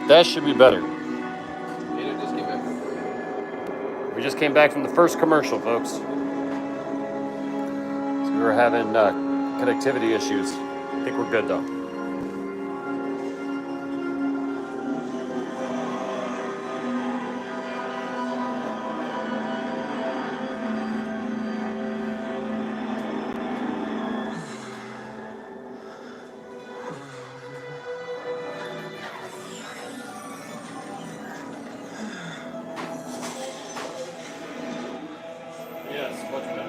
That should be better. And it just came back. We just came back from the first commercial, folks. So we were having connectivity issues. I think we're good though. Yes, much better.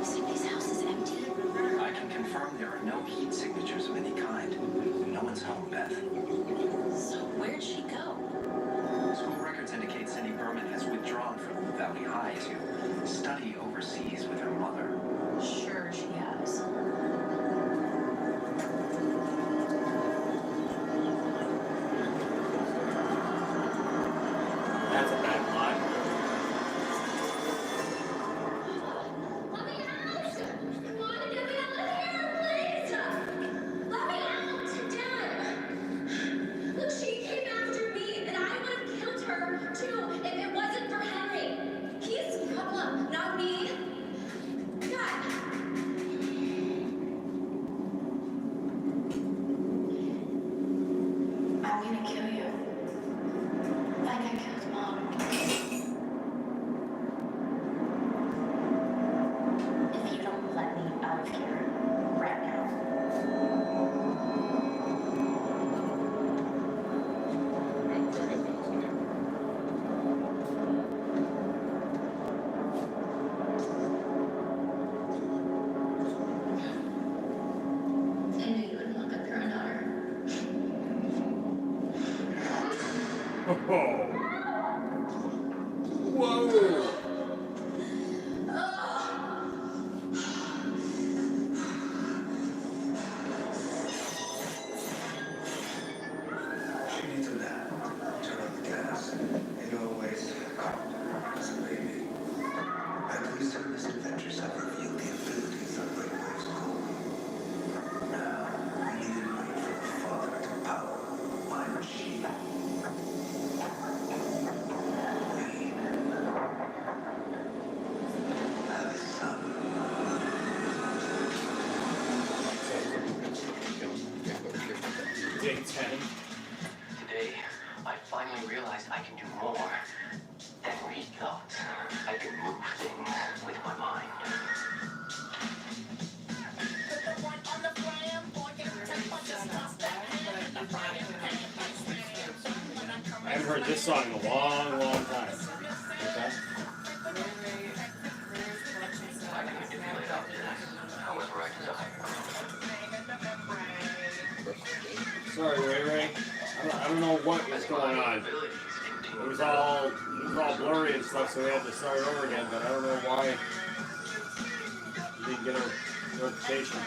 Cindy's house is empty. I can confirm there are no heat signatures of any kind. No one's home, Beth. So where'd she go? School records indicate Cindy Berman has withdrawn from Valley High to study overseas with her mother. Sure she has. That's a bad lie. Let me out! Monica, get me out of here, please! Let me out! Dad! Look, she came after me, and I would have killed her, too, if it wasn't for Henry. He's the problem, not me. Dad! I'm gonna kill you. Like I killed Mom. If you don't let me out of here right now. I knew you wouldn't look up your own daughter. Whoa! She needs a nap. Turn on the gas. It always as a baby. At least her recent adventures have revealed the abilities of Brainwave's core. Now, we need to wait for the father to power my machine. We have a son. Day 10. Today, I finally realized I can do more than read thoughts. I can move things with my mind. I haven't heard this song in a long, long time. Okay. I can manipulate objects however I desire. Sorry, Ray. I don't know what was going on. It was all blurry and stuff, so we had to start over again. But I don't know why we didn't get a notification.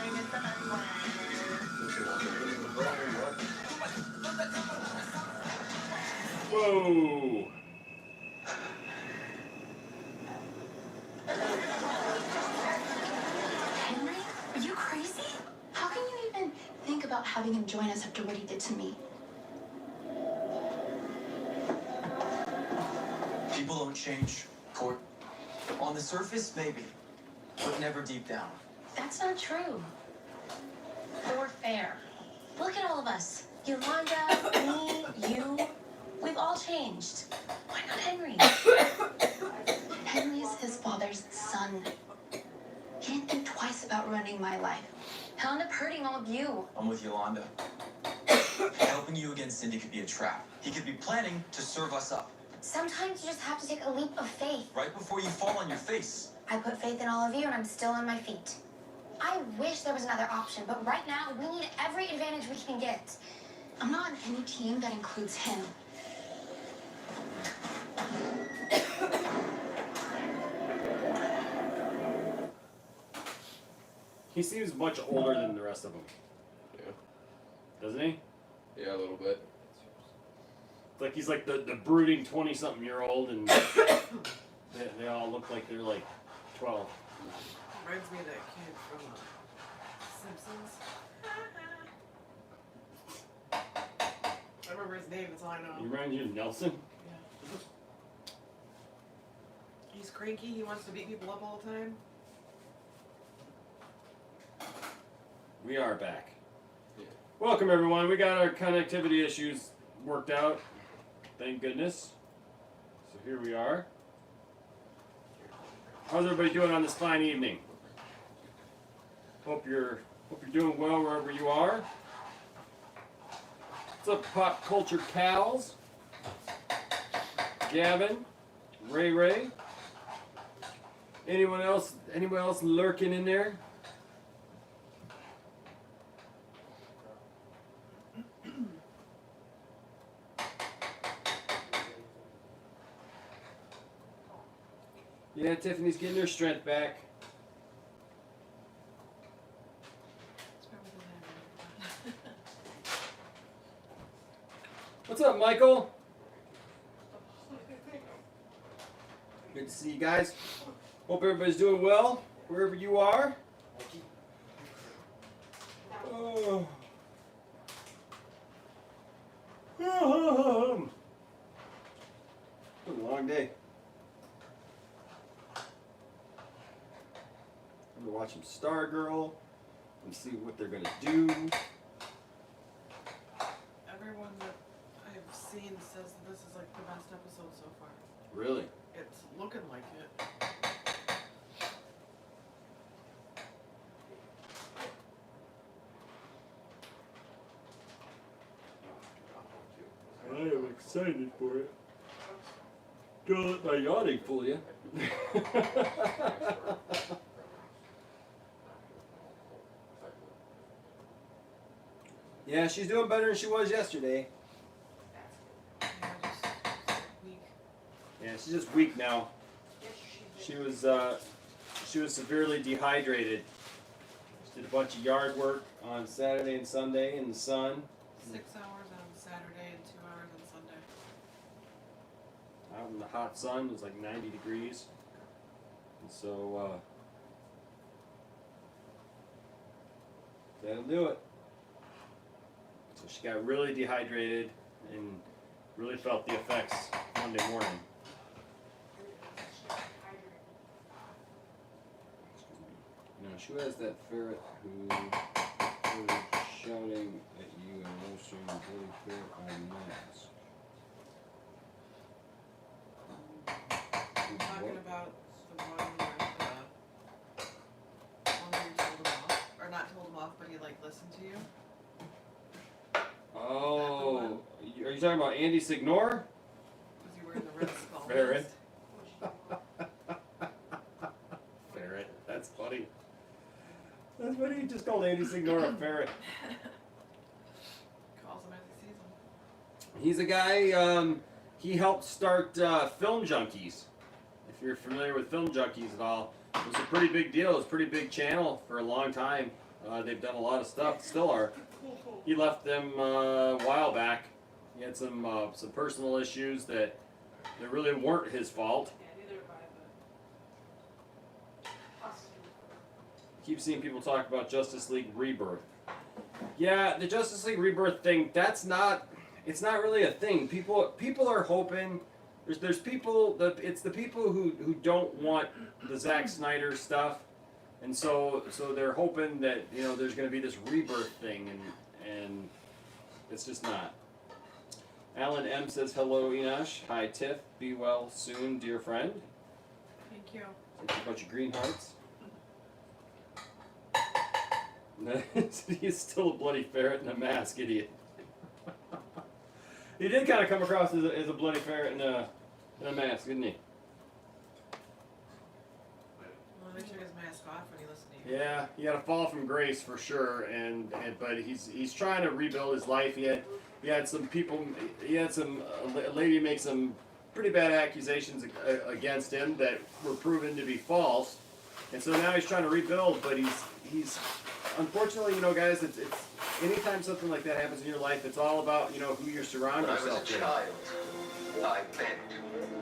Whoa! Henry? Are you crazy? How can you even think about having him join us after what he did to me? People don't change, Court. On the surface, maybe, but never deep down. That's not true. Or fair. Look at all of us. Yolanda, me, you. We've all changed. Why not Henry? Henry's his father's son. He didn't think twice about ruining my life. He'll end up hurting all of you. I'm with Yolanda. Helping you against Cindy could be a trap. He could be planning to serve us up. Sometimes you just have to take a leap of faith. Right before you fall on your face. I put faith in all of you, and I'm still on my feet. I wish there was another option, but right now, we need every advantage we can get. I'm not on any team that includes him. He seems much older than the rest of them. Yeah. Doesn't he? Yeah, a little bit. It's like he's like the brooding 20-something-year-old, and they all look like they're like 12. Reminds me of that kid from Simpsons. I remember his name, that's all I He know. reminds you of Nelson? Yeah. He's cranky, he wants to beat people up all the time. We are back. Yeah. Welcome, everyone. We got our connectivity issues worked out. Thank goodness. So here we are. How's everybody doing on this fine evening? Hope you're doing well wherever you are. What's up, pop culture cows? Gavin, Ray. Anyone else lurking in there? Yeah, Tiffany's getting her strength back. That's probably what happened. What's up, Michael? Good to see you guys. Hope everybody's doing well, wherever you are. Oh. It's been a long day. I'm gonna watch some Stargirl and see what they're gonna do. Everyone that I've seen says that this is like the best episode so far. Really? It's looking like it. I am excited for it. Don't let my yawning fool you. Yeah, she's doing better than she was yesterday. Yeah, just weak. Yeah, she's just weak now. She was severely dehydrated. She did a bunch of yard work on Saturday and Sunday in the sun. 6 hours on Saturday and 2 hours on Sunday. Out in the hot sun, it was like 90 degrees. And so, that'll do it. So she got really dehydrated and really felt the effects Monday morning. You know, she has that ferret who was shouting at you and roasting really clear on mask. I'm talking about the one where you told him off. Or not told him off, but he like listened to you. Oh, are you talking about Andy Signor? Was he wearing the red skull? Ferret. Ferret. That's funny. That's funny. You just called Andy Signor a ferret. Calls him as he sees him. He's a guy. He helped start Film Junkies. If you're familiar with Film Junkies at all, it was a pretty big deal. It was a pretty big channel for a long time. They've done a lot of stuff. Still are. He left them a while back. He had some personal issues that really weren't his fault. Keep seeing people talk about Justice League Rebirth. Yeah, the Justice League Rebirth thing, it's not really a thing. People are hoping there's people it's the people who don't want the Zack Snyder stuff. And so they're hoping that, you know, there's going to be this rebirth thing, and it's just not. Alan M says, hello, Enosh. Hi, Tiff. Be well soon, dear friend. Thank you. Thanks a bunch of green hearts. He's still a bloody ferret in a mask, idiot. He did kind of come across as a bloody ferret in a mask, didn't he? Well, they took his mask off when he listened to you. Yeah, he had a fall from grace for sure, but he's trying to rebuild his life. He had some people, a lady make some pretty bad accusations against him that were proven to be false, And so now he's trying to rebuild, but he's unfortunately, you know, guys, it's anytime something like that happens in your life, it's all about, you know, who you're surrounding When I was yourself a with. child, I begged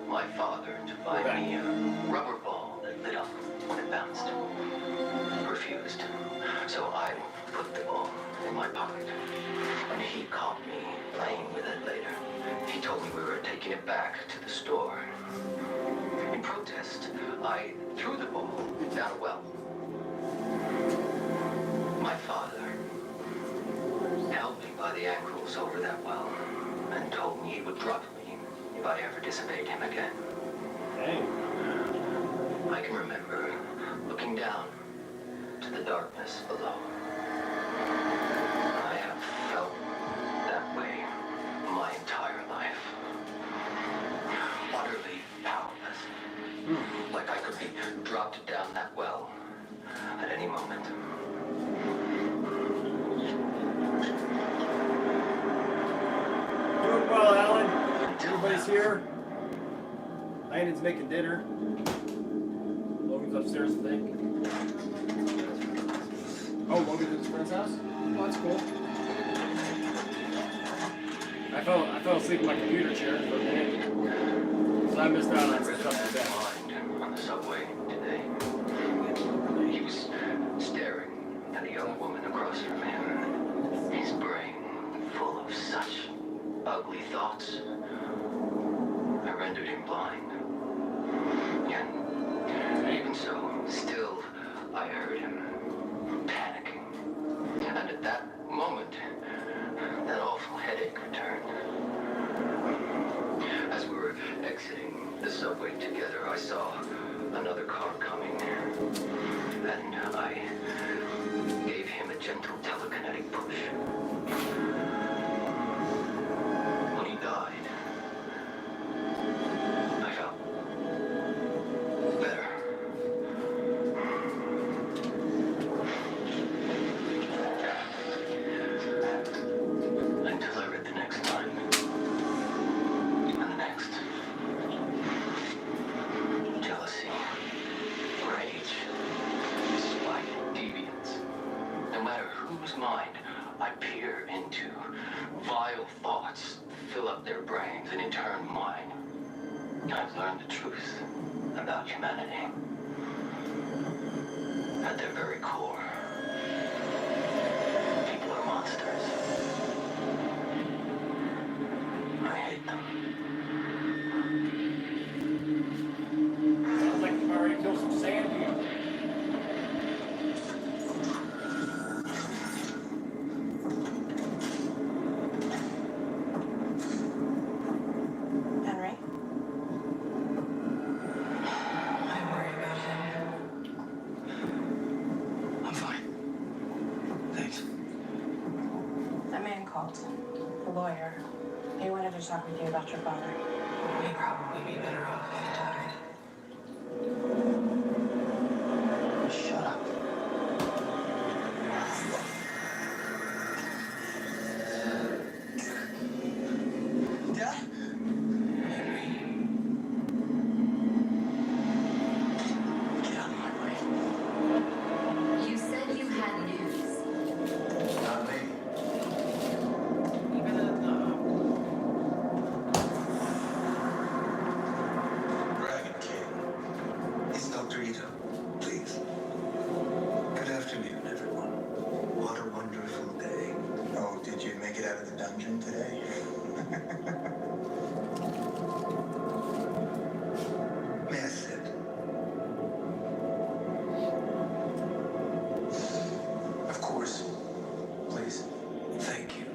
my father to buy me a rubber ball that lit up when it bounced. Refused. So I put the ball in my pocket. And he caught me playing with it later. He told me we were taking it back to the store. In protest, I threw the ball down a well. My father held me by the ankles over that well and told me he would drop me if I ever disobeyed him again. Dang. I can remember looking down to the darkness below. I have felt that way my entire life. Utterly powerless. Like I could be dropped down that well at any moment. Doing well, Alan. Everybody's here. Landon's making dinner. Logan's upstairs, I think. Oh, Logan's at his friend's house? Oh, that's cool. I fell asleep in my computer chair for a minute. So I missed out on some stuff like that. On the subway today. He was staring at a young woman across from him. His brain full of such ugly thoughts. I rendered him blind. And even so, still I heard him panicking. And at that moment, that awful headache returned. As we were exiting the subway together, I saw another car coming. And I gave him a gentle telekinetic push. When he died, I felt better. Until I read the next line. And the next. Jealousy, rage, spite, deviance. No matter whose mind I peer into, vile thoughts fill up their brains and in turn mine. I've learned the truth about humanity. At their very core, people are monsters. I hate them. Sounds like you've already killed some sand here. Henry? I worry about him. I'm fine. Thanks. That man called. The lawyer. He wanted to talk with you about your father. We'd probably be better off if he died. Shut up. Dad? Henry. Get out of my way. You said you had news. Not me. Even in the Dragon King. It's Dr. Ito. Please. Good afternoon, everyone. What a wonderful day. Oh, did you make it out of the dungeon today? May I sit? Of course. Please. Thank you.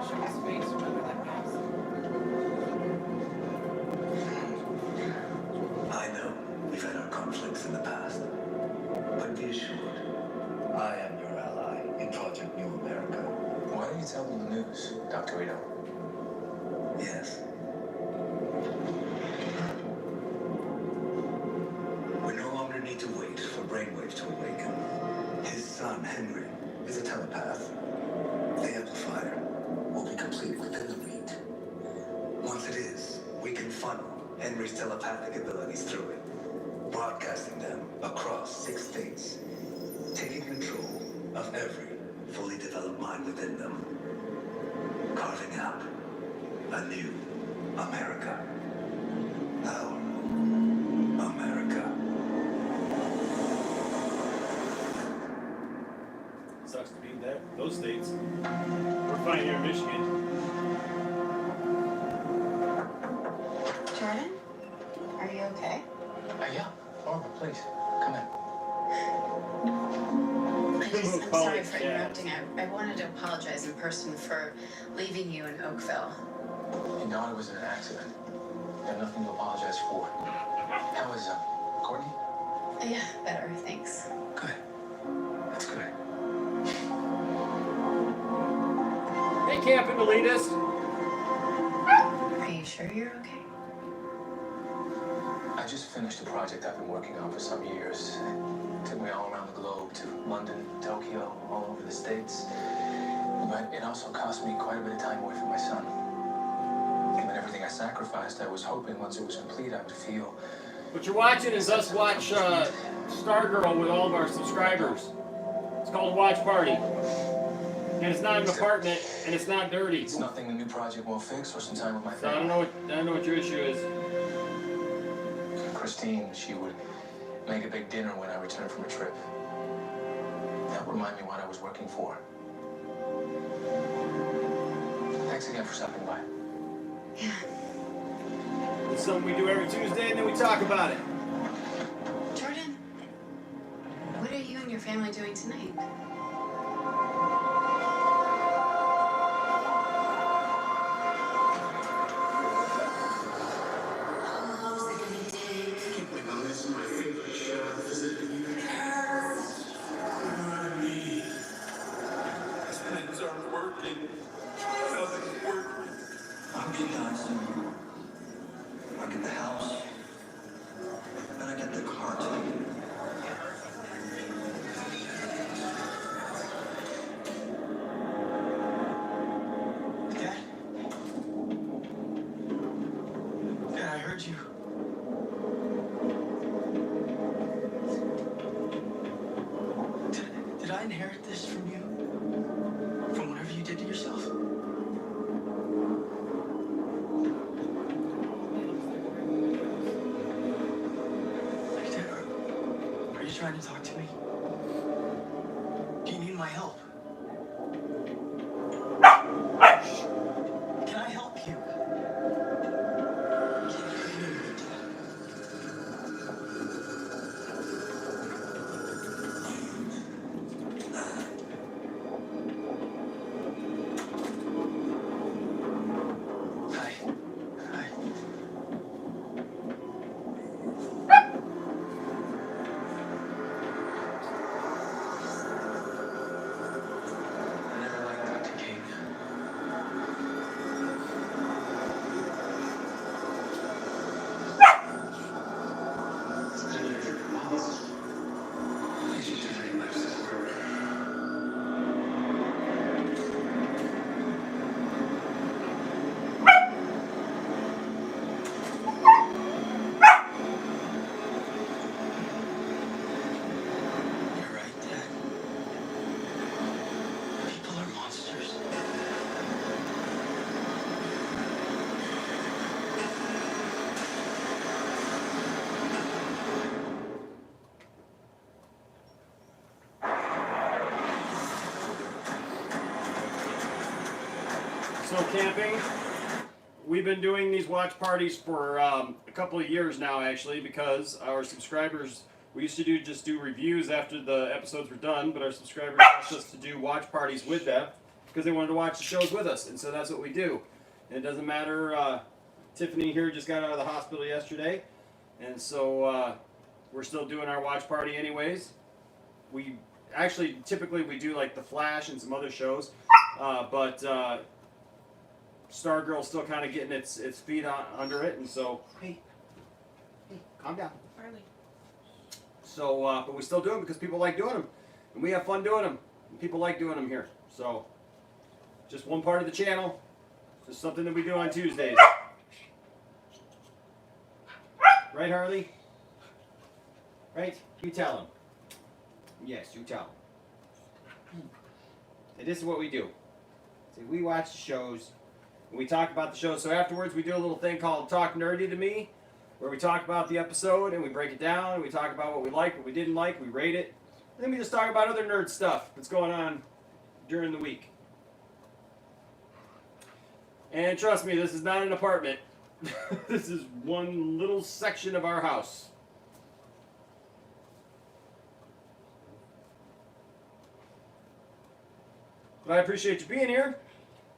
show his face whenever that goes. I know we've had our conflicts in the past, but be assured, I am your ally in Project New America. Why don't you tell them the news, Dr. Ito? Yes. We no longer need to wait for brainwaves to awaken. His son, Henry, is a telepath. The amplifier will be complete within the week. Once it is, we Henry's telepathic abilities through it, broadcasting them across 6 states, taking control of every fully developed mind within them, carving out a new America. Our America. Sucks to be there. Those states. We're fine here in Michigan. Jordan, are you okay? Yeah. Barbara, please, come in. I'm sorry for interrupting. I wanted to apologize in person for leaving you in Oakville. You know it was an accident. You have nothing to apologize for. How is Courtney? Yeah, better, thanks. Good. That's good. Hey, camping elitist. Are you sure you're okay? I just finished a project I've been working on for some years. It took me all around the globe, to London, Tokyo, all over the States. But it also cost me quite a bit of time away from my son. Given everything I sacrificed, I was hoping once it was complete I would feel... What you're watching is us watch Stargirl with all of our subscribers. It's called Watch Party. And it's not an apartment, and it's not dirty. It's nothing the new project won't fix, or some time with my So I family. don't know what your issue is. Christine, she would make a big dinner when I returned from a trip. That would remind me what I was working for. Thanks again for stopping by. Yeah. It's something we do every Tuesday, and then we talk about it. Jordan, what are you and your family doing tonight? I'll get down soon. I'll get the house. And I get the car too. Dad? Dad, I heard you. Did I inherit this from you? From whatever you did to yourself? Are you trying to talk to me? Do you need my help? Can I help you? Can you hear me, Dad? Hi. Hi. I never liked Dr. King. You're right, Dad. People are monsters. So camping, we've been doing these watch parties for a couple of years now, actually, because our subscribers, we used to just do reviews after the episodes were done, but our subscribers asked us to do watch parties with them because they wanted to watch the shows with us, and so that's what we do. And it doesn't matter, Tiffany here just got out of the hospital yesterday, and so we're still doing our watch party anyways. We actually, typically we do like The Flash and some other shows, but Stargirl's still kind of getting its feet under it, and so hey, calm down. Harley. So, but we still do them because people like doing them, and we have fun doing them. And people like doing them here. So, just one part of the channel, just something that we do on Tuesdays. Right, Harley? Right? You tell him. Yes, you tell him. And this is what we do. See, we watch the shows, and we talk about the shows. So afterwards, we do a little thing called Talk Nerdy to Me, where we talk about the episode, and we break it down, and we talk about what we like, what we didn't like, we rate it. And then we just talk about other nerd stuff that's going on during the week. And trust me, this is not an apartment. This is one little section of our house. But I appreciate you being here.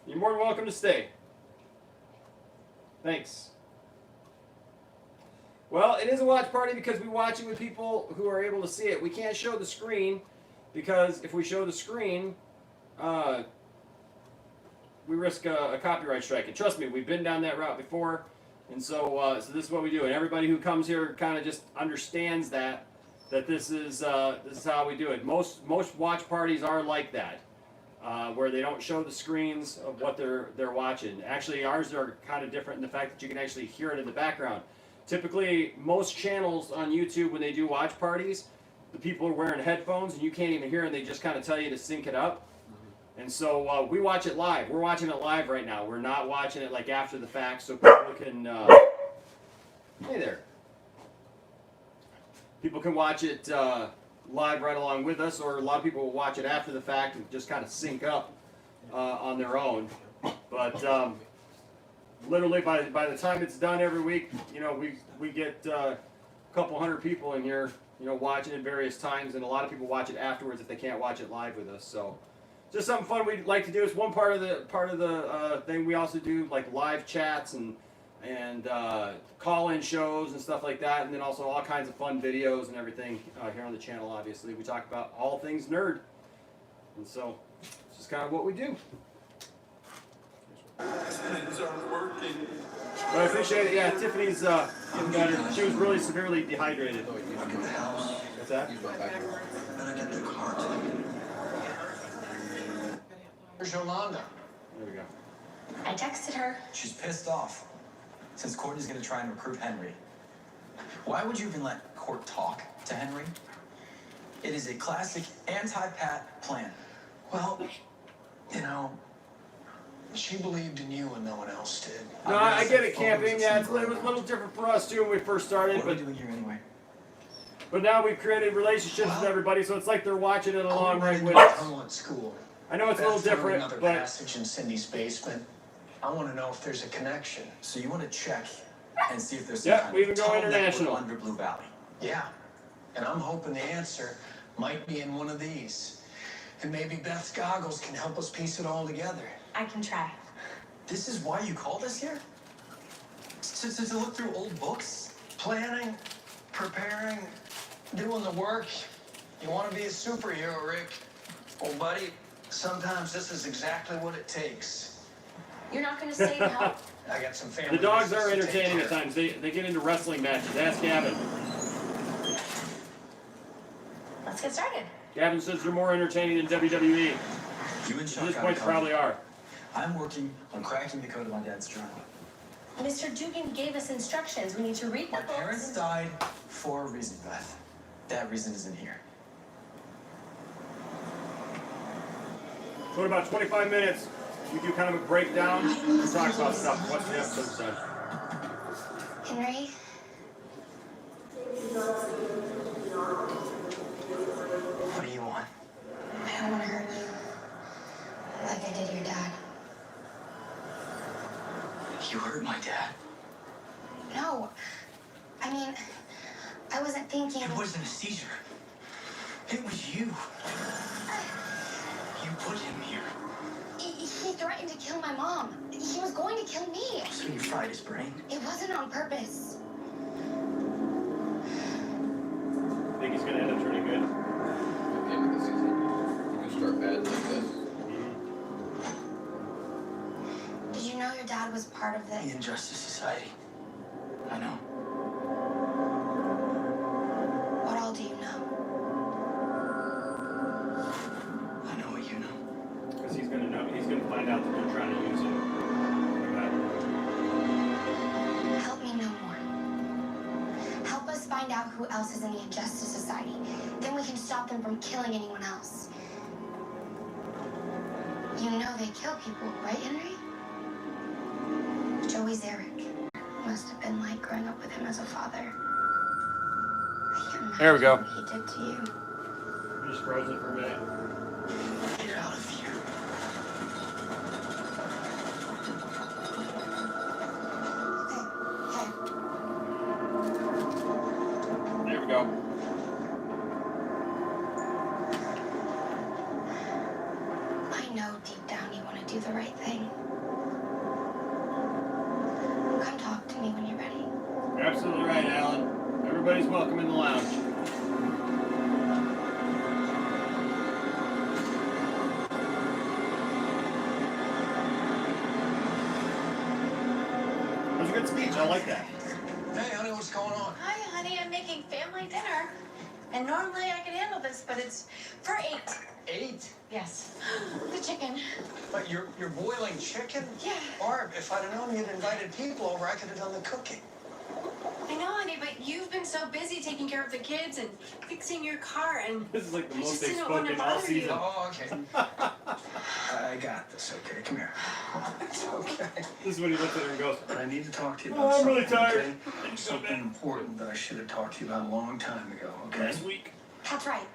You're more than welcome to stay. Thanks. Well, it is a watch party because we watch it with people who are able to see it. We can't show the screen because if we show the screen, we risk a copyright strike. And trust me, we've been down that route before. And so this is what we do. And everybody who comes here kind of just understands that this is how we do it. Most watch parties are like that. Where they don't show the screens of what they're watching. Actually, ours are kind of different in the fact that you can actually hear it in the background. Typically, most channels on YouTube, when they do watch parties, the people are wearing headphones and you can't even hear it, and they just kind of tell you to sync it up. And so we watch it live. We're watching it live right now. We're not watching it like after the fact, so people can... hey there. People can watch it... live right along with us, or a lot of people will watch it after the fact and just kind of sync up on their own. But literally by the time it's done every week, you know, we get a couple hundred people in here, you know, watching it various times, and a lot of people watch it afterwards if they can't watch it live with us. So just something fun we like to do. It's one part of the thing. We also do like live chats and call-in shows and stuff like that, and then also all kinds of fun videos and everything here on the channel. Obviously, we talk about all things nerd, and so it's just kind of what we do. Things aren't working. But I appreciate it. Yeah, Tiffany's getting better. She was really severely dehydrated. I get the house, What's that? Use my backwards. then I get the car. Where's Yolanda? There we go. I texted her. She's pissed off since Courtney's going to try and recruit Henry. Why would you even let Court talk to Henry? It is a classic anti-Pat plan. Well, you know, she believed in you when no one else did. No, I get it, camping. Yeah, it was a little different for us too when we first started, What are we but doing here anyway? now we've created relationships with everybody, so it's like they're watching it along right with I us. tunnel at school. I know it's a little That's through different, another but passage in Cindy's basement. I want to know if there's a connection. So you want to check and see if there's some Yep, kind we of even go tunnel network international. under Blue Valley. Yeah, and I'm hoping the answer might be in one of these. And maybe Beth's goggles can help us piece it all together. I can try. This is why you called us here? To look through old books? Planning, preparing, doing the work. You want to be a superhero, Rick? Well, buddy, sometimes this is exactly what it takes. You're not going to stay to help? I got some family. the dogs business are to take entertaining at care of. times. They get into wrestling matches. Ask Gavin. Let's get started. Gavin says they're more entertaining than WWE. You and At Chuck this gotta point, come. probably are. I'm working on cracking the code of my dad's journal. Mr. Dugan gave us instructions. We need to read the My books. parents died for a reason, Beth. That reason isn't here. So in about 25 minutes, we do kind of a breakdown and talk about stuff once the episode's done. Henry? What do you want? I don't want to hurt you. Like I did your dad. You hurt my dad. No. I mean, I wasn't thinking. It wasn't a seizure. It was you. You put him here. He threatened to kill my mom. He was going to kill me. So you fried his brain. It wasn't on purpose. I think he's going to end up turning good. At the end of the season, you can start bad like this. Did you know your dad was part of The the... Injustice Society. I know. What all do you know? I know what you know. Because he's going to know. He's going to find out that they're trying to use him. Like that. Help me know more. find out who else is in the Injustice Society. Then we can stop them from killing anyone else. You know they kill people, right, Henry? Joey's Eric. Must have been like growing up with him as a father. I can't There we go. imagine what he did to you. You just froze it for a minute. Get out of here. Okay, There we go. I know deep down you want to do the right thing. Come talk to me when you're ready. You're absolutely right, Alan. Everybody's welcome in the lounge. That was a good speech. I like that. Hey, honey, what's going on? Hi, honey. I'm making family dinner. And normally I could handle this, but it's for 8. 8? Yes. The chicken. But you're boiling chicken? Yeah. Barb, if I'd have known you'd invited people over, I could have done the cooking. I know, honey, but you've been so busy taking care of the kids and fixing your car, and This is like the I most just they've didn't want to spoken all bother you. season. Oh, okay. I got this, okay? Come here. It's okay. This is when he looks at her and goes, But I need to talk to you "Oh, about I'm something, really tired. okay? Something important that I should have talked to you about a long time ago, okay? Next week. That's right.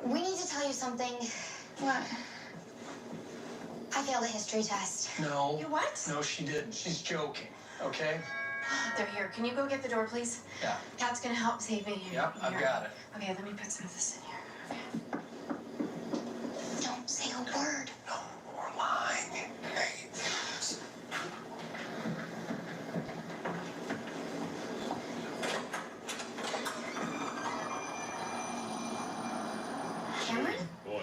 We need to tell you something. What? I failed a history test. No. You what? No, she didn't. She's joking, okay? They're here. Can you go get the door, please? Yeah. Pat's gonna help save me here. Yep, I've got it. Okay, let me put some of this in here. Okay. Don't say a word. No more lying. Hey. Cameron? Boy.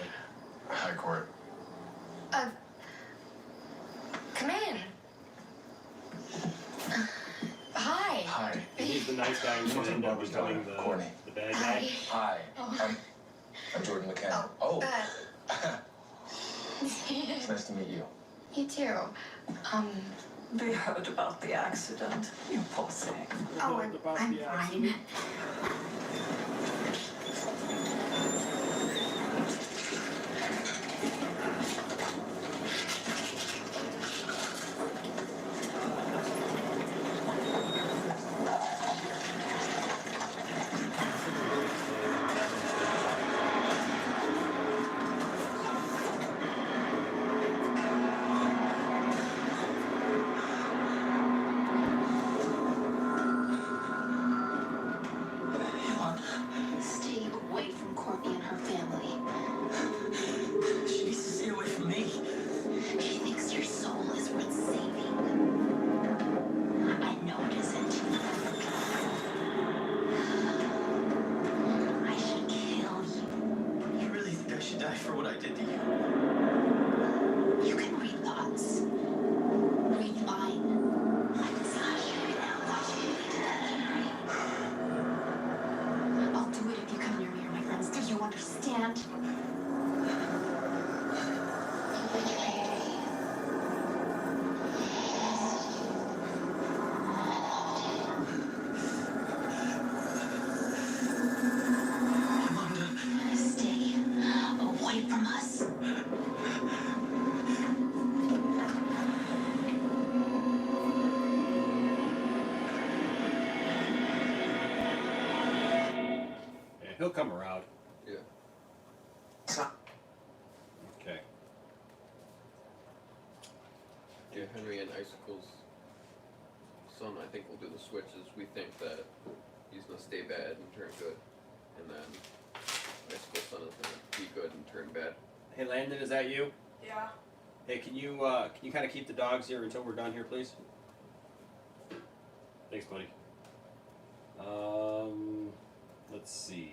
Hi, Court. Come in. Hi. Hi. He's the nice guy who's going to end up becoming Courtney. the bad Hi. guy. Hi. Oh. I'm Jordan McCann. Oh, It's nice to meet you. You too. We heard about the accident. You poor thing. Oh, Heard about I'm the fine. accident. Stay away from Courtney and her family. She needs to stay away from me. She thinks your soul is worth saving. I know it isn't. I should kill you. You really think I should die for what I did to you? You can read thoughts. Read mine. I desire you now. I'll do it if you come near me or my friends. Do you understand? Stay away from us. Yeah, he'll come around. Yeah. Okay. Yeah, Henry and Icicle's son, I think, will do the switches. We think that he's gonna stay bad and turn good, and then Icicle's son is gonna be good and turn bad. Hey, Landon, is that you? Yeah. Hey, can you kind of keep the dogs here until we're done here, please? Thanks, buddy. Let's see.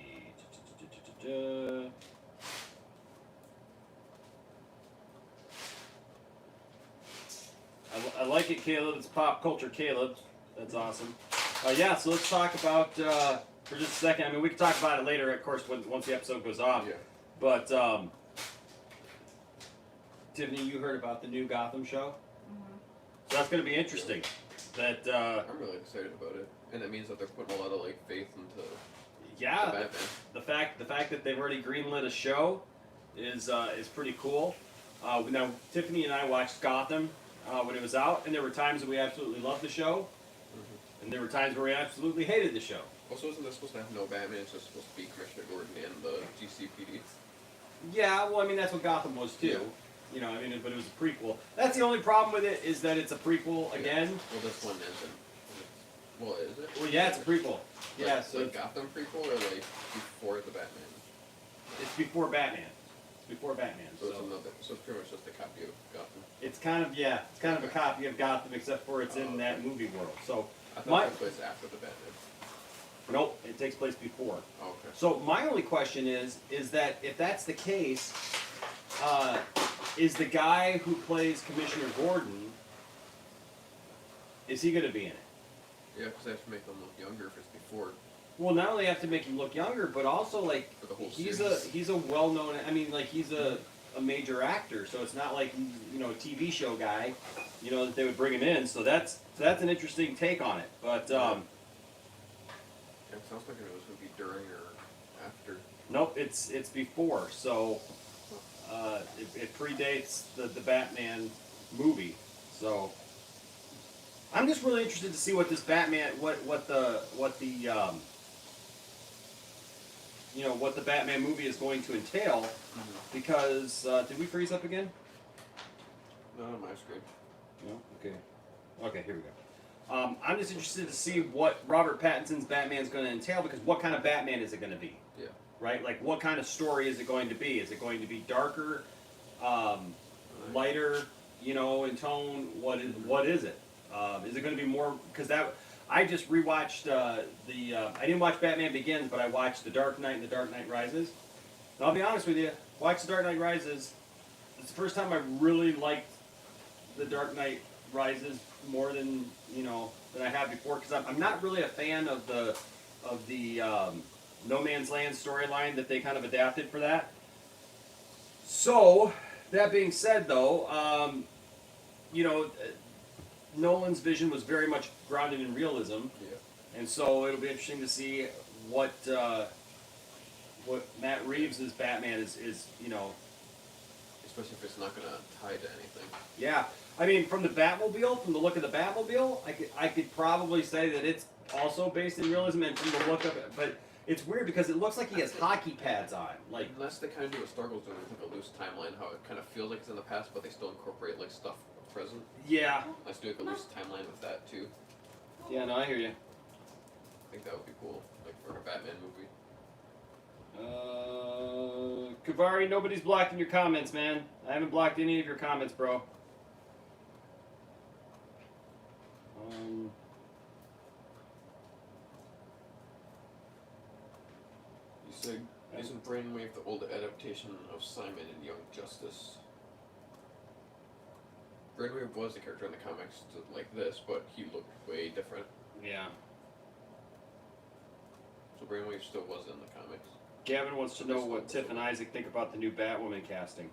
I like it, Caleb. It's pop culture, Caleb. That's awesome. Yeah, so let's talk about for just a second. I mean, we can talk about it later, of course, once the episode goes off. Yeah. But Tiffany, you heard about the new Gotham show? So that's going to be interesting. that I'm really excited about it, and it means that they're putting a lot of like faith into yeah, the Batman. the fact that they've already greenlit a show is pretty cool. Now Tiffany and I watched Gotham when it was out, and there were times that we absolutely loved the show, and there were times where we absolutely hated the show. Also, isn't this supposed to have no Batman? It's just supposed to be Commissioner Gordon and the GCPD. Yeah, well, I mean that's what Gotham was too. Yeah. You know, I mean, but it was a prequel. That's the only problem with it is that it's a prequel again. Well, this one isn't. Well, is it? Well, yeah, it's a prequel. Yeah, Like, so like Gotham prequel or like before the Batman? it's before Batman. It's before Batman. So it's another. So it's pretty much just a copy of Gotham. It's kind of a copy of Gotham, except for it's in that movie world. So I thought my it took place after the Batman. nope, it takes place before. Oh, okay. So my only question is that if that's the case, is the guy who plays Commissioner Gordon, is he going to be in it? Yeah, because they have to make them look younger if it's before. Well, not only have to make him look younger, but also like For the whole he's series. a well-known. I mean, like he's a major actor, so it's not like he's a TV show guy, that they would bring him in. So that's an interesting take on it. But Yeah, it sounds like it was going to be during or after. nope, it's before. So it predates the Batman movie. So I'm just really interested to see what this Batman what the Batman movie is going to entail, because did we freeze up again? Not on my screen. No. Okay, here we go. I'm just interested to see what Robert Pattinson's Batman is going to entail, because what kind of Batman is it going to be? Yeah. Right? Like, what kind of story is it going to be? Is it going to be darker, lighter, in tone? What is it? Is it going to be more? Because I just rewatched I didn't watch Batman Begins, but I watched The Dark Knight and The Dark Knight Rises. And I'll be honest with you, watch The Dark Knight Rises. It's the first time I really liked The Dark Knight Rises more than I have before, because I'm not really a fan of the No Man's Land storyline that they kind of adapted for that. So that being said, though, Nolan's vision was very much grounded in realism, and so it'll be interesting to see what Matt Reeves' Batman is. Especially if it's not going to tie to anything. Yeah, I mean, from the look of the Batmobile, I could probably say that it's also based in realism, and from the look of it, but it's weird because it looks like he has hockey pads on, like. Unless they kind of do what Star Wars doing with like a loose timeline, how it kind of feels like it's in the past, but they still incorporate like stuff present. Yeah. Let's do like a loose timeline with that too. Yeah, no, I hear you. I think that would be cool, like for a Batman movie. Kavari, nobody's blocking your comments, man. I haven't blocked any of your comments, bro. You said, isn't Brainwave the old adaptation of Simon and Young Justice? Brainwave was a character in the comics like this, but he looked way different. Yeah. So Brainwave still was in the comics. Gavin wants to know what Tiff and Isaac think about the new Batwoman casting.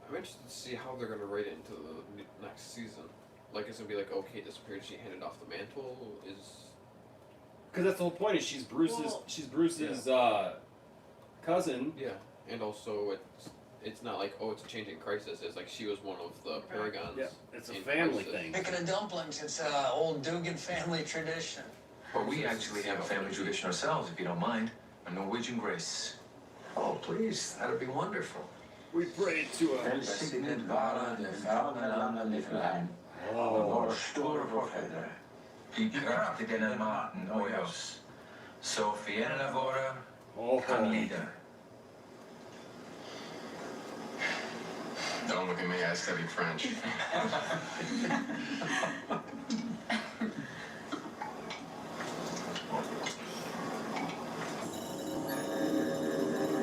I'm interested to see how they're going to write it into the next season. Like, it's going to be like, okay, disappeared, she handed off the mantle, Because that's the whole point, is she's Bruce's cousin. Yeah, and also it's not like, oh, it's a changing crisis. It's like she was one of the Paragons. Yeah, it's a family crisis. thing. Picking of dumplings, it's an old Dugan family tradition. Well, we actually have a family tradition ourselves, if you don't mind. A Norwegian grace. Oh, please, that'd be wonderful. We prayed to a... Välsignet vara det framlande land av vår stora förfäder. I kraftiga maten och oss. Så fienderna våra kan lida. Don't look at me, I study French.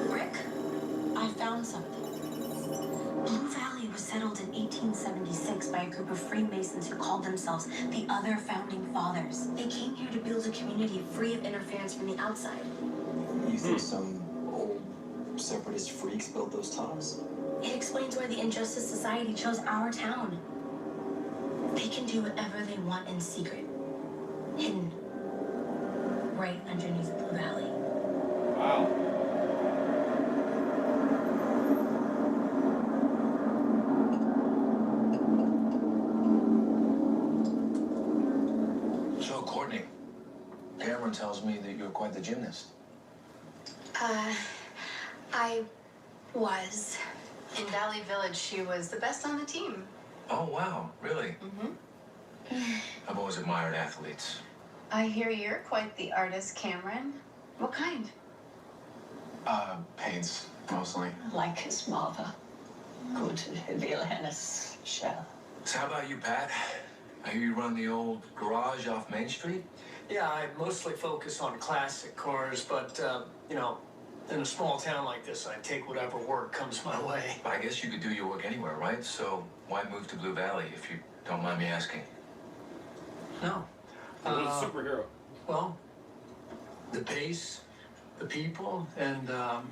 Rick, I found something. Blue Valley was settled in 1876 by a group of Freemasons who called themselves the Other Founding Fathers. They came here to build a community free of interference from the outside. You think some old separatist freaks built those tunnels? It explains why the Injustice Society chose our town. They can do whatever they want in secret, hidden, right underneath Blue Valley. Wow. So, Courtney, Cameron tells me that you're quite the gymnast. I was. In Valley Village, she was the best on the team. Oh, wow. Really? Mm-hmm. I've always admired athletes. I hear you're quite the artist, Cameron. What kind? Paints, mostly. Like his mother. Good real hennes shell. So how about you, Pat? I hear you run the old garage off Main Street? Yeah, I mostly focus on classic cars, but, you know, in a small town like this, I take whatever work comes my way. I guess you could do your work anywhere, right? So why move to Blue Valley, if you don't mind me asking? No. He's a superhero. Well, the pace, the people, and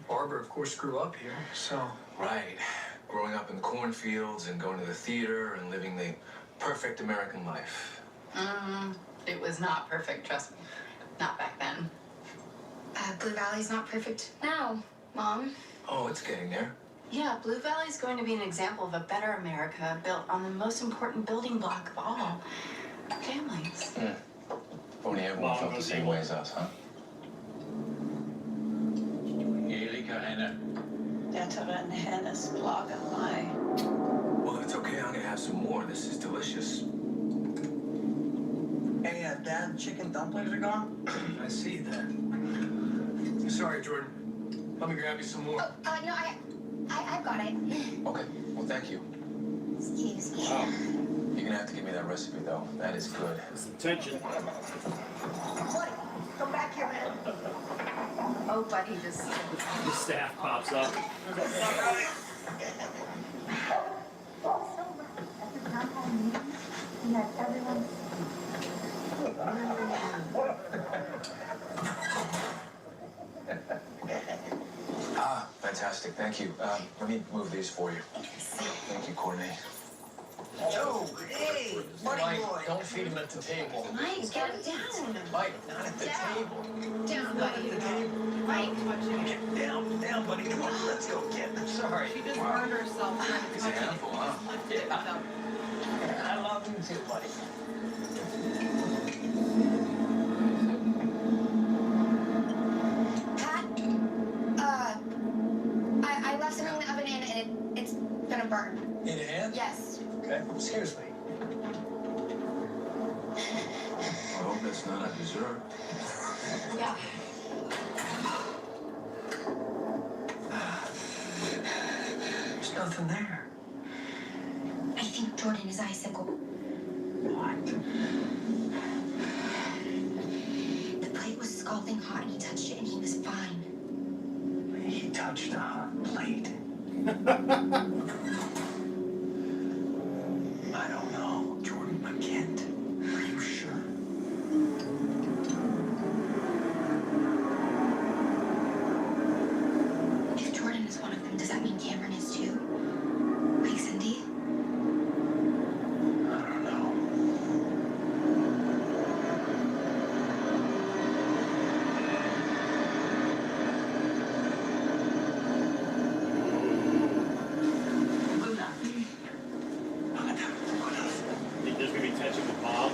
Barbara, of course, grew up here, so... Right. Growing up in the cornfields and going to the theater and living the perfect American life. It was not perfect, trust me. Not back then. Blue Valley's not perfect now, Mom. Oh, it's getting there. Yeah, Blue Valley's going to be an example of a better America built on the most important building block of all, families. Only everyone felt the same way as us, huh? Detta en hennes plagar mig. Well, if it's okay, I'm gonna have some more. This is delicious. Hey, Dad, chicken dumplings are gone? I see that. Sorry, Jordan. Let me grab you some more. No, I've got it. Okay, well, thank you. Excuse me. Wow. You're gonna have to give me that recipe, though. That is good. Some tension. Buddy, come back here, man. Oh, buddy, just... The staff pops up. So, at the town hall meeting, we had everyone. Fantastic. Thank you. Let me move these for you. Thank you, Courtney. Yo, hey, buddy boy. Don't feed him at the table. Mike, get it down. Mike, not at the table. Down, buddy. Mike, get down, buddy. Come on, let's go get him. Sorry. She just burned herself trying to He's a touch it. handful, huh? Lifted it without. I love him too, buddy. Pat, I left something in the oven and it's gonna burn. Need a hand? Yes. Okay, excuse me. I hope that's not a dessert. Yeah. There's nothing there. I think Jordan is icicle. What? The plate was scalding hot and he touched it and he was fine. He touched a hot plate. I don't know, Jordan. I can't. Are you sure? If Jordan is one of them, does that mean Cameron is too? Like Cindy? I don't know. Think there's gonna be tension with Mom?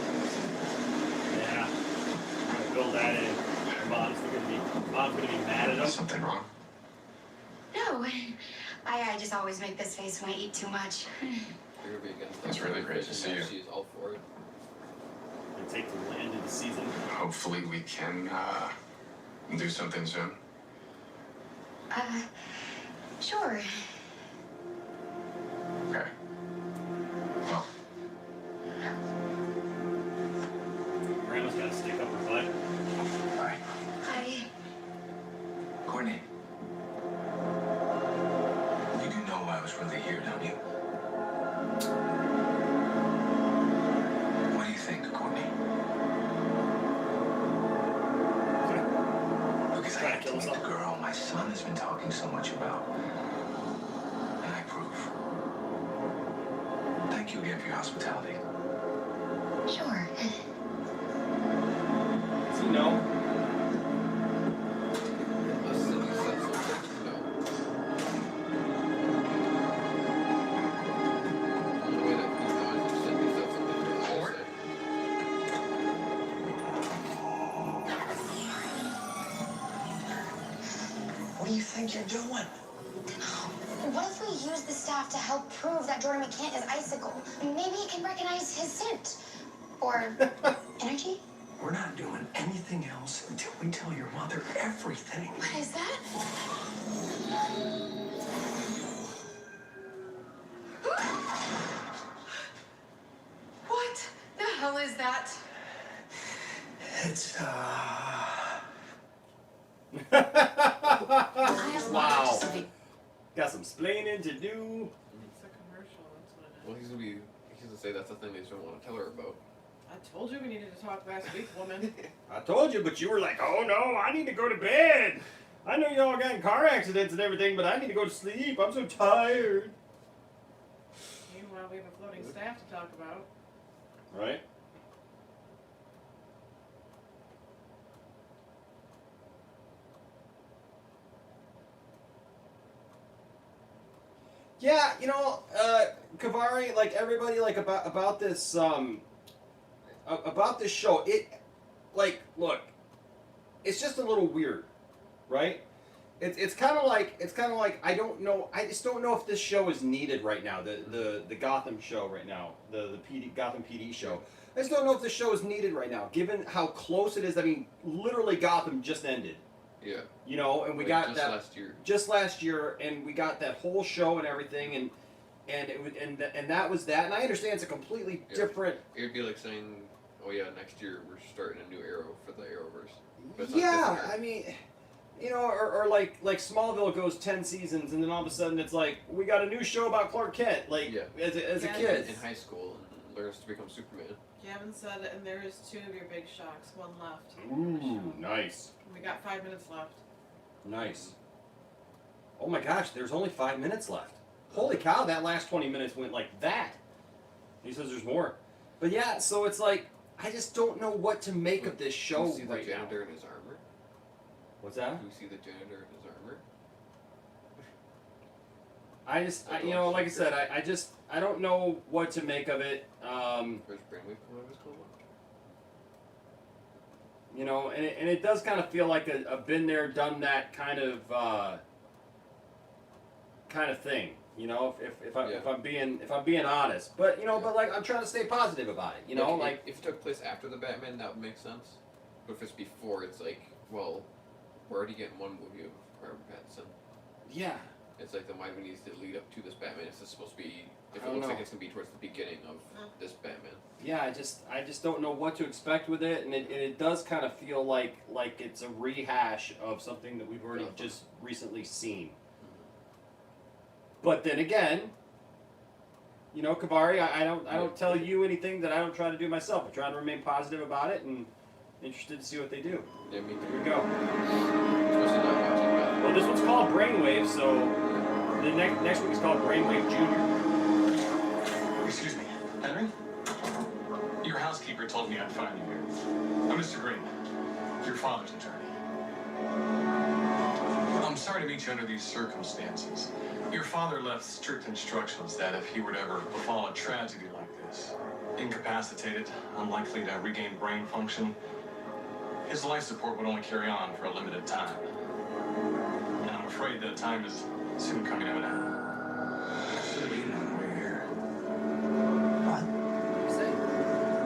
Yeah. I'm gonna build that in. Mom's gonna be mad at us. Something wrong? No. I just always make this face when I eat too much. You're gonna be against It's really great to see you. She's all for it. And take the end of the season. Hopefully we can do something soon. Sure. Okay. Well, Grandma's gotta stick up her butt. All right. Courtney. You do know I was really here, don't you? What do you think, Courtney? Because I have to meet the girl my son has been talking so much about. And I approve. Thank you again for your hospitality. Sure. Does he know? Unless Cindy said something, no. The only way that he knows is Cindy said something to him. What do you think you're doing? What if we use the staff to help prove that Jordan McCann is Icicle? Maybe he can recognize his scent. Or energy? We're not doing anything else until we tell your mother everything. What is that? What the hell is that? It's, Wow. Got some splaining to do. It's a commercial, that's what it is. Well, he's gonna say that's the thing they just don't want to tell her about. I told you we needed to talk last week, woman. I told you, but you were like, oh no, I need to go to bed. I know y'all got in car accidents and everything, but I need to go to sleep. I'm so tired. Meanwhile, we have a floating staff to talk about. Right? Yeah, you know, Kavari, like everybody, like about this show, it, like, look, it's just a little weird, right? It's kind of like I don't know, I just don't know if this show is needed right now. The Gotham show right now, the Gotham PD show. I just don't know if the show is needed right now, given how close it is. I mean, literally, Gotham just ended. Yeah. You know, and we Like, got just that last year. just last year, and we got that whole show and everything, and it was, and that was that. And I understand it's a completely different. It'd be like saying, "Oh yeah, next year we're starting a new Arrow for the Arrowverse." But it's not Yeah, different. I mean, you know, or like Smallville goes 10 seasons, and then all of a sudden it's like we got a new show about Clark Kent, like as a kid in high school and learns to become Superman. Gavin said, and there is 2 of your big shocks, 1 left. Ooh, nice, We got 5 minutes left. nice. Oh my gosh, there's only 5 minutes left. Holy cow, that last 20 minutes went like that. He says there's more, but yeah, so it's like I just don't know what to make of this show Do you see right the now. janitor in his armor? What's that? Do you see the janitor in his armor? You know, like I said, I don't know what to make of it. Where's Brainwave coming out of his coma? You know, and it does kind of feel like a been there, done that kind of thing. You know, if I'm being honest, but you know, but like I'm trying to stay positive about it. You know, like if it took place after the Batman, that would make sense. But if it's before, it's like, well, we're already getting one movie of Robert Pattinson. Yeah. It's like, then why do we need to lead up to this Batman? Is this supposed to be? If I it don't looks know. like it's gonna be towards the beginning of this Batman. Yeah, I just don't know what to expect with it, and it does kind of feel like it's a rehash of something that we've already just recently seen. But then again, you know, Kavari, I don't tell you anything that I don't try to do myself. I try to remain positive about it and interested to see what they do. Yeah, me too. Here we go. Especially not watching Batman. Well, this one's called Brainwave, so the next week is called Brainwave Junior. Excuse me, Henry? Your housekeeper told me I'd find you here. I'm Mr. Green, your father's attorney. I'm sorry to meet you under these circumstances. Your father left strict instructions that if he were to ever befall a tragedy like this, incapacitated, unlikely to regain brain function, his life support would only carry on for a limited time. And I'm afraid that time is soon coming to an end. So you know we're here. What do you say?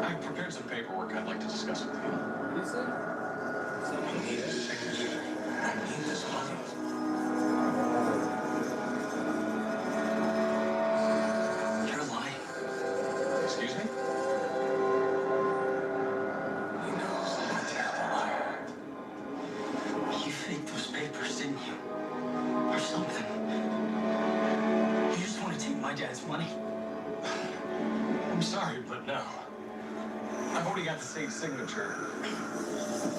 I've prepared some paperwork I'd like to discuss with you. What do you say? I need a signature. I need this money. You're lying. Excuse me? He knows I'm a terrible liar. You faked those papers, didn't you? Or something. You just want to take my dad's money? I'm sorry, but no. I've already got the state's signature.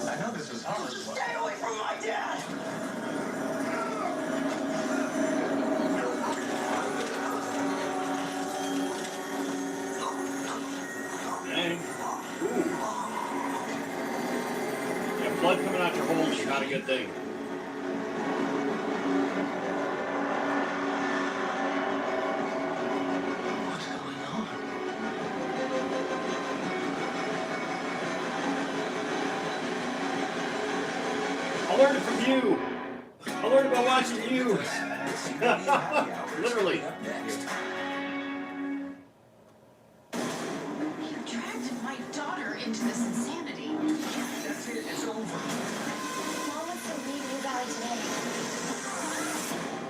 I know this is hard, but... Stay away from my dad! Dang. good thing. What's going on? I learned it from you. I learned about watching you. Literally. You dragged my daughter into this insanity. That's it. It's over. Mom wants to leave Blue Valley today.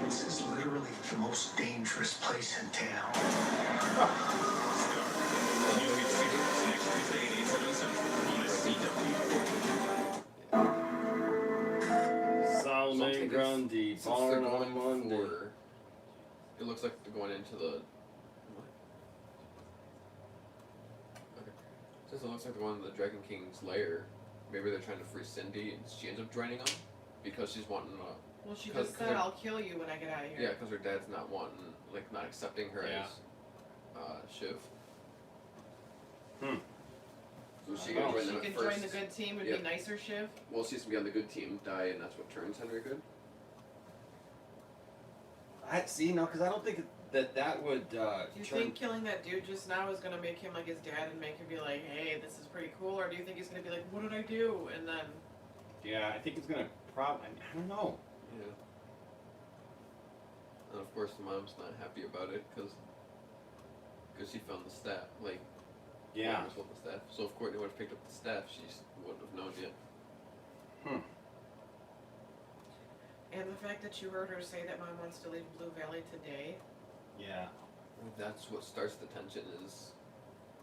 This is literally the most dangerous place in town. Solomon Grundy, Since they're born on going Monday. for, it looks like they're going into the. What? Okay. Since it looks like they're going to the Dragon King's lair, maybe they're trying to free Cindy, and she ends up joining them because she's wanting. Well, she 'Cause just said, her- "I'll kill you when I get out of Yeah, here." because her dad's not wanting, like, not accepting her Yeah. as Shiv. Hmm. So she Oh. can join She them can at first. join the good team and Yep. be nicer, Shiv. Well, she's gonna be on the good team, die, and that's what turns Henry good. I see, no, because I don't think that would Do you turn. think killing that dude just now is gonna make him like his dad and make him be like, "Hey, this is pretty cool," or do you think he's gonna be like, "What did I do?" And then Yeah, I think it's gonna probably. I don't know. Yeah. And of course, the mom's not happy about it because she found the staff. Like, Yeah. Courtney sold the staff. So if Courtney would have picked up the staff, she wouldn't have known yet. and the fact that you heard her say that Mom wants to leave Blue Valley today. Yeah. That's what starts the tension. Is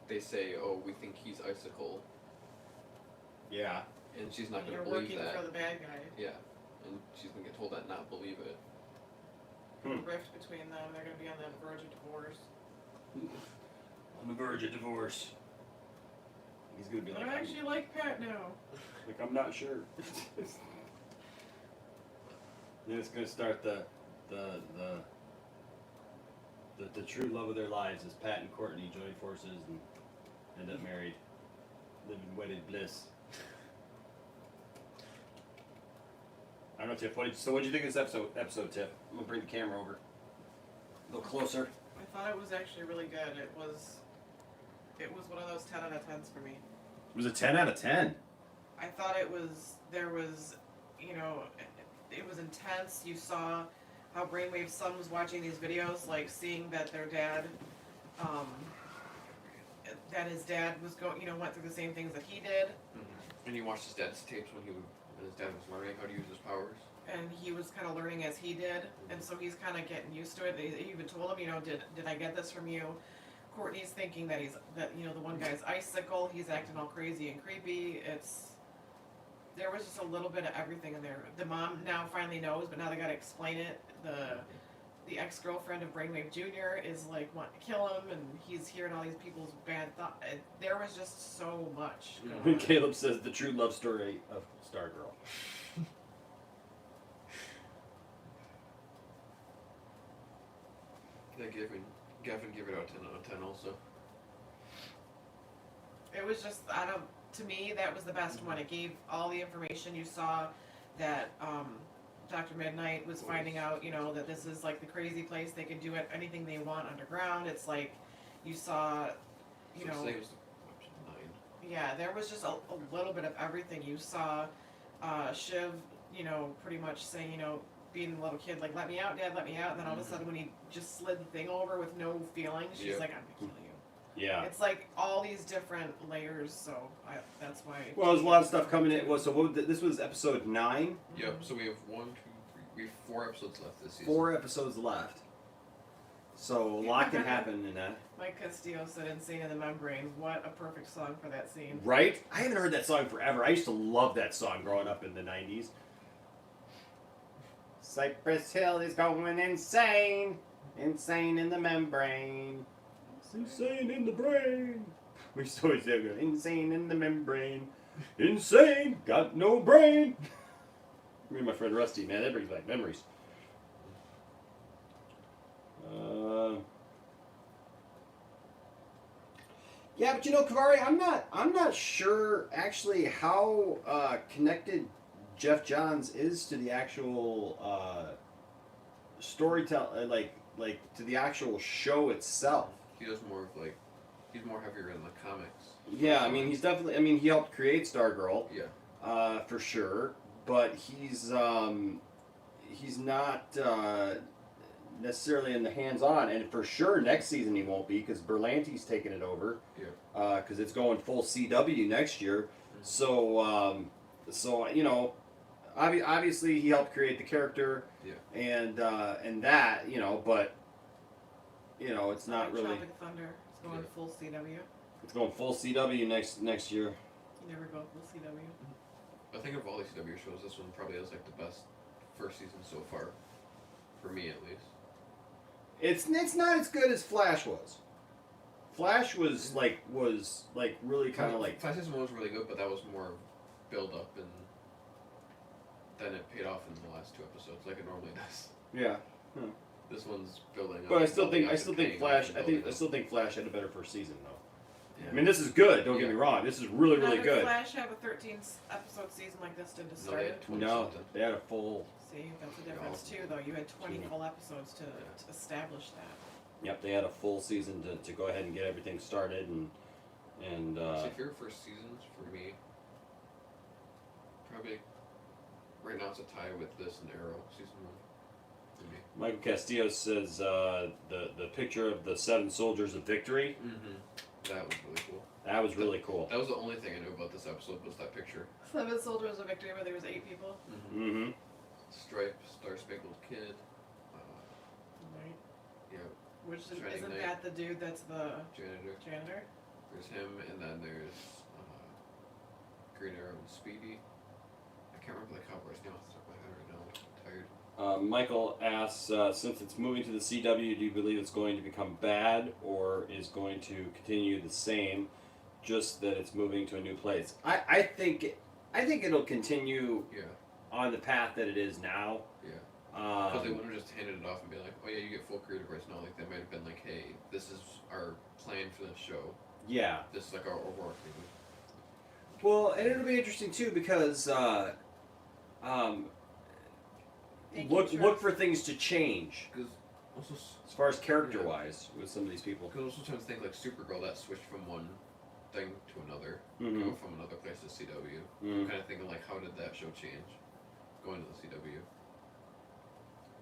they say, "Oh, we think he's Icicle," Yeah. and she's not You're gonna believe working that. for the bad guy. Yeah, and she's gonna get told that, not believe it. The rift between them, they're gonna be on the verge of divorce. On the verge of divorce. He's gonna be like, I actually like Pat now. I'm not sure. Then it's gonna start the true love of their lives as Pat and Courtney join forces and end up married, live in wedded bliss. I don't know, Tiff. So what did you think of this episode, Tiff? I'm gonna bring the camera over a little closer. I thought it was actually really good. It was one of those 10 out of 10s for me. It was a 10 out of 10. I thought it was intense. You saw how Brainwave's son was watching these videos, like seeing that their dad, that his dad was went through the same things that he did. And he watched his dad's tapes when his dad was learning how to use his powers. And he was kind of learning as he did, and so he's kind of getting used to it. They even told him, did I get this from you? Courtney's thinking that the one guy's Icicle. He's acting all crazy and creepy. There was just a little bit of everything in there. The mom now finally knows, but now they got to explain it. The ex-girlfriend of Brainwave Jr. is like wanting to kill him, and he's hearing all these people's bad thoughts. There was just so much going on. Caleb says the true love story of Stargirl. Yeah, Gavin gave it out 10 out of 10 also. It was just, to me, that was the best one. It gave all the information. You saw that Dr. Midnight was finding out, that this is like the crazy place. They can do anything they want underground. It's like, you saw, So today was episode 9. yeah, there was just a little bit of everything. You saw Shiv, pretty much saying, being a little kid, like, let me out, Dad, let me out. And then all of a sudden when he just slid the thing over with no feelings, she's like, I'm gonna kill you. Yeah. It's like all these different layers, so that's why. Well, there's a lot of stuff coming in. Well, so this was episode 9. Yep. So we have 1, 2, 3. We have 4 episodes left this season. 4 episodes left. So a lot can happen in that. Mike Castillo said "Insane in the Membrane." What a perfect song for that scene. Right? I haven't heard that song forever. I used to love that song growing up in the 90s. Cypress Hill is going insane. Insane in the membrane. It's insane in the brain. We used to always say, insane in the membrane. Insane, got no brain. Me and my friend Rusty, man, that brings back memories. Yeah, but Kavari, I'm not sure actually how connected Jeff Johns is to the actual storytelling, like to the actual show itself. He does more of like, he's more heavier in the comics. Yeah, I mean, he's definitely. I mean, he helped create Stargirl. Yeah. For sure, but he's not necessarily in the hands-on, and for sure next season he won't be because Berlanti's taking it over. Yeah. Because it's going full CW next year. So you know, obviously he helped create the character. Yeah. And that, you know, but you know, it's not really. Tropic Thunder is going full CW. It's going full CW next year. You never go full CW. I think of all these CW shows, this one probably has like the best first season so far, for me at least. It's not as good as Flash was. Flash was really kind of like. Flash season 1 was really good, but that was more build up, and then it paid off in the last 2 episodes, like it normally does. Yeah. This one's building up. But I still think Flash. I still think Flash had a better first season though. Yeah. I mean, this is good. Don't get me wrong. This is really Did good. Flash have a 13-episode season like this to start? No, they had a full. See, that's the difference too, though. You had 20 full episodes to establish that. Yep, they had a full season to go ahead and get everything started and. See, favorite first seasons for me, probably right now it's a tie with this and Arrow season 1. For me. Michael Castillo says the picture of the 7 soldiers of victory. Mm-hmm. That was really cool. That was really cool. That was the only thing I knew about this episode was that picture. 7 soldiers of victory, where there was 8 people. Mm-hmm. Stripe, Star Spangled Kid. Right. Yeah. Which Shining isn't Knight. that the dude that's the janitor? There's him, and then there's Green Arrow and Speedy. I can't remember the cowboy's name off the top of my head right now. I'm tired. Michael asks, since it's moving to the CW, do you believe it's going to become bad or is going to continue the same, just that it's moving to a new place? I think it'll continue on the path that it is now. Yeah. Because they wouldn't have just handed it off and be like, oh yeah, you get full creative rights now. Like, they might have been like, hey, this is our plan for this show. Yeah. This is like our overall thing. Well, and it'll be interesting too because look for things to change. Because also, as far as character-wise, with some of these people. Because also trying to think like Supergirl, that switched from one thing to another, Mhm. from another place to CW. Mhm. I'm kind of thinking like, how did that show change going to the CW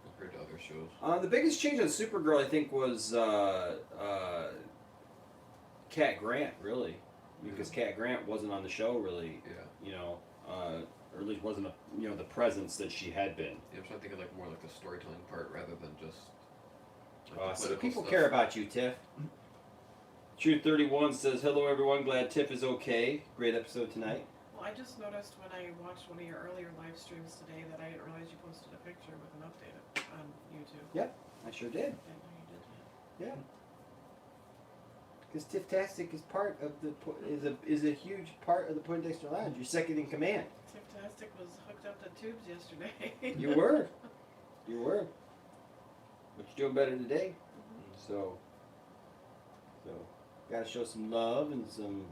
compared to other shows? The biggest change on Supergirl, I think, was Cat Grant, really, because Cat Grant wasn't on the show, really. Yeah. You know, or at least wasn't the presence that she had been. Yeah, I'm trying to think of like more like the storytelling part rather than just. Like, the So political people stuff. care about you, Tiff. True31 says, hello everyone, glad Tiff is okay. Great episode tonight. Well, I just noticed when I watched one of your earlier live streams today that I didn't realize you posted a picture with an update on YouTube. Yep, I sure did. I didn't know you did that. Yeah. Because Tiff-tastic is part of the is a huge part of the Poindexter Lounge. You're second in command. Tiff-tastic was hooked up to tubes yesterday. You were. You were. But you're doing better today. So gotta show some love and some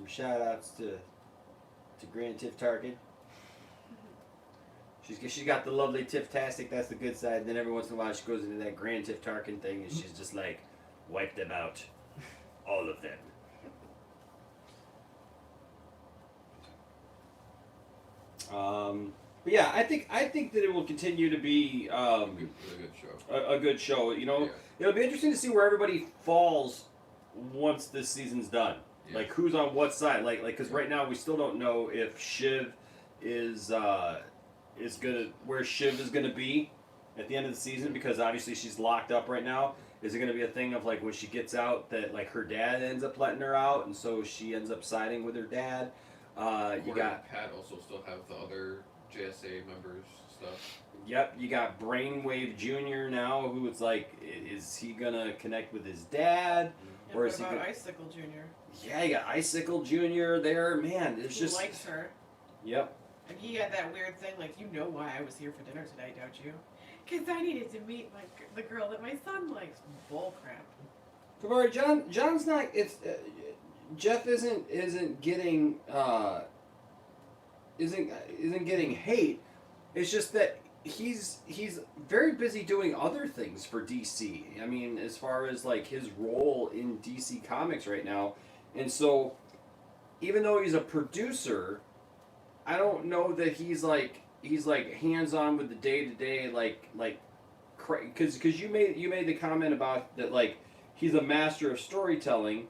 shout outs to Grand Tiff Tarkin. She's got the lovely Tiff-tastic, that's the good side, and then every once in a while she goes into that Grand Tiff Tarkin thing and she's just like, wipe them out. All of them. But yeah, I think that it will continue to be a good show. A good show. You know, Yeah. It'll be interesting to see where everybody falls once this season's done. Yeah. Like who's on what side. Like because right now we still don't know if Shiv is where Shiv is gonna be at the end of the season, because obviously she's locked up right now. Is it gonna be a thing of like when she gets out that like her dad ends up letting her out and so she ends up siding with her dad? You got Pat also still have the other JSA members stuff. Yep, you got Brainwave Jr. now, who it's like, is he gonna connect with his dad, And or what is he? about Gonna... Icicle Jr.? Yeah, you got Icicle Jr. there. Man, it's Who just. likes her. Yep. And he had that weird thing, like, you know why I was here for dinner today, don't you? Because I needed to meet the girl that my son likes. Bullcrap. Kavari, John's not. It's Jeff isn't getting isn't getting hate. It's just that he's very busy doing other things for DC. I mean, as far as like his role in DC Comics right now, and so even though he's a producer, I don't know that he's like hands on with the day to day like because you made the comment about that like he's a master of storytelling,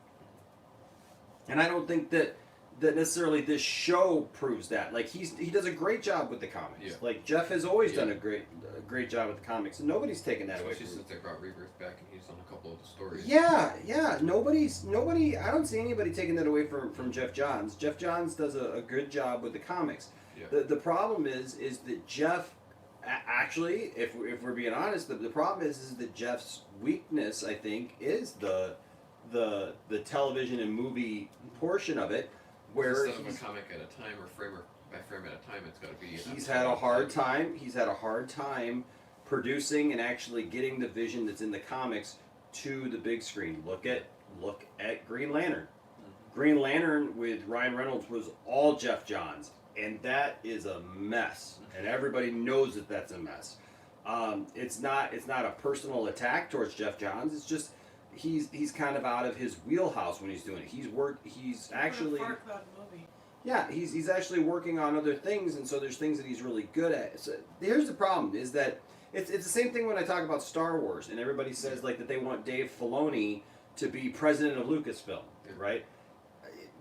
and I don't think that necessarily this show proves that. Like he does a great job with the comics. Yeah. Like Jeff has always done a great job with the comics, and nobody's taken that away Especially from him. since they brought Rebirth back and he's done a couple of the stories. Yeah. Nobody. I don't see anybody taking that away from Jeff Johns. Jeff Johns does a good job with the comics. Yeah. The problem is that Jeff, actually, if we're being honest, the problem is that Jeff's weakness, I think, is the television and movie portion of it, where instead of a comic at a time or frame by frame at a time, it's got to be. He's had a hard time. He's had a hard time producing and actually getting the vision that's in the comics to the big screen. Look at Green Lantern. Mm-hmm. Green Lantern with Ryan Reynolds was all Jeff Johns, and that is a mess. And everybody knows that that's a mess. It's not a personal attack towards Jeff Johns. It's just he's kind of out of his wheelhouse when he's doing it. He's actually. Yeah, he's actually working on other things, and so there's things that he's really good at. So here's the problem: is that it's the same thing when I talk about Star Wars, and everybody says like that they want Dave Filoni to be president of Lucasfilm, right?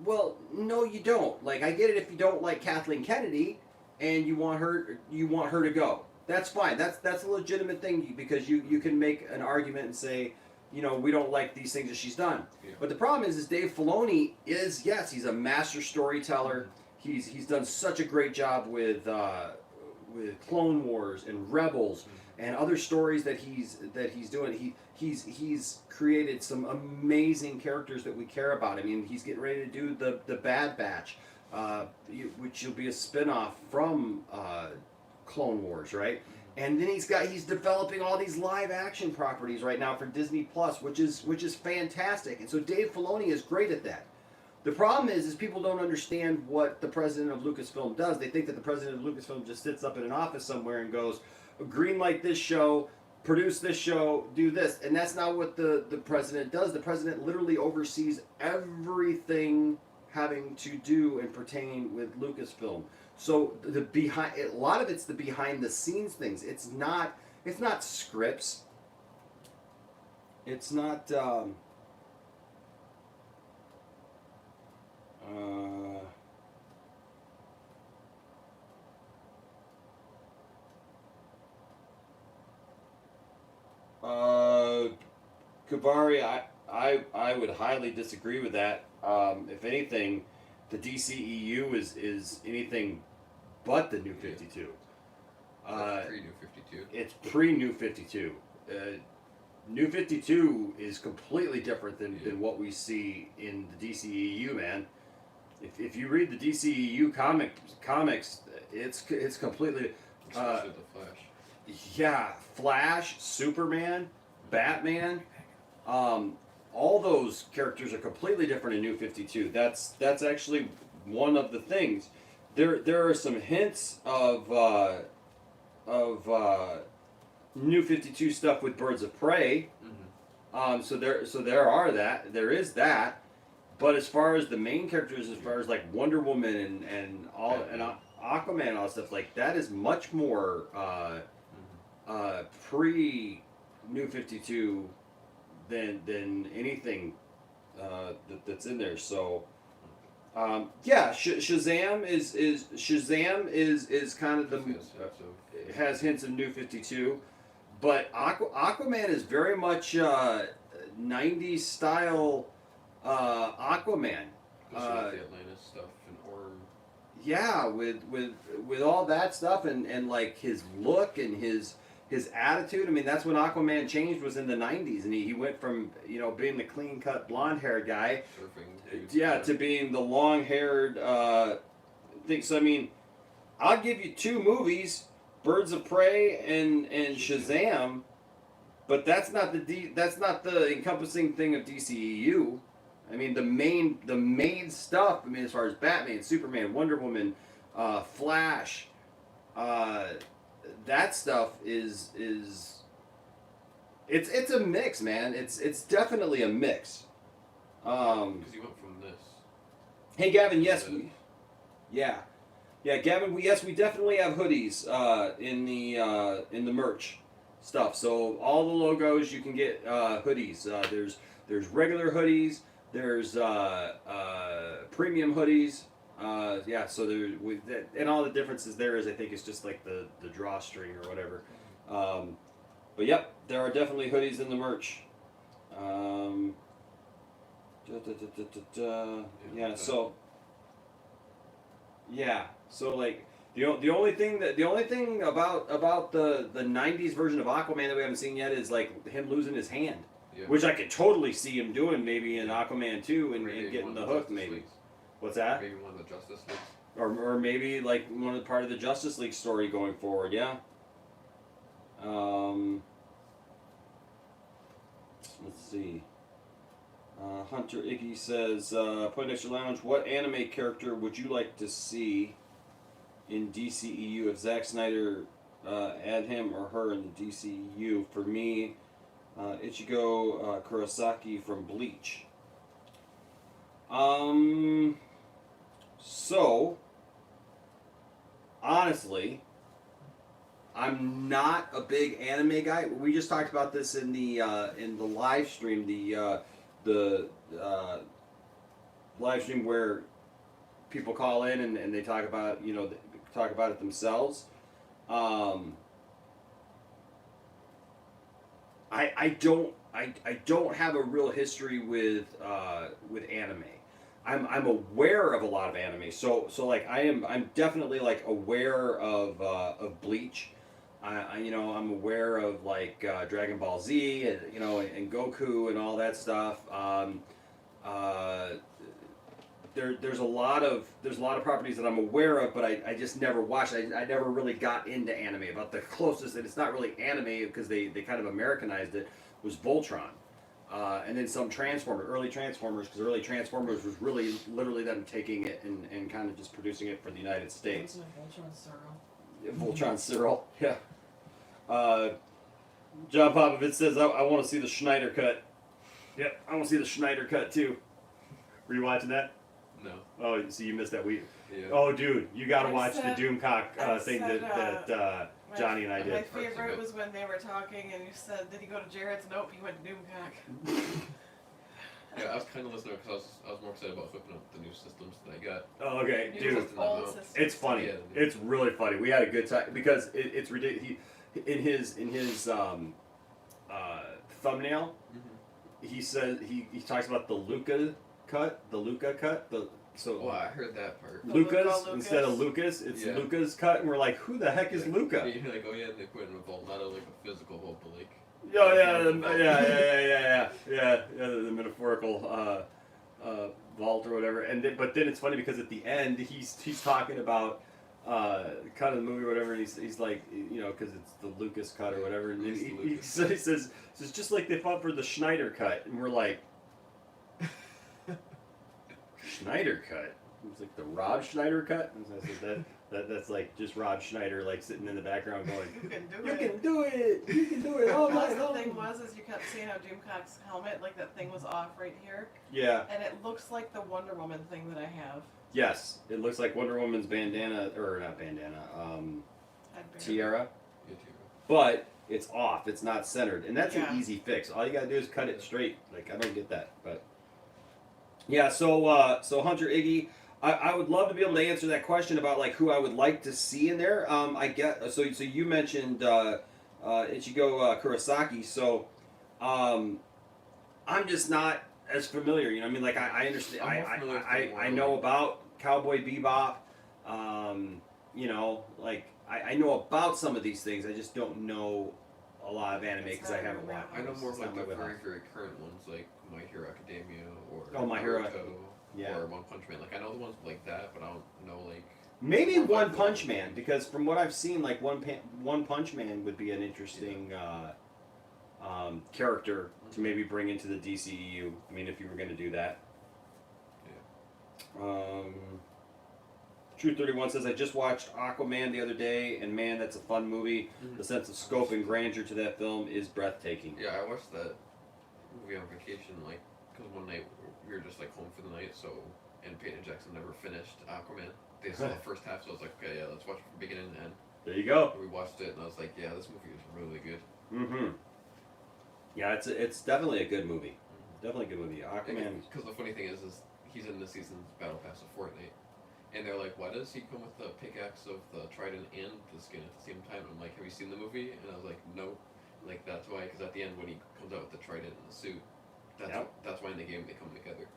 Well, no, you don't. Like, I get it if you don't like Kathleen Kennedy, and you want her to go. That's fine. That's a legitimate thing because you can make an argument and say, you know, we don't like these things that she's done. Yeah. But the problem is Dave Filoni is, yes, he's a master storyteller. He's done such a great job with Clone Wars and Rebels and other stories that he's doing. He's created some amazing characters that we care about. I mean, he's getting ready to do the Bad Batch, which will be a spin-off from Clone Wars, right? And then he's developing all these live action properties right now for Disney Plus, which is fantastic. And so Dave Filoni is great at that. The problem is people don't understand what the president of Lucasfilm does. They think that the president of Lucasfilm just sits up in an office somewhere and goes, greenlight this show, produce this show, do this. And that's not what the president does. The president literally oversees everything having to do and pertain with Lucasfilm. So a lot of it's the behind the scenes things. It's not scripts. It's not Kavari, I would highly disagree with that. If anything, the DCEU is anything but the New 52. Pre-New 52. It's pre-New 52. New 52 is completely different than what we see in the DCEU, man. If you read the DCEU comics, it's completely. Especially the Flash. Yeah, Flash, Superman, Batman, all those characters are completely different in New 52. That's actually one of the things. There are some hints of New 52 stuff with Birds of Prey. Mm-hmm. So there is that. But as far as the main characters, as far as like Wonder Woman and Aquaman and all that stuff, like that is much more pre New 52 than anything that's in there. So Shazam is kind of has hints of New 52, but Aquaman is very much 90s style Aquaman. The Atlantis stuff and Orm. Yeah, with all that stuff and like his look and his attitude. I mean, that's when Aquaman changed, was in the 90s, and he went from, you know, being the clean-cut blonde-haired guy to being the long-haired thing. So I mean, I'll give you two movies, Birds of Prey and Shazam, but that's not the encompassing thing of DCEU. I mean, the main stuff, I mean, as far as Batman, Superman, Wonder Woman, Flash, that stuff is it's a mix, man. It's definitely a mix. Because you went from this. Hey Gavin, yes, Gavin, we definitely have hoodies in the merch stuff. So all the logos you can get hoodies. There's regular hoodies. There's premium hoodies. So and all the differences there is, I think, it's just like the drawstring or whatever. But yep, there are definitely hoodies in the merch. So like the only thing about the '90s version of Aquaman that we haven't seen yet is like him losing his hand, which I could totally see him doing maybe in Aquaman 2 and getting the hook maybe. What's that? Maybe one of the Justice Leagues. Or maybe like one of the part of the Justice League story going forward. Yeah. Let's see. Hunter Iggy says, Poindexter Lounge, what anime character would you like to see in DCEU if Zack Snyder add him or her in the DCEU? For me, Ichigo Kurosaki from Bleach. So, honestly, I'm not a big anime guy. We just talked about this in the live stream, the live stream where people call in and they talk about it themselves. I don't have a real history with anime. I'm aware of a lot of anime. So like I'm definitely like aware of Bleach. I'm aware of like Dragon Ball Z and and Goku and all that stuff. There's a lot of properties that I'm aware of, but I just never watched. I never really got into anime. About the closest, and it's not really anime because they kind of Americanized it, was Voltron. And then some early Transformers, because early Transformers was really literally them taking it and kind of just producing it for the United States. Voltron Cyril, yeah. John Popovich says, I want to see the Schneider cut. Yep, I want to see the Schneider cut too. Were you watching that? No. Oh, so you missed that week. Yeah. Oh, dude, you got to watch the Doomcock thing that Johnny and I did. My favorite was when they were talking and you said, did he go to Jared's? Nope, he went to Doomcock. Yeah, I was kind of listening because I was more excited about hooking up the new systems that I got. Oh, okay, dude, Systems. it's funny. Yeah. It's really funny. We had a good time because it's ridiculous. In his thumbnail, he says he talks about the Luca cut. Oh, I heard that part. Lucas instead of Lucas, it's Yeah. Luca's cut, and we're like, who the heck is Luca? You're like, oh yeah, they put in a vault, not like a physical vault, but like. Oh yeah, the metaphorical vault or whatever. But then it's funny because at the end he's talking about cut of the movie or whatever, and he's like, because it's the Lucas cut or whatever, and then he says just like they fought for the Schneider cut, and we're like, Schneider cut? It was like the Rob Schneider cut, and so I said that's like just Rob Schneider like sitting in the background going, You can do you it. can do it all night The long. thing is you kept seeing how Doomcock's helmet, like that thing was off right here. Yeah. And it looks like the Wonder Woman thing that I have. Yes, it looks like Wonder Woman's bandana, or not bandana, tiara. Yeah, tiara. But it's off. It's not centered, and that's Yeah. an easy fix. All you gotta do is cut it straight. Like I don't get that, but yeah. So Hunter Iggy, I would love to be able to answer that question about like who I would like to see in there. I get so you mentioned Ichigo Kurosaki. So I'm just not as familiar. I mean, like I understand. I know about Cowboy Bebop. Like I know about some of these things. I just don't know a lot of anime because I haven't watched. I know more of It's like not the my very, wheelhouse. very current ones, like My Hero Academia or Oh, My Hero. Naruto Yeah. or One Punch Man. Like I know the ones like that, but I don't know like. Maybe more One about Punch the- Man, because from what I've seen, like One Punch Man would be an interesting character to maybe bring into the DCEU. I mean, if you were going to do that. Yeah. True 31 says, I just watched Aquaman the other day, and man, that's a fun movie. The sense of scope and grandeur to that film is breathtaking. Yeah, I watched that movie on vacation, like, because one night we were just, like, home for the night, so, and Peyton and Jackson never finished Aquaman. They saw the first half, so I was like, okay, yeah, let's watch it from beginning to end. There you go. And we watched it, and I was like, yeah, this movie is really good. Mm-hmm. Yeah, it's definitely a good movie. Definitely a good movie. Aquaman. Because the funny thing is he's in this season's Battle Pass of Fortnite. And they're like, why does he come with the pickaxe of the trident and the skin at the same time? I'm like, have you seen the movie? And I was like, no. Like, that's why, because at the end when he comes out with the trident and the suit, that's why in the game they come together.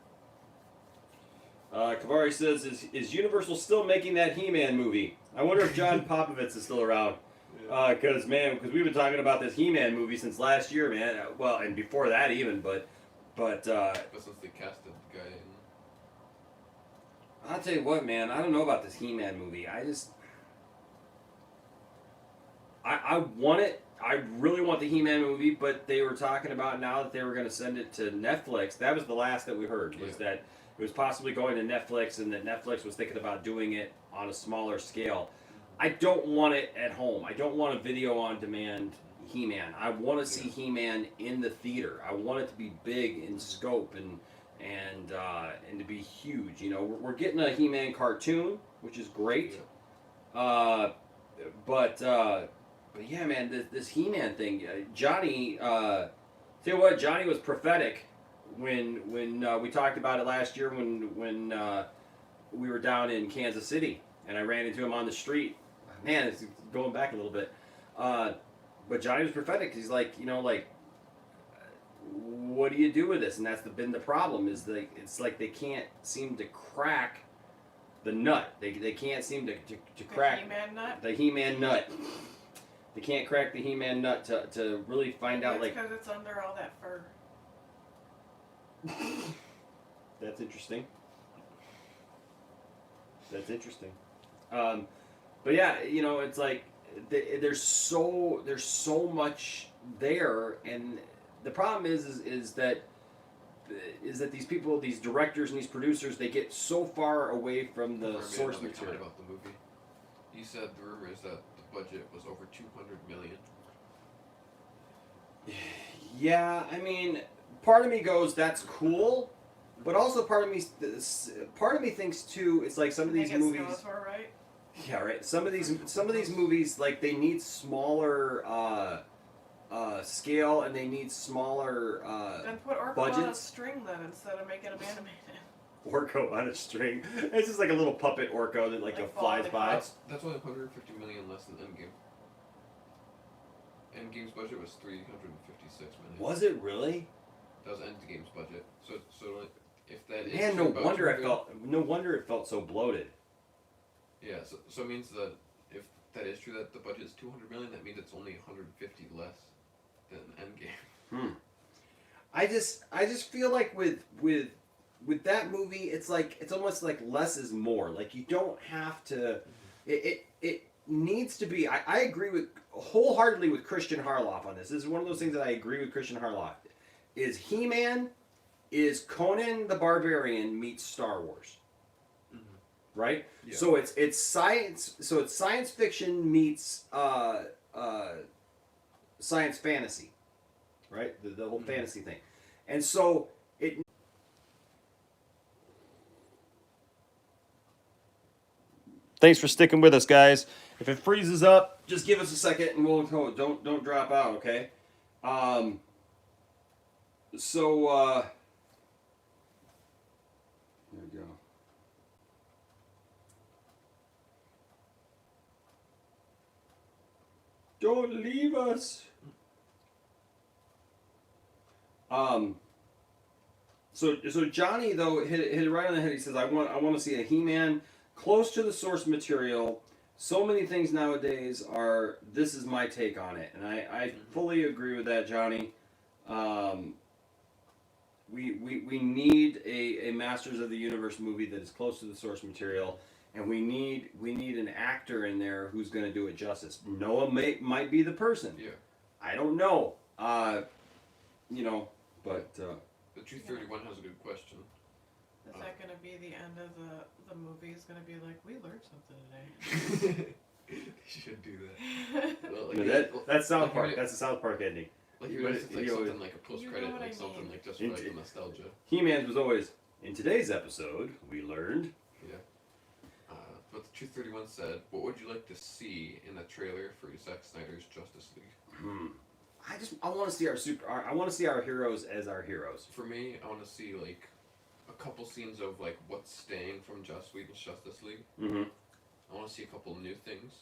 Kavari says, is Universal still making that He-Man movie? I wonder if John Popovich is still around. Because we've been talking about this He-Man movie since last year, man. Well, and before that even, but since they casted the guy in... I'll tell you what, man. I don't know about this He-Man movie. I want it. I really want the He-Man movie, but they were talking about now that they were going to send it to Netflix. That was the last that we heard, was that it was possibly going to Netflix, and that Netflix was thinking about doing it on a smaller scale. I don't want it at home. I don't want a video-on-demand He-Man. I want to see He-Man in the theater. I want it to be big in scope and to be huge. You know, we're getting a He-Man cartoon, which is great. But yeah, man, this He-Man thing, Johnny. Tell you what, Johnny was prophetic when we talked about it last year when we were down in Kansas City, and I ran into him on the street. Man, it's going back a little bit. But Johnny was prophetic. He's like, what do you do with this? And that's been the problem. Is it's like they can't seem to crack the nut. They can't seem to crack the He-Man nut. The He-Man nut. They can't crack the He-Man nut to really find out. It's because it's under all that fur. That's interesting. But yeah, it's like there's so much there, and the problem is that these people, these directors and these producers, they get so far away from the source material. About the movie, you said the rumor is that the budget was over $200 million. Yeah, I mean, part of me goes, that's cool, but also part of me thinks too, it's like some of these movies. Skeletor, right? Yeah, right. Some of these movies, like, they need smaller scale, and they need smaller then put Orko budgets. on a string then instead of making him animated. Orko on a string. It's just like a little puppet Orko that like flies by. That's only $150 million less than Endgame. Endgame's budget was $356 million. Was it really? That was Endgame's budget. So if that is man, no wonder it felt so bloated. Yeah, so it means that if that is true that the budget is $200 million, that means it's only $150 less than Endgame. I just feel like with that movie, it's almost like less is more. Like, you don't have to. It needs to be. I agree wholeheartedly with Christian Harloff on this. This is one of those things that I agree with Christian Harloff. Is He-Man is Conan the Barbarian meets Star Wars. Right? Yeah. So it's science. So it's science fiction meets science fantasy, right? The whole fantasy thing, and so it. Thanks for sticking with us, guys. If it freezes up, just give us a second, and we'll don't drop out, okay? So there we go. Don't leave us. So Johnny though hit it right on the head. He says, I want to see a He-Man close to the source material. So many things nowadays are. This is my take on it, and I fully agree with that, Johnny. We need a Masters of the Universe movie that is close to the source material. And we need an actor in there who's going to do it justice. Noah might be the person. Yeah. I don't know. But the Truth 31 has a good question. Is that gonna be the end of the movie? Is gonna be like, we learned something today. They should do that. Well, No, that's South like, Park. That's the South Park ending. Like But even if it's like you know, something like a post You credit, know what like I something mean. like just for like the nostalgia. He-Man's was always, in today's episode, we learned. Yeah. But the 231 said, what would you like to see in the trailer for Zack Snyder's Justice League? I want to see I want to see our heroes as our heroes. For me, I want to see like a couple scenes of like what's staying from Justice League. Mm-hmm. I want to see a couple new things,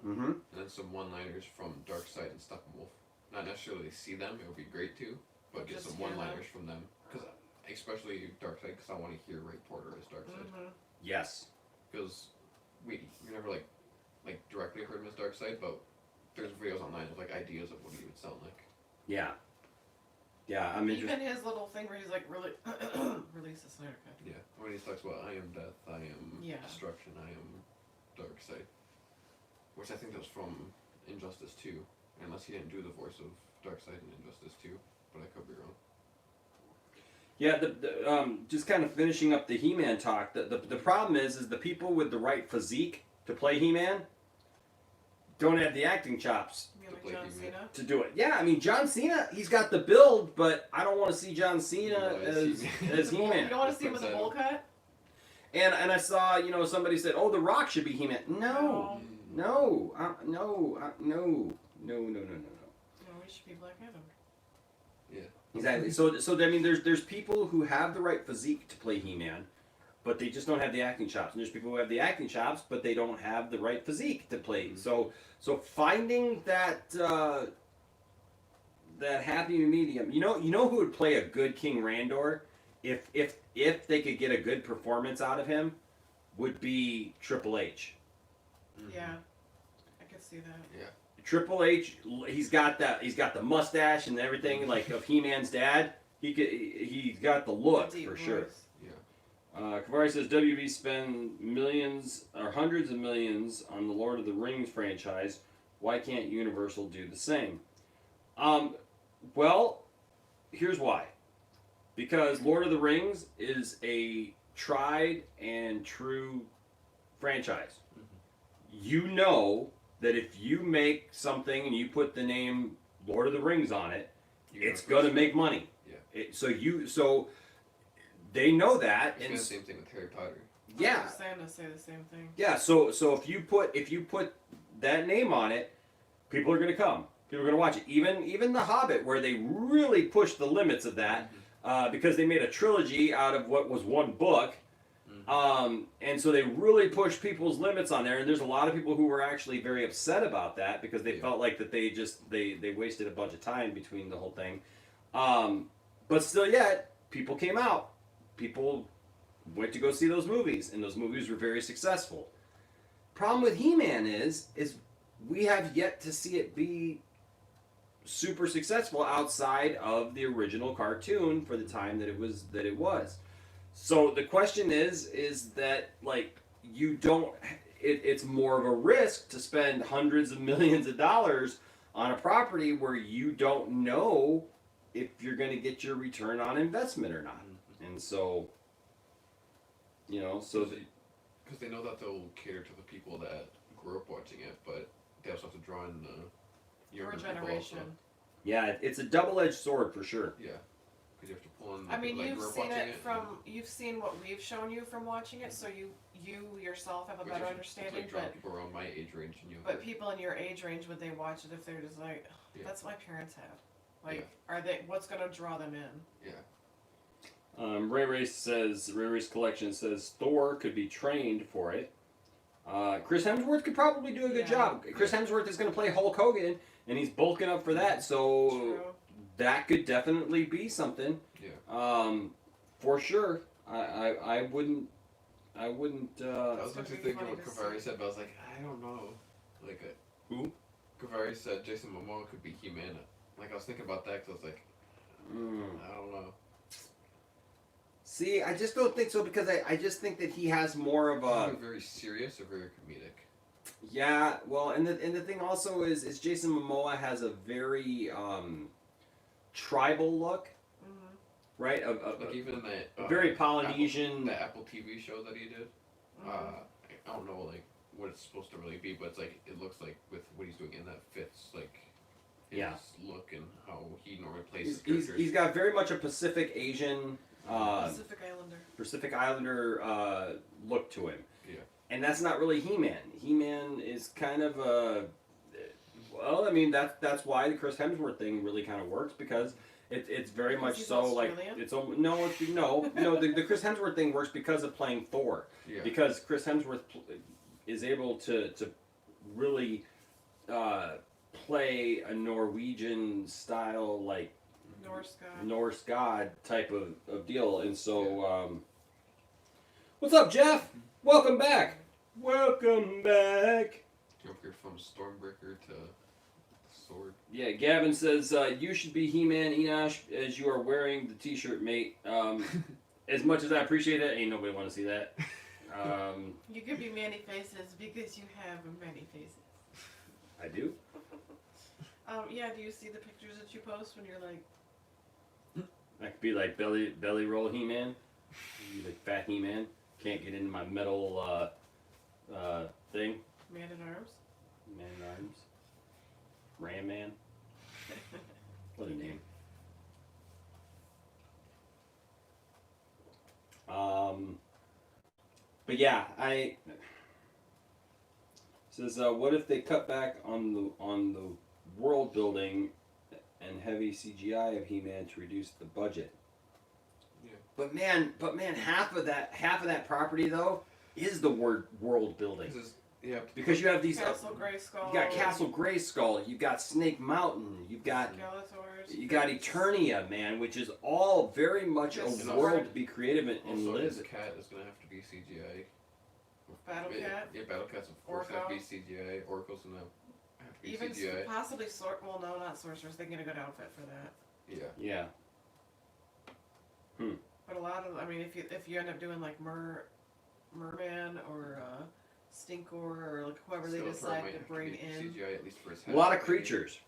Mm-hmm. and then some one-liners from Darkseid and Steppenwolf. Not necessarily see them; it would be great too, but get Just some hear them. one-liners from them. Because especially Darkseid, because I want to hear Ray Porter as Darkseid. Yes. Because we never like directly heard him as Darkseid, but there's videos online of like ideas of what he would sound like. Yeah. Yeah, I mean, Even his little thing where he's like, really release the Snyder Cut. Yeah, when he talks about I am death, I am Yeah. destruction, I am Darkseid. Which I think that was from Injustice 2, unless he didn't do the voice of Darkseid in Injustice 2, but I could be wrong. Yeah, just kind of finishing up the He-Man talk. The problem is the people with the right physique to play He-Man don't have the acting chops You mean like John Cena? to do it. Yeah, I mean John Cena, he's got the build, but I don't want to see John Cena as He-Man. You don't want to see him with a bowl cut? And I saw, somebody said, "Oh, The Rock should be He-Man." No, no, no. No, we should be Black Adam. Yeah. Exactly. So I mean, there's people who have the right physique to play He-Man, but they just don't have the acting chops. And there's people who have the acting chops, but they don't have the right physique to play. So finding that that happy medium. You know who would play a good King Randor, if they could get a good performance out of him, would be Triple H. Yeah, I could see that. Yeah. Triple H, he's got the mustache and everything like of He-Man's dad. He's got the look Deep for sure. voice. Kavari says WB spend millions or hundreds of millions on the Lord of the Rings franchise. Why can't Universal do the same? Well, here's why. Because Lord of the Rings is a tried and true franchise. You know that if you make something and you put the name Lord of the Rings on it, it's going to make money. Yeah. So they know that. It's And the same thing with Harry Potter. yeah. I was saying to say the same thing. Yeah, so if you put that name on it, people are going to come. People are going to watch it. Even The Hobbit, where they really pushed the limits of that, because they made a trilogy out of what was one book, and so they really pushed people's limits on there. And there's a lot of people who were actually very upset about that because they felt like that they wasted a bunch of time between the whole thing. But still, yet people came out. People went to go see those movies, and those movies were very successful. Problem with He-Man is we have yet to see it be super successful outside of the original cartoon for the time that it was. So the question is that like you don't. It's more of a risk to spend hundreds of millions of dollars on a property where you don't know if you're going to get your return on investment or not. And so, because they know that they'll cater to the people that grew up watching it, but they also have to draw in the Your younger people generation. also. yeah, it's a double-edged sword for sure. Yeah, because you have to pull in. The I mean, people that you've grew up seen watching it you've seen what we've shown you from watching it, so you yourself have a better understanding. Like draw people around my age range, and you. But people in your age range, would they watch it if they're just like, Yeah. that's what my parents have? Like, are they? What's gonna draw them in? Yeah. Ray Ray's collection says Thor could be trained for it. Chris Hemsworth could probably do a good job. Chris Hemsworth is going to play Hulk Hogan, and he's bulking up for that, so True. that could definitely be something. Yeah. For sure. I wouldn't. I was actually thinking funny what to Kavari see. said, but I was like, I don't know. Like, Who? Kavari said Jason Momoa could be He-Man. Like, I was thinking about that because I was like, I don't know. See, I just don't think so because I just think that he has more of a. Either very serious or very comedic. Yeah, well, and the thing also is Jason Momoa has a very tribal look, right? Like even that A very Polynesian. the Apple TV show that he did. I don't know like what it's supposed to really be, but it's like it looks like with what he's doing, and that fits like his look and how he normally plays his characters. He's got very much a Pacific Asian. Pacific Islander look to him. Yeah. And that's not really He-Man. He-Man is kind of a... Well, I mean, that's why the Chris Hemsworth thing really kind of works, because it's very much so Australian? like... The Chris Hemsworth thing works because of playing Thor. Yeah. Because Chris Hemsworth is able to really play a Norwegian style, like, Norse god type of deal. And so, what's up, Jeff? Welcome back. Welcome back. Jump here from Stormbreaker to Sword. Yeah, Gavin says, you should be He-Man, Enosh, as you are wearing the t-shirt, mate. As much as I appreciate it, ain't nobody want to see that. You could be many faces because you have many faces. I do? Yeah, do you see the pictures that you post when you're like... I could be like belly roll He-Man. Be like fat He-Man. Can't get into my metal thing. Man at Arms? Man at Arms. Ram Man. What a name. But yeah, says what if they cut back on the world building and heavy CGI of He-Man to reduce the budget? Yeah. But man, half of that property though is the word world building. Yeah. Because you have these Castle Grayskull. You got Castle Grayskull, you've got Snake Mountain, you've got Skeletors. you got Eternia, man, which is all very much a world to be creative and Also, live. his cat is gonna have to be CGI. Battle Cat. Yeah, Battle Cats of course have to be CGI. Oracle's gonna have to be Even CGI. possibly well, no, not Sorcerers. They get a good outfit for that. Yeah. Yeah. But a lot of, I mean, if you end up doing like Merman or Stinkor or like whoever they decide to bring in, CGI at least for his A lot of creatures.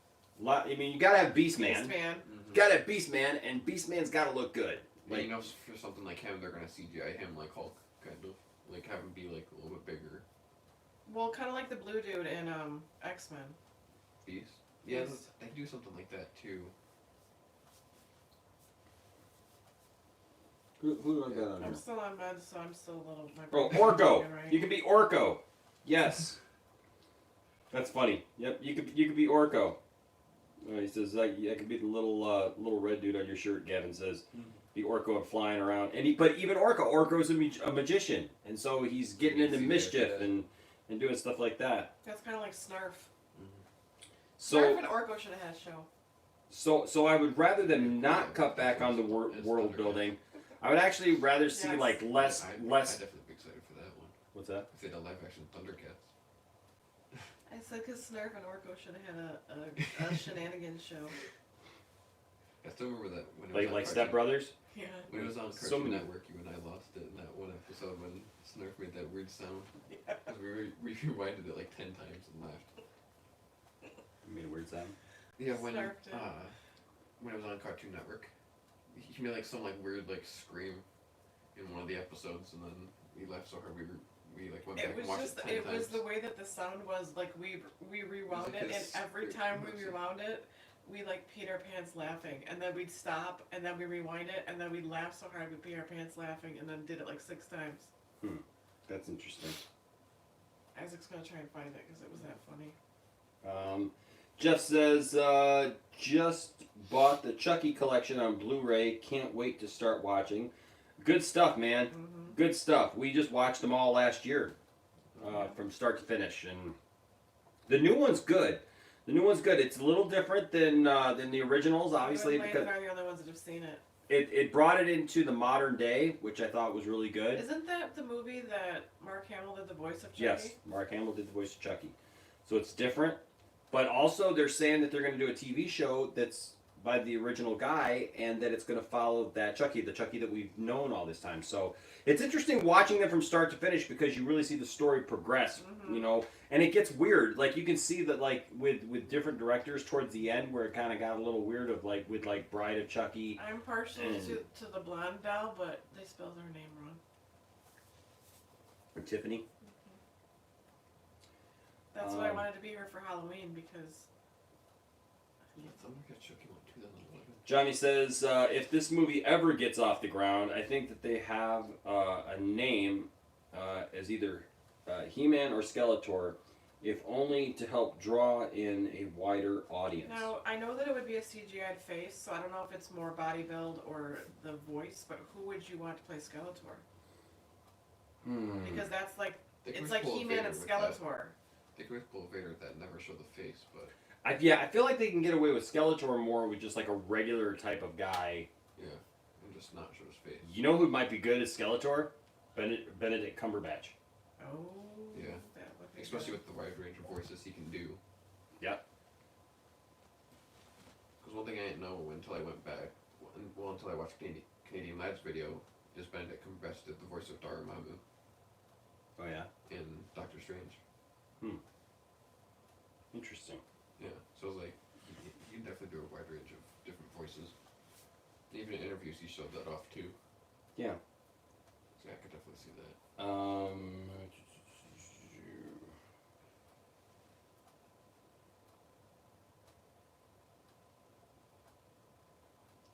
I mean, you gotta have Beastman. Beastman. You gotta have Beastman, and Beastman's gotta look good. Like, you know, for something like him, they're gonna CGI him like Hulk, kind of. Like, have him be like a little bit bigger. Well, kind of like the blue dude in X-Men. Beast. Yeah, they can do something like that too. Who do I got on here? I'm still on med, so I'm still a little. Oh, Orko. You can be Orko. Yes. That's funny. Yep, you could be Orko. He says I could be the little red dude on your shirt. Gavin says, be Orko and flying around. But even Orko's a magician, and so he's getting into mischief and doing stuff like that. That's kind of like Snarf. So Snarf and Orko should have had a show. So I would rather than not cut back on the world building. I would actually rather see like less. I'd definitely be excited for that one. What's that? If they did a live action Thundercats. I said because Snarf and Orko should have had a shenanigans show. I still remember that when it was Like on Step Brothers. Yeah. When it was on Cartoon Network, you and I lost it in that one episode when Snarf made that weird sound. Because we rewinded it like 10 times and laughed. You made a weird sound. Yeah, when Snarf did. When it was on Cartoon Network, he made like some like weird like scream in one of the episodes, and then we laughed so hard we like went back and watched it 10 times. It was the way that the sound was like we rewound it, and every time we rewound it, we like peed our pants laughing, and then we'd stop, and then we rewind it, and then we'd laugh so hard we'd pee our pants laughing, and then did it like 6 times. That's interesting. Isaac's gonna try and find it because it was that funny. Jeff says, just bought the Chucky collection on Blu-ray. Can't wait to start watching. Good stuff, man. Mm-hmm. Good stuff. We just watched them all last year, from start to finish, and the new one's good. The new one's good. It's a little different than the originals, obviously, You and because Landon are the only ones that have seen it. it brought it into the modern day, which I thought was really good. Isn't that the movie that Mark Hamill did the voice of Chucky? Yes, Mark Hamill did the voice of Chucky, so it's different. But also, they're saying that they're going to do a TV show that's by the original guy, and that it's going to follow that Chucky, the Chucky that we've known all this time. So it's interesting watching them from start to finish because you really see the story progress, you know, and it gets weird. Like you can see that like with different directors towards the end where it kind of got a little weird of like with like Bride of Chucky. I'm partial to the blonde doll, but they spelled her name wrong. Or Tiffany. That's why I wanted to be her for Halloween because. Johnny says, if this movie ever gets off the ground, I think that they have a name as either He-Man or Skeletor, if only to help draw in a wider audience. Now, I know that it would be a CGI'd face, so I don't know if it's more body build or the voice, but who would you want to play Skeletor? Because that's like, it's like He-Man and Skeletor. They could pull Vader with that, never show the face, but... I feel like they can get away with Skeletor more with just like a regular type of guy. Yeah, and just not show his face. You know who might be good as Skeletor? Benedict Cumberbatch. Oh. Yeah. Especially with the wide range of voices he can do. Yep. Because one thing I didn't know until I went back, until I watched Canadian Lab's video, is Benedict Cumberbatch did the voice of Dormammu. Oh yeah? In Doctor Strange. Interesting. Yeah, so I was like, you can definitely do a wide range of different voices. Even in interviews, he showed that off too. Yeah. So I could definitely see that.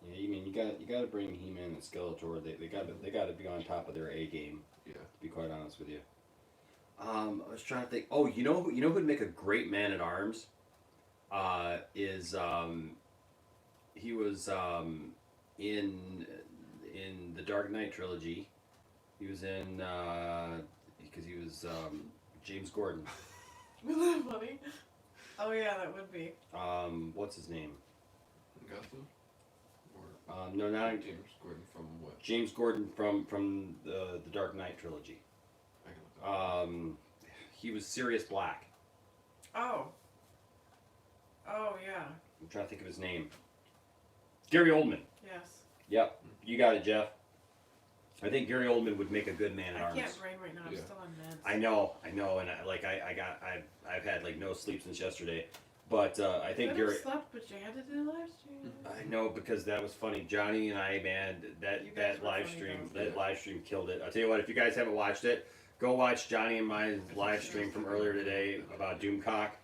Yeah, you mean you got to bring He-Man and Skeletor. They got to be on top of their A game. Yeah. To be quite honest with you. I was trying to think. Oh, you know who'd make a great Man at Arms? He was in the Dark Knight trilogy. He was in because he was James Gordon. Isn't that funny? Oh yeah, that would be. What's his name? Gotham? Or no, not James Gordon from what? James Gordon from the Dark Knight trilogy. He was Sirius Black. Oh. Oh yeah. I'm trying to think of his name. Gary Oldman. Yes. Yep, you got it, Jeff. I think Gary Oldman would make a good Man at Arms. I can't brain right now. I'm still on meds. I know, and I've had like no sleep since yesterday, but I think Gary. Slept, but you had to do the live stream. I know because that was funny. Johnny and I, man, that live stream killed it. I'll tell you what, if you guys haven't watched it, go watch Johnny and my live stream from earlier today about Doomcock.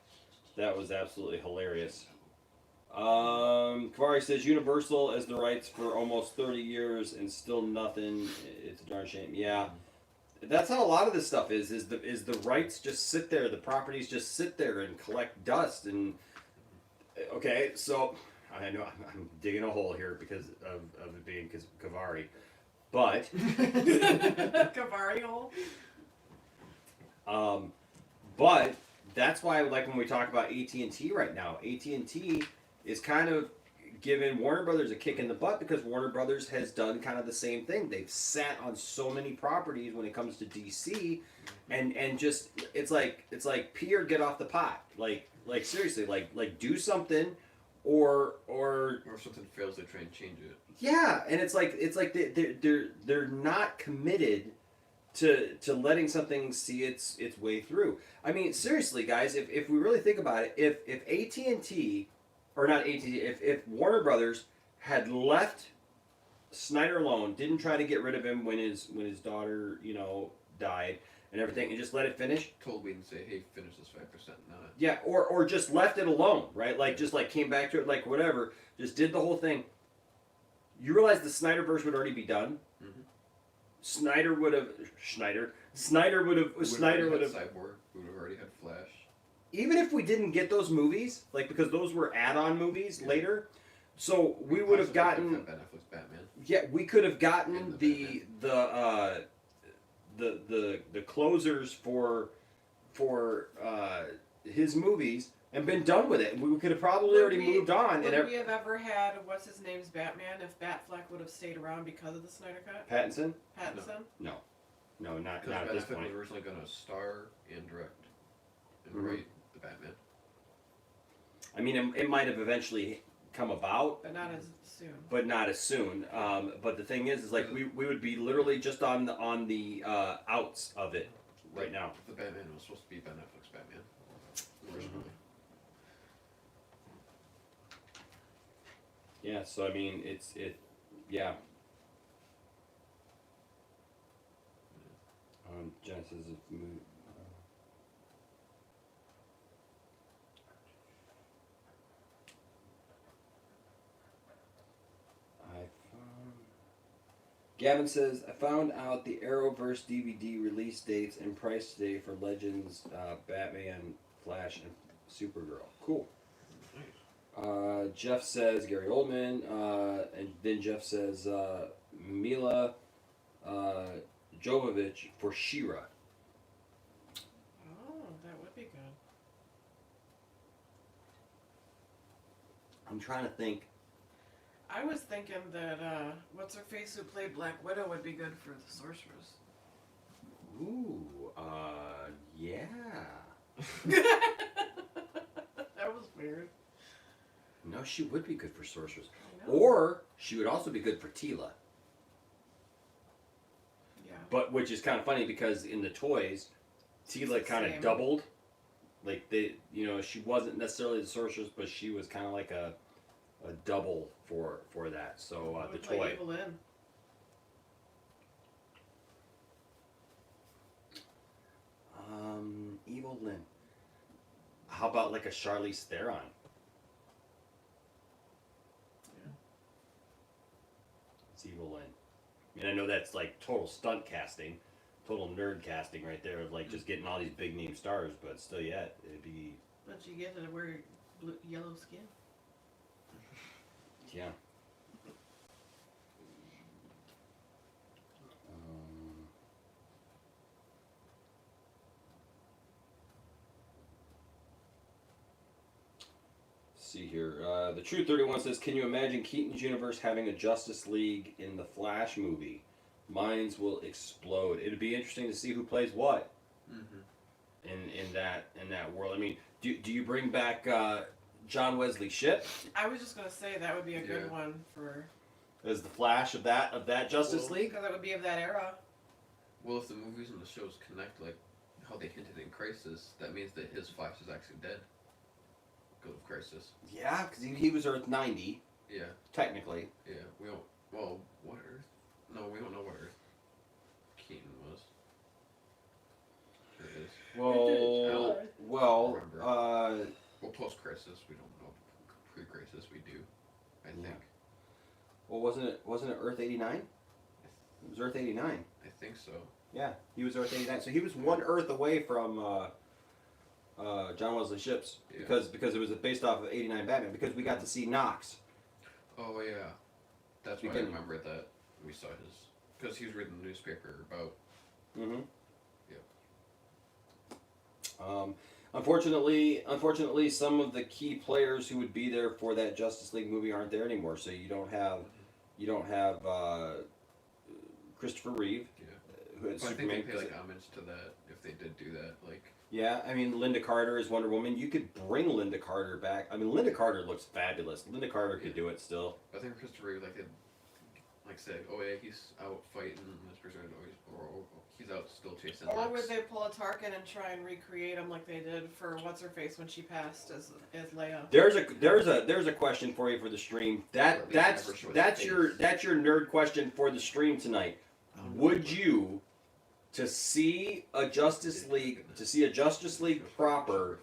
That was absolutely hilarious. Kavari says Universal has the rights for almost 30 years and still nothing. It's a darn shame. Yeah, that's how a lot of this stuff is the rights just sit there, the properties just sit there and collect dust. And okay, so I know I'm digging a hole here because of it being Kavari, but Kavari hole. But that's why, like, when we talk about AT&T right now, AT&T is kind of giving Warner Brothers a kick in the butt because Warner Brothers has done kind of the same thing. They've sat on so many properties when it comes to DC, and just it's like pee or get off the pot. Like seriously, like do something, or if something fails, they try and change it. Yeah, and it's like they're not committed to letting something see its way through. I mean, seriously, guys, if we really think about it, if AT&T, or not AT&T, if Warner Brothers had left Snyder alone, didn't try to get rid of him when his daughter, died and everything, and just let it finish. Told me and say, hey, finish this 5%, not. Yeah, or just left it alone, right? Like, just like came back to it, like whatever, just did the whole thing. You realize the Snyderverse would already be done? Mm-hmm. Snyder would have Cyborg. We would have already had Flash. Even if we didn't get those movies, like, because those were add-on movies later, so we would have gotten Ben Affleck's Batman. Yeah, we could have gotten the closers for his movies and been done with it. We could have probably already moved on. Would we have ever had what's his name's Batman if Batfleck would have stayed around because of the Snyder Cut? Pattinson? No, not Ben at this Affleck point. was originally going to star and direct and write the Batman. I mean, it might have eventually come about, But not as soon. But the thing is like we would be literally just on the outs of it right now. The Batman was supposed to be Ben Affleck's Batman originally. Yeah, so I mean, yeah. Genesis is Gavin says, I found out the Arrowverse DVD release dates and price today for Legends, Batman, Flash, and Supergirl. Cool. Jeff says Gary Oldman, and then Jeff says Mila Jovovich for She-Ra. Oh, that would be good. I'm trying to think. I was thinking that what's her face who played Black Widow would be good for the Sorceress. Ooh, yeah. That was weird. No, she would be good for Sorceress. I know. Or she would also be good for Tila. Yeah. But which is kind of funny because in the toys, Tila kind of Same. doubled. Like she wasn't necessarily the Sorceress, but she was kind of like a double for that. So the Play toy. Evil Lynn. Evil Lynn. How about like a Charlize Theron? Yeah. It's Evil Lynn. I mean, I know that's like total stunt casting, total nerd casting right there, of like just getting all these big name stars, but still yet, it'd be... But you get to wear yellow skin. Yeah. See here. The True 31 says, can you imagine Keaton's universe having a Justice League in the Flash movie? Minds will explode. It'd be interesting to see who plays what in that world. I mean, do you bring back John Wesley Shipp I was just gonna say that would be a good one for. as the Flash of that Justice League? Because it would be of that era. Well, if the movies and the shows connect, like how they hinted in Crisis, that means that his Flash is actually dead. Go of Crisis. Yeah, because he was Earth 90. Yeah. Technically. Yeah. We don't. Well, what Earth? No, we don't know what Earth Keaton was. Sure is. Well, well, post Crisis, we don't know. Pre Crisis, we do. I think. Well, wasn't it Earth 89? It was Earth 89. I think so. Yeah, he was Earth 89. So he was one Earth away from John Wesley Shipp's because it was based off of 89 Batman, because we got to see Knox. Oh yeah, that's why I remember that we saw his, because he was reading the newspaper about. Mm-hmm. Yeah. Unfortunately, some of the key players who would be there for that Justice League movie aren't there anymore. So you don't have Christopher Reeve. Who had But Superman. I think they pay like homage to that if they did do that. Like. Yeah, I mean, Linda Carter is Wonder Woman. You could bring Linda Carter back. I mean, Linda Carter looks fabulous. Linda Carter could do it still. I think Christopher Reeve say, oh yeah, he's out fighting this person, or he's out still chasing. Or Lex. would they pull a Tarkin and try and recreate him like they did for what's her face when she passed as Leia? There's a question for you for the stream. That's your nerd question for the stream tonight. Would you to see a Justice League proper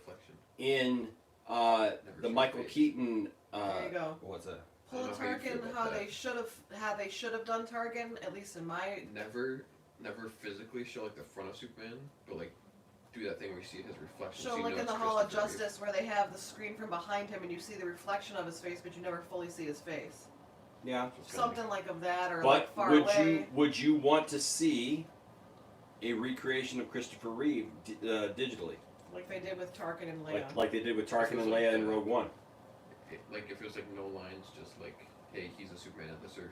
in the Michael Keaton? There you go. What's that? Pull Tarkin how they should have done Tarkin, at least in my. Never physically show like the front of Superman, but like do that thing where you see his reflection. Show like in the Hall of Justice where they have the screen from behind him and you see the reflection of his face, but you never fully see his face. Yeah. Something like of that, or but like far away. Would you want to see a recreation of Christopher Reeve digitally? Like they did with Tarkin and Leia. Like they did with Tarkin and Leia in Rogue One. Like if it was like no lines, just like, hey, he's a Superman of this Earth.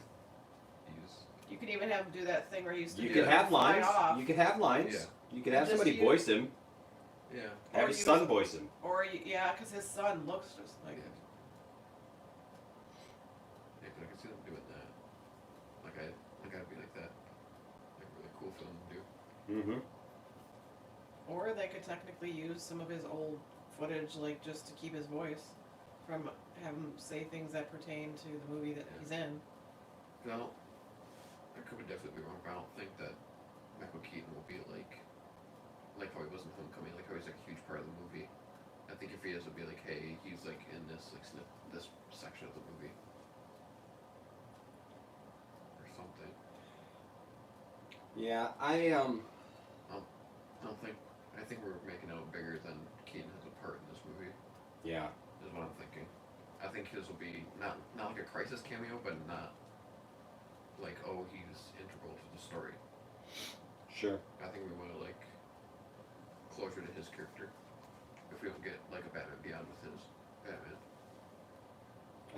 You could even have him do that thing where he used to. You could have lines. You could have lines. Yeah. You could have somebody voice him. Yeah. Have his son voice him. Or yeah, because his son looks just like. Mm-hmm. Or they could technically use some of his old footage, like just to keep his voice from have him say things that pertain to the movie that he's in. Well, I could definitely be wrong, but I don't think that Michael Keaton will be like how he was in Homecoming, like how he's like a huge part of the movie. I think if he is, it'll be like, hey, he's like in this like this section of the movie or something. Yeah, I don't think. I think we're making it out bigger than Keaton has a part in this movie. Yeah. Is what I'm thinking. I think his will be not like a crisis cameo, but not like, oh, he's integral to the story. Sure. I think we want to like closure to his character. If we don't get like a Batman Beyond with his Batman.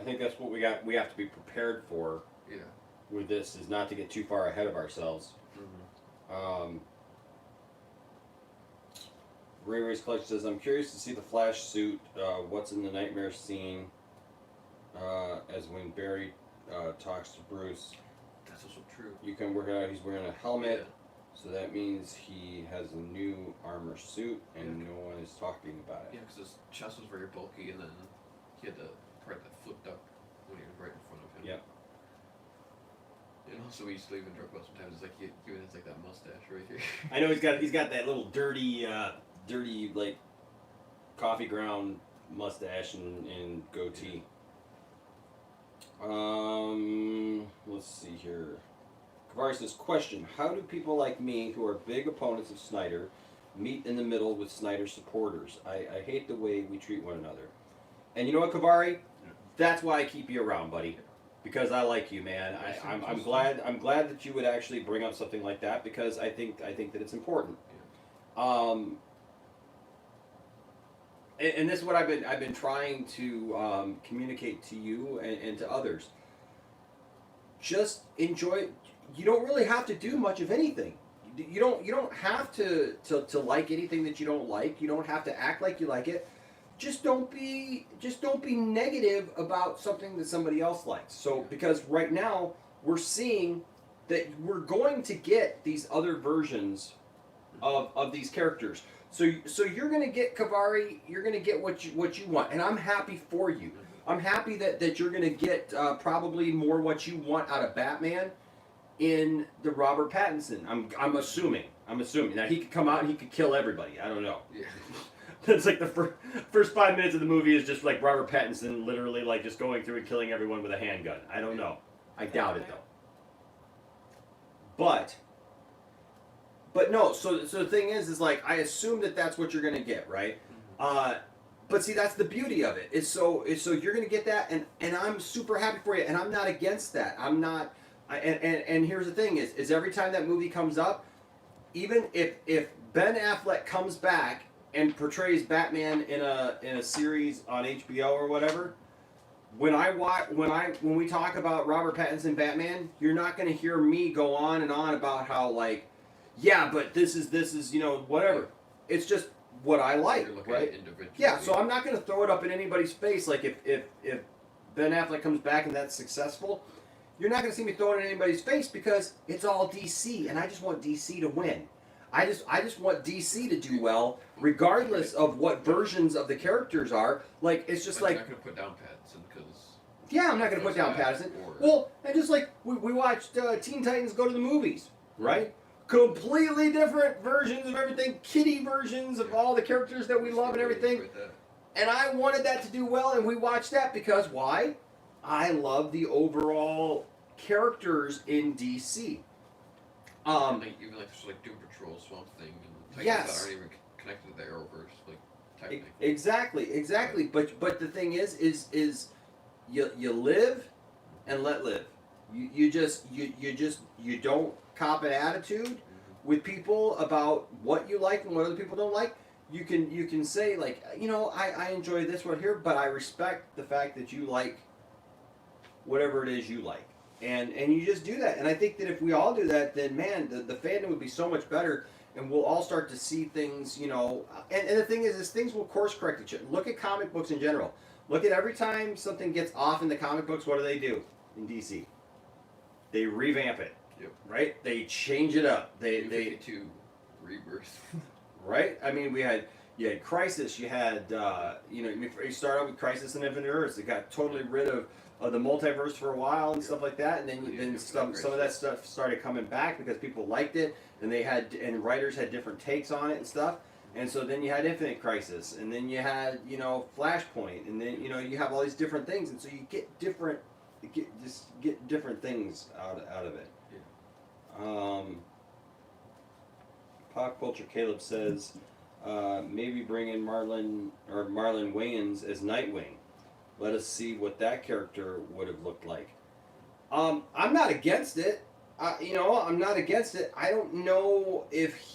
I think that's what we got. We have to be prepared for. Yeah. With this is not to get too far ahead of ourselves. Mm-hmm. Ray Ray's Collection says, I'm curious to see the Flash suit. What's in the nightmare scene? As when Barry talks to Bruce. That's also true. You can work it out. He's wearing a helmet. Yeah. So that means he has a new armor suit, and no one is talking about it. Yeah, because his chest was very bulky, and then he had the part that flipped up when he was right in front of him. Yep. And also, we used to even joke about sometimes. It's like he even has like that mustache right here. I know he's got that little dirty like coffee ground mustache and goatee. Let's see here. Kavari says, question, how do people like me who are big opponents of Snyder meet in the middle with Snyder supporters? I hate the way we treat one another. And you know what, Kavari? That's why I keep you around, buddy. Because I like you, man. I'm glad that you would actually bring up something like that, because I think that it's important. And this is what I've been trying to communicate to you and to others. Just enjoy. You don't really have to do much of anything. You don't have to like anything that you don't like. You don't have to act like you like it. Just don't be negative about something that somebody else likes. So because right now we're seeing that we're going to get these other versions of these characters. So you're gonna get Kavari. You're gonna get what you want, and I'm happy for you. I'm happy that you're gonna get probably more what you want out of Batman in the Robert Pattinson. I'm assuming. Now he could come out and he could kill everybody. I don't know. Yeah. It's like the first 5 minutes of the movie is just like Robert Pattinson literally like just going through and killing everyone with a handgun. I don't know. I doubt it though. But no, so the thing is like I assume that's what you're gonna get, right? But see, that's the beauty of it. Is so you're gonna get that, and I'm super happy for you, and I'm not against that. I'm not. And here's the thing: is every time that movie comes up, even if Ben Affleck comes back and portrays Batman in a series on HBO or whatever, when we talk about Robert Pattinson Batman, you're not gonna hear me go on and on about how like. Yeah, but this is whatever. It's just what I like, right? Yeah, so I'm not going to throw it up in anybody's face. Like if Ben Affleck comes back and that's successful, you're not going to see me throwing it in anybody's face because it's all DC, and I just want DC to win. I just want DC to do well, regardless of what versions of the characters are. Like it's just like. I'm not going to put down Pattinson because. Yeah, I'm not going to put down Pattinson. Well, and just like we watched Teen Titans go to the movies, right? Completely different versions of everything, kiddie versions of all the characters that we love and everything. And I wanted that to do well, and we watched that because why? I love the overall characters in DC. Even like there's like Doom Patrol, Swamp Thing, and Titans that aren't even connected to the Arrowverse, like technically. Exactly. But the thing is you live and let live. You don't cop an attitude with people about what you like and what other people don't like. You can say like, I enjoy this one here, but I respect the fact that you like whatever it is you like, and you just do that. And I think that if we all do that, then man, the fandom would be so much better, and we'll all start to see things, And the thing is things will course correct each other. Look at comic books in general. Look at every time something gets off in the comic books, what do in DC? They revamp it. Yep. Right? They change it up. They 52 Rebirth. Right? I mean, you had Crisis. You had you start out with Crisis and Infinite Earths. It got totally rid of the multiverse for a while and stuff like that, and then some of that stuff started coming back because people liked it, and writers had different takes on it and stuff. And so then you had Infinite Crisis, and then you had Flashpoint, and then you have all these different things, and so you get different things out of it. Yeah. Pop Culture Caleb says maybe bring in Marlon Wayans as Nightwing. Let us see what that character would have looked like. I'm not against it. I'm not against it. I don't know if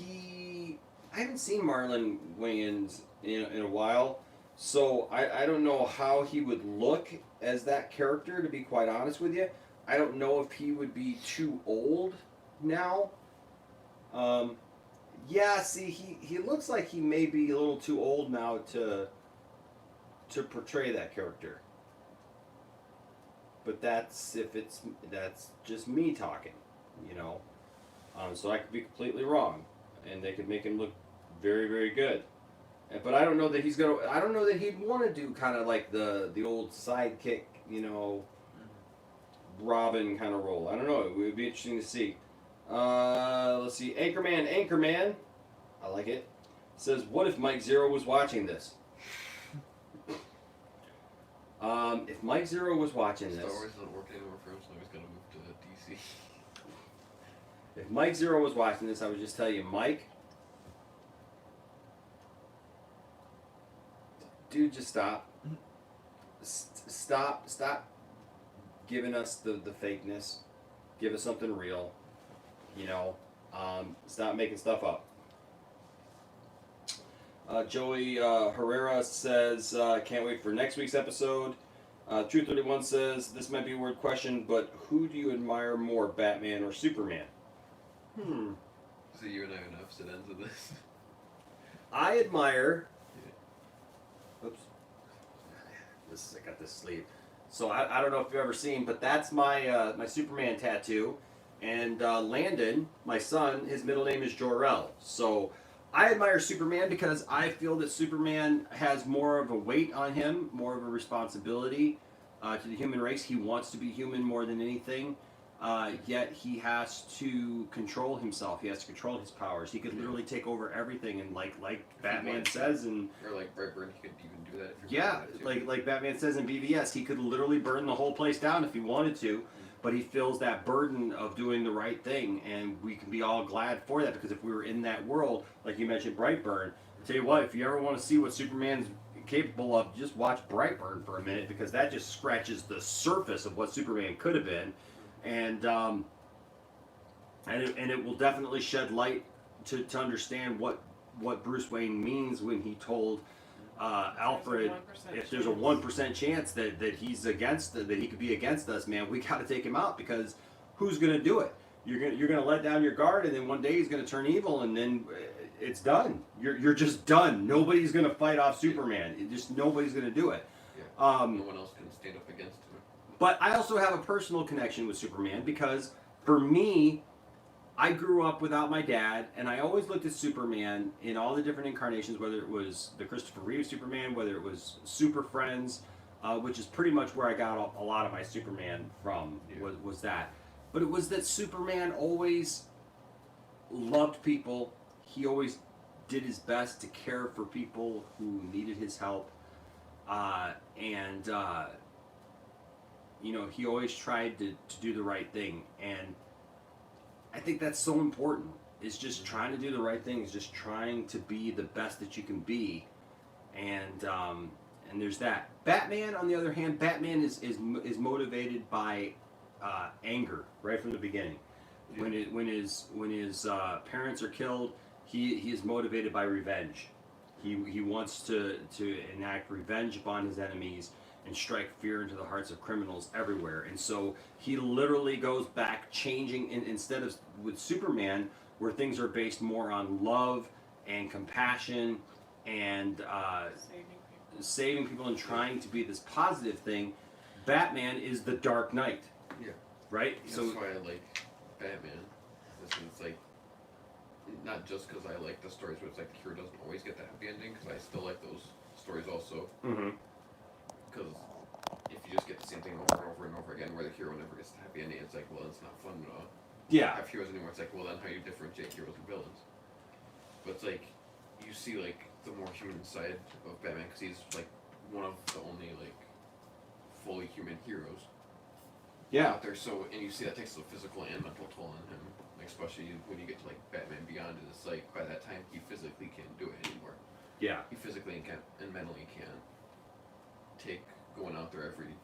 I haven't seen Marlon Wayans in a while, so I don't know how he would look as that character, to be quite honest with you. I don't know if he would be too old now. Yeah, see, he looks like he may be a little too old now to portray that character. But that's just me talking, so I could be completely wrong, and they could make him look very, very good. But I don't know that I don't know that he'd want to do kind of like the old sidekick, Robin kind of role. I don't know. It would be interesting to see. Let's see. Anchorman. I like it. Says, what if Mike Zero was watching this? If Mike Zero was watching this... Star Wars isn't working anymore for him, so he's going to move to DC. If Mike Zero was watching this, I would just tell you, Mike... Dude, just stop. Stop giving us the fakeness. Give us something real. Stop making stuff up. Joey Herrera says, can't wait for next week's episode. True 31 says, this might be a weird question, but who do you admire more, Batman or Superman? So you and I are on opposite ends of this. I admire... Oops. I got this sleeve. So I don't know if you've ever seen, but that's my my Superman tattoo. And Landon, my son, his middle name is Jor-El. So I admire Superman because I feel that Superman has more of a weight on him, more of a responsibility to the human race. He wants to be human more than anything. Yet he has to control himself. He has to control his powers. He could literally take over everything, and like Batman says, or like Brightburn, he could even do that. If yeah, like Batman says in BVS, he could literally burn the whole place down if he wanted to. But he feels that burden of doing the right thing, and we can be all glad for that, because if we were in that world, like you mentioned, Brightburn, I'll tell you what, if you ever want to see what Superman's capable of, just watch Brightburn for a minute, because that just scratches the surface of what Superman could have been, and it will definitely shed light to understand what Bruce Wayne means when he told Alfred, if there's a 1% chance that he's against, that he could be against us, man, we got to take him out, because who's going to do it? You're gonna let down your guard, and then one day he's going to turn evil, and then it's done. You're just done. Nobody's going to fight off Superman. Nobody's going to do it. Yeah. No one else can stand up against him. But I also have a personal connection with Superman, because for me, I grew up without my dad, and I always looked at Superman in all the different incarnations, whether it was the Christopher Reeve Superman, whether it was Super Friends, which is pretty much where I got a lot of my Superman from, was that. But it was that Superman always loved people. He always did his best to care for people who needed his help. He always tried to do the right thing. And I think that's so important. It's just trying to do the right thing. It's just trying to be the best that you can be, and there's that. Batman, on the other hand, Batman is motivated by anger right from the beginning. Yeah. When his parents are killed, he is motivated by revenge. He wants to enact revenge upon his enemies and strike fear into the hearts of criminals everywhere. And so he literally goes back, changing, instead of with Superman, where things are based more on love and compassion and saving people and trying to be this positive thing. Batman is the Dark Knight. Yeah. Right? That's why I like Batman. It's like, not just because I like the stories, but it's like the hero doesn't always get the happy ending, because I still like those stories also. Mm-hmm. Because if you just get the same thing over and over and over again, where the hero never gets the happy ending, it's like, well, it's not fun to Yeah. have heroes anymore. It's like, well, then how do you differentiate heroes and villains? But it's like, you see like the more human side of Batman, because he's like one of the only like fully human heroes Yeah. out there. So, and you see that takes a physical and mental toll on him, like, especially when you get to like Batman Beyond. It's like by that time he physically can't do it anymore. Yeah. He physically and mentally can't take going out there every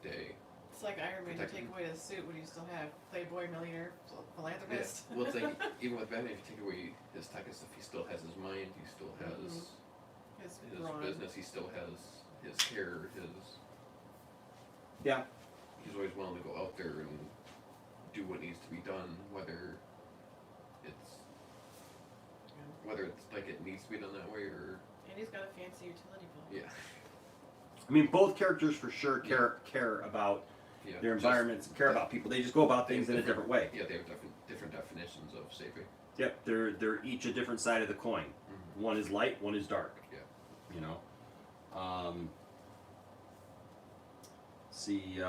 day. It's like Iron Man, you take away his suit, would you still have Playboy, millionaire, philanthropist? Yeah. Well, it's like, even with Batman, if you take away his tech and stuff, he still has his mind, he still has his business, he still has his hair, Yeah. He's always willing to go out there and do what needs to be done, whether it's like it needs to be done that way or... And he's got a fancy utility bill. Yeah. I mean, both characters for sure care about their environments and care about people. They just go about things in a different way. Yeah, they have different definitions of saving. Yep, they're each a different side of the coin. Mm-hmm. One is light, one is dark. Yeah. You know. See,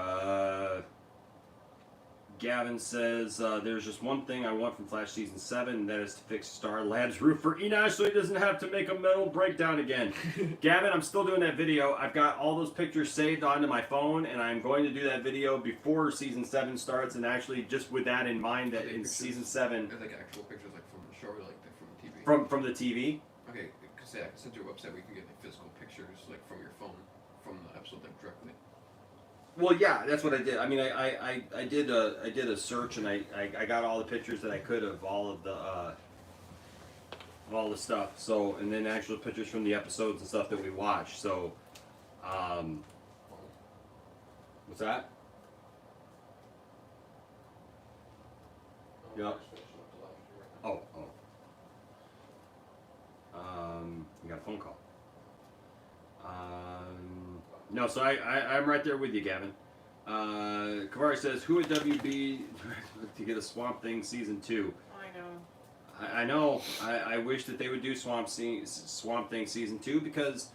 Gavin says there's just one thing I want from Flash season 7, and that is to fix Star Lab's roof for Enosh so he doesn't have to make a mental breakdown again. Gavin, I'm still doing that video. I've got all those pictures saved onto my phone, and I'm going to do that video before season 7 starts, and actually just with that in mind that in season 7... They're like actual pictures like from the show or like from the TV? From the TV? Okay, because I can send you a website where you can get like physical pictures like from your phone, from the episode like directly. Well, yeah, that's what I did. I mean, I did a search, and I got all the pictures that I could of all of the stuff. So, and then actual pictures from the episodes and stuff that we watched. So, what's that? Yep. Oh. You got a phone call. No, so I'm right there with you, Gavin. Kavari says, who at WB to get a Swamp Thing season 2? I know. I wish that they would do Swamp Thing season 2 because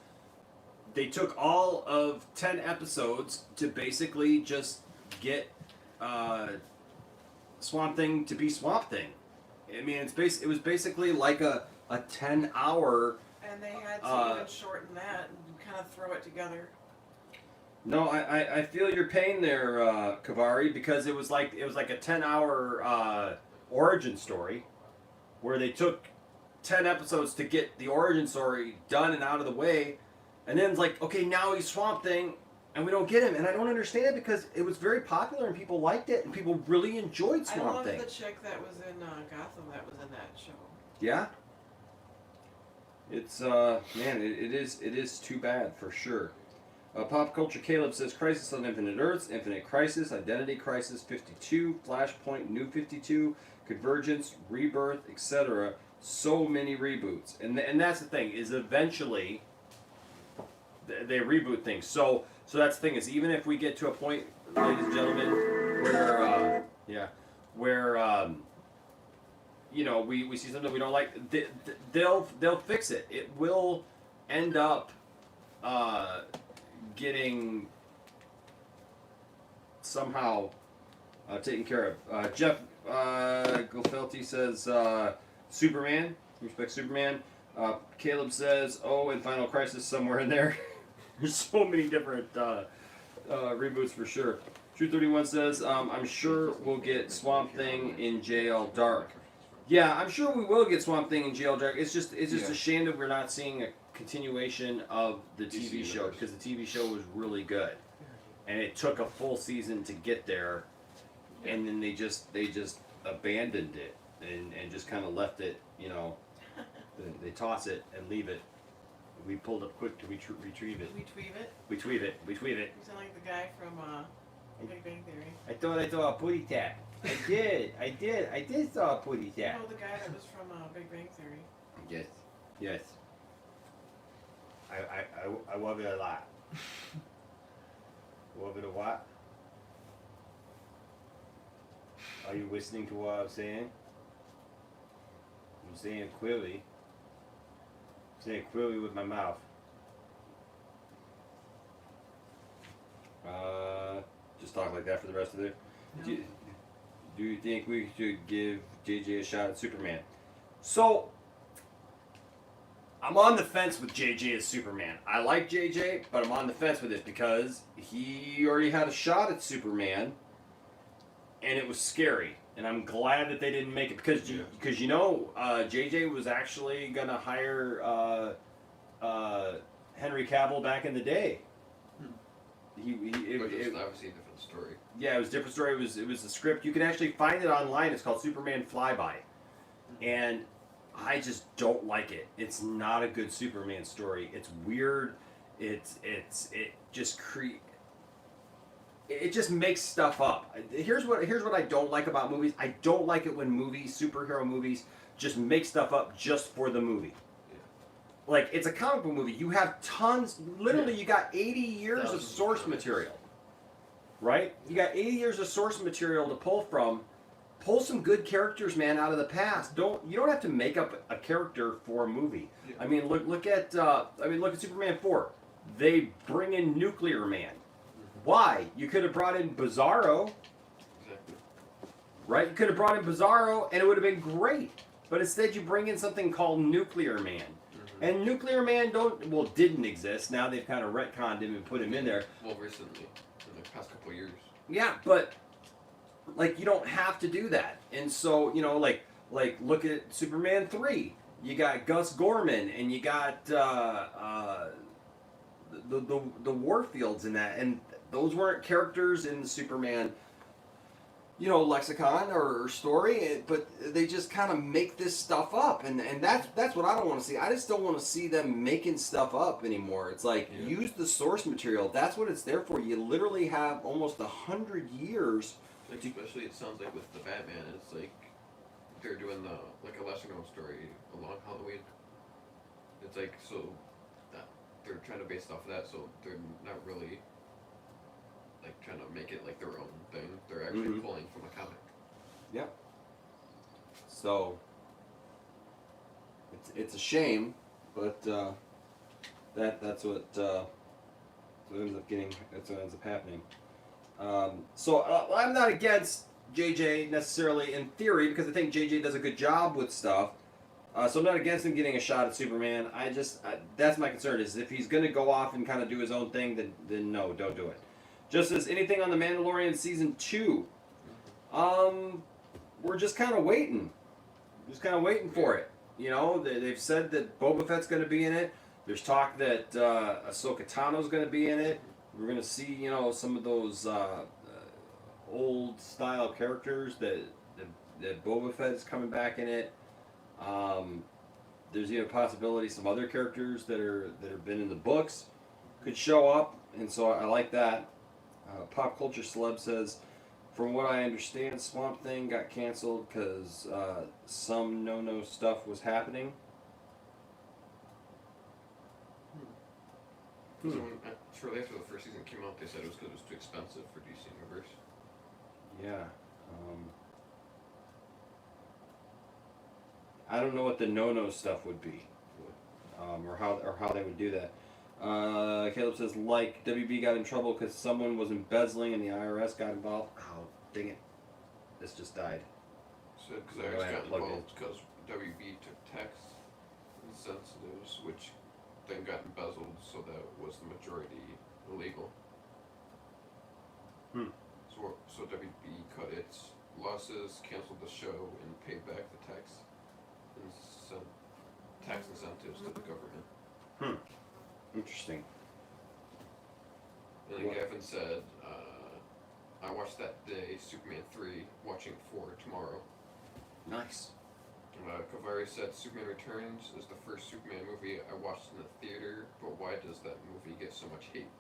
they took all of 10 episodes to basically just get Swamp Thing to be Swamp Thing. I mean, it was basically like a 10-hour. And they had to even shorten that and kind of throw it together. No, I feel your pain there, Kavari, because it was like a 10-hour origin story, where they took 10 episodes to get the origin story done and out of the way, and then it's like, okay, now he's Swamp Thing, and we don't get him, and I don't understand it because it was very popular and people liked it and people really enjoyed Swamp Thing. I love the chick that was in Gotham that was in that show. Yeah. It's man, it is too bad for sure. Pop Culture Caleb says Crisis on Infinite Earths, Infinite Crisis, Identity Crisis 52, Flashpoint, New 52, Convergence, Rebirth, etc. So many reboots, and that's the thing is eventually they reboot things. So that's the thing is even if we get to a point, ladies and gentlemen, where you know we see something we don't like, they'll fix it. It will end up getting somehow taken care of. Jeff Gofelty says Superman. Respect Superman. Caleb says, oh, and Final Crisis somewhere in there. There's so many different reboots for sure. True 31 says, I'm sure we'll get Swamp Thing in JL Dark. Yeah, I'm sure we will get Swamp Thing in JL Dark. It's just a shame that we're not seeing a continuation of the TV show because the TV show was really good, and it took a full season to get there, and then they just abandoned it and just kind of left it. You know, they toss it and leave it. We pulled up quick to retrieve it. We tweet it. We tweet it. You sound like the guy from Big Bang Theory. I thought I saw a putty tap. I did saw a putty tap. You know the guy that was from Big Bang Theory. Yes. I love it a lot. Love it a what? Are you listening to what I'm saying? saying clearly. Saying clearly with my mouth. Just talk like that for the rest of it. Do you think we should give JJ a shot at Superman? So, I'm on the fence with JJ as Superman. I like JJ, but I'm on the fence with it because he already had a shot at Superman, and it was scary. And I'm glad that they didn't make it because JJ was actually gonna hire Henry Cavill back in the day. It was obviously a different story. Yeah, it was a different story. It was the script. You can actually find it online. It's called Superman Flyby, and I just don't like it. It's not a good Superman story. It's weird. It just makes stuff up. Here's what I don't like about movies. I don't like it when superhero movies, just make stuff up just for the movie. Like, it's a comic book movie. You have tons, literally, you got 80 years of source material. Right? You got 80 years of source material to pull from. Pull some good characters, man, out of the past. You don't have to make up a character for a movie. Yeah. I mean, look at Superman 4. They bring in Nuclear Man. Why? You could have brought in Bizarro. Exactly. Right? You could have brought in Bizarro and it would have been great. But instead you bring in something called Nuclear Man. And Nuclear Man didn't exist. Now they've kind of retconned him and put him in there. Well, recently, in the past couple of years. Yeah, but like you don't have to do that. And so like look at Superman 3. You got Gus Gorman and you got the Warfields in that, and those weren't characters in the Superman lexicon or story, but they just kind of make this stuff up, and that's what I don't want to see. I just don't want to see them making stuff up anymore. It's like, use the source material. That's what it's there for. You literally have almost 100 years. Like, especially it sounds like with the Batman, it's like they're doing a lesser known story, A Long Halloween. It's like, so that they're trying to base it off of that, so they're not really like trying to make it like their own thing. They're actually pulling from a comic. Yep. So it's a shame, but that's what ends up happening. So I'm not against JJ necessarily in theory because I think JJ does a good job with stuff. So I'm not against him getting a shot at Superman. That's my concern is if he's going to go off and kind of do his own thing, then no, don't do it. Just as anything on The Mandalorian Season 2, we're just kind of waiting. Just kind of waiting for it. They've said that Boba Fett's going to be in it. There's talk that Ahsoka Tano's going to be in it. We're going to see, some of those old style characters that Boba Fett is coming back in it. There's even a possibility some other characters that have been in the books could show up, and so I like that. Pop Culture Celeb says, from what I understand, Swamp Thing got canceled because some no stuff was happening. Shortly after the first season came out, they said it was because it was too expensive for DC Universe. Yeah. I don't know what the no stuff would be, or how they would do that. Caleb says, like, WB got in trouble because someone was embezzling and the IRS got involved. Oh, dang it. This just died. So, because the IRS got involved because WB took tax incentives, which then got embezzled, so that was the majority illegal. So WB cut its losses, canceled the show, and paid back the tax incentives to the government. Interesting. And then Gavin said, I watched that day, Superman 3, watching 4 tomorrow. Nice. Kavari said, Superman Returns is the first Superman movie I watched in the theater, but why does that movie get so much hate?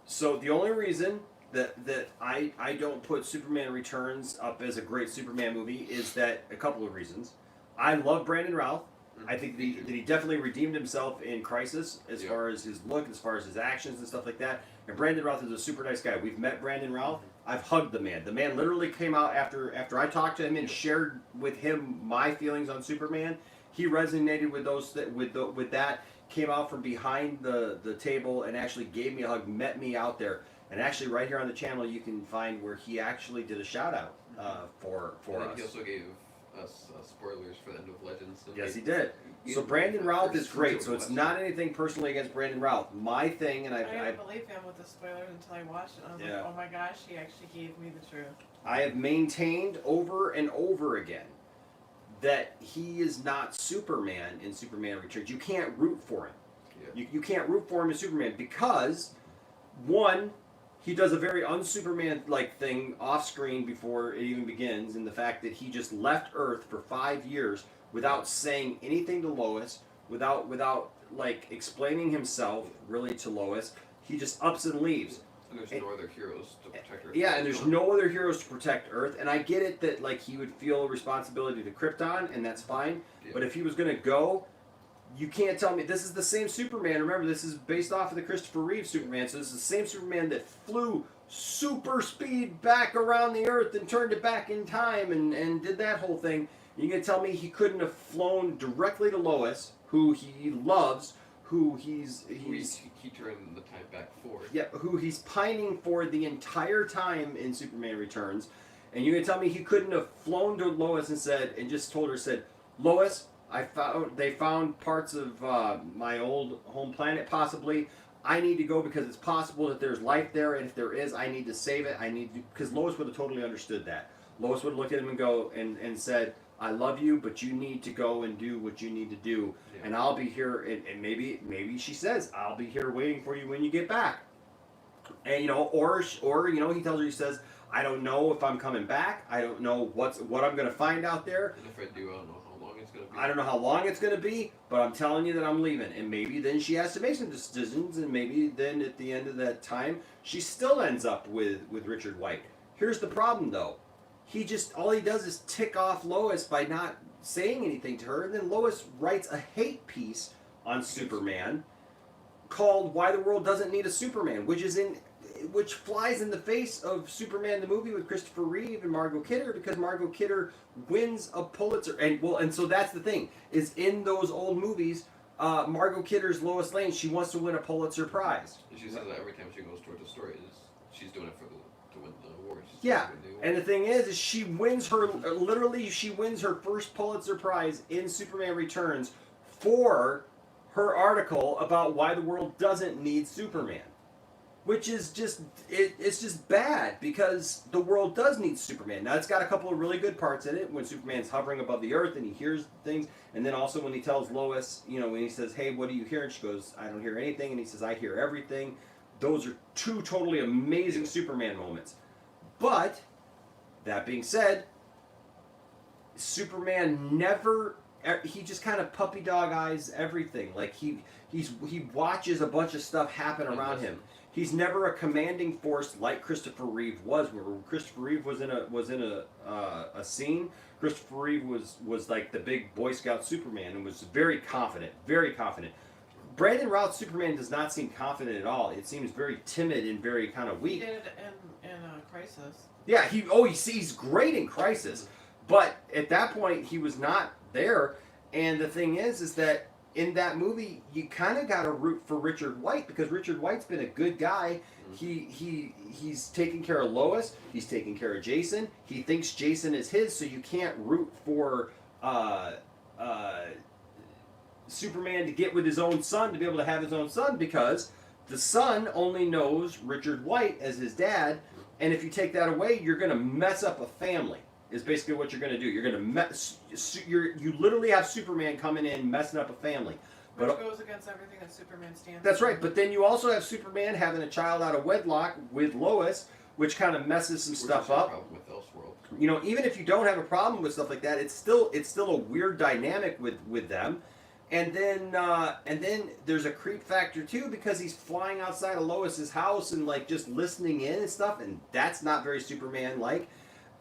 So the only reason that I don't put Superman Returns up as a great Superman movie is that a couple of reasons. I love Brandon Routh. I think that he definitely redeemed himself in Crisis as far as his look, as far as his actions and stuff like that. And Brandon Routh is a super nice guy. We've met Brandon Routh. I've hugged the man. The man literally came out after I talked to him and shared with him my feelings on Superman. He resonated with with that. Came out from behind the table and actually gave me a hug. Met me out there. And actually, right here on the channel, you can find where he actually did a shout out for us. He also gave us spoilers for the end of Legends. Yes, he did. So Brandon Routh is great. So it's not anything personally against Brandon Routh. My thing, and I didn't believe him with the spoilers until I watched it. I was like, oh my gosh, he actually gave me the truth. I have maintained over and over again that he is not Superman in Superman Returns. You can't root for him. Yeah. You can't root for him in Superman because, one, he does a very un-Superman-like thing off-screen before it even begins, in the fact that he just left Earth for 5 years without saying anything to Lois, without like explaining himself really to Lois. He just ups and leaves. And there's no other heroes to protect Earth. Yeah, and there's no other heroes to protect Earth. And I get it that like he would feel a responsibility to Krypton, and that's fine. Yeah. But if he was going to go, you can't tell me this is the same Superman. Remember, this is based off of the Christopher Reeve Superman. So this is the same Superman that flew super speed back around the Earth and turned it back in time and did that whole thing. You gonna tell me he couldn't have flown directly to Lois, who he loves, who he turned the time back forward. Yeah, who he's pining for the entire time in Superman Returns, and you're gonna tell me he couldn't have flown to Lois and just told her, Lois, they found parts of my old home planet possibly. I need to go because it's possible that there's life there, and if there is, I need to save it. Because Lois would have totally understood that. Lois would have looked at him and go and said, I love you, but you need to go and do what you need to do, and I'll be here. And maybe she says, I'll be here waiting for you when you get back. And or he tells her, he says, I don't know if I'm coming back. I don't know what I'm going to find out there. And if I do, I don't know how long it's going to be. I don't know how long it's going to be, but I'm telling you that I'm leaving. And maybe then she has to make some decisions, and maybe then at the end of that time, she still ends up with Richard White. Here's the problem, though. All he does is tick off Lois by not saying anything to her, and then Lois writes a hate piece on Superman called "Why the World Doesn't Need a Superman," which flies in the face of Superman the movie with Christopher Reeve and Margot Kidder, because Margot Kidder wins a Pulitzer, and so that's the thing, is in those old movies, Margot Kidder's Lois Lane, she wants to win a Pulitzer Prize. And she says that every time she goes towards the story, she's doing it to win the award. Yeah, and the thing is she wins her first Pulitzer Prize in Superman Returns for her article about why the world doesn't need Superman, which is it's just bad, because the world does need Superman. Now, it's got a couple of really good parts in it, when Superman's hovering above the Earth and he hears things, and then also when he tells Lois, when he says, hey, what do you hear? And she goes, I don't hear anything, and he says, I hear everything. Those are two totally amazing Superman moments. But, that being said, Superman he just kind of puppy dog eyes everything. Like he watches a bunch of stuff happen around him. He's never a commanding force like Christopher Reeve was. Where Christopher Reeve was in a scene, Christopher Reeve was like the big Boy Scout Superman and was very confident, very confident. Brandon Routh's Superman does not seem confident at all. It seems very timid and very kind of weak. He did in Crisis. Yeah, he's great in Crisis, but at that point he was not there. And the thing is that in that movie you kind of got to root for Richard White, because Richard White's been a good guy. He's taking care of Lois. He's taking care of Jason. He thinks Jason is his, so you can't root for Superman to get with his own son, to be able to have his own son, because the son only knows Richard White as his dad, and if you take that away, you're going to mess up a family, is basically what you're going to do. You're going to you literally have Superman coming in messing up a family. Which goes against everything that Superman stands for. That's right, but then you also have Superman having a child out of wedlock with Lois, which kind of messes some stuff up. With Elseworld. Even if you don't have a problem with stuff like that, it's still a weird dynamic with them. And then there's a creep factor too, because he's flying outside of Lois's house and like just listening in and stuff, and that's not very Superman-like.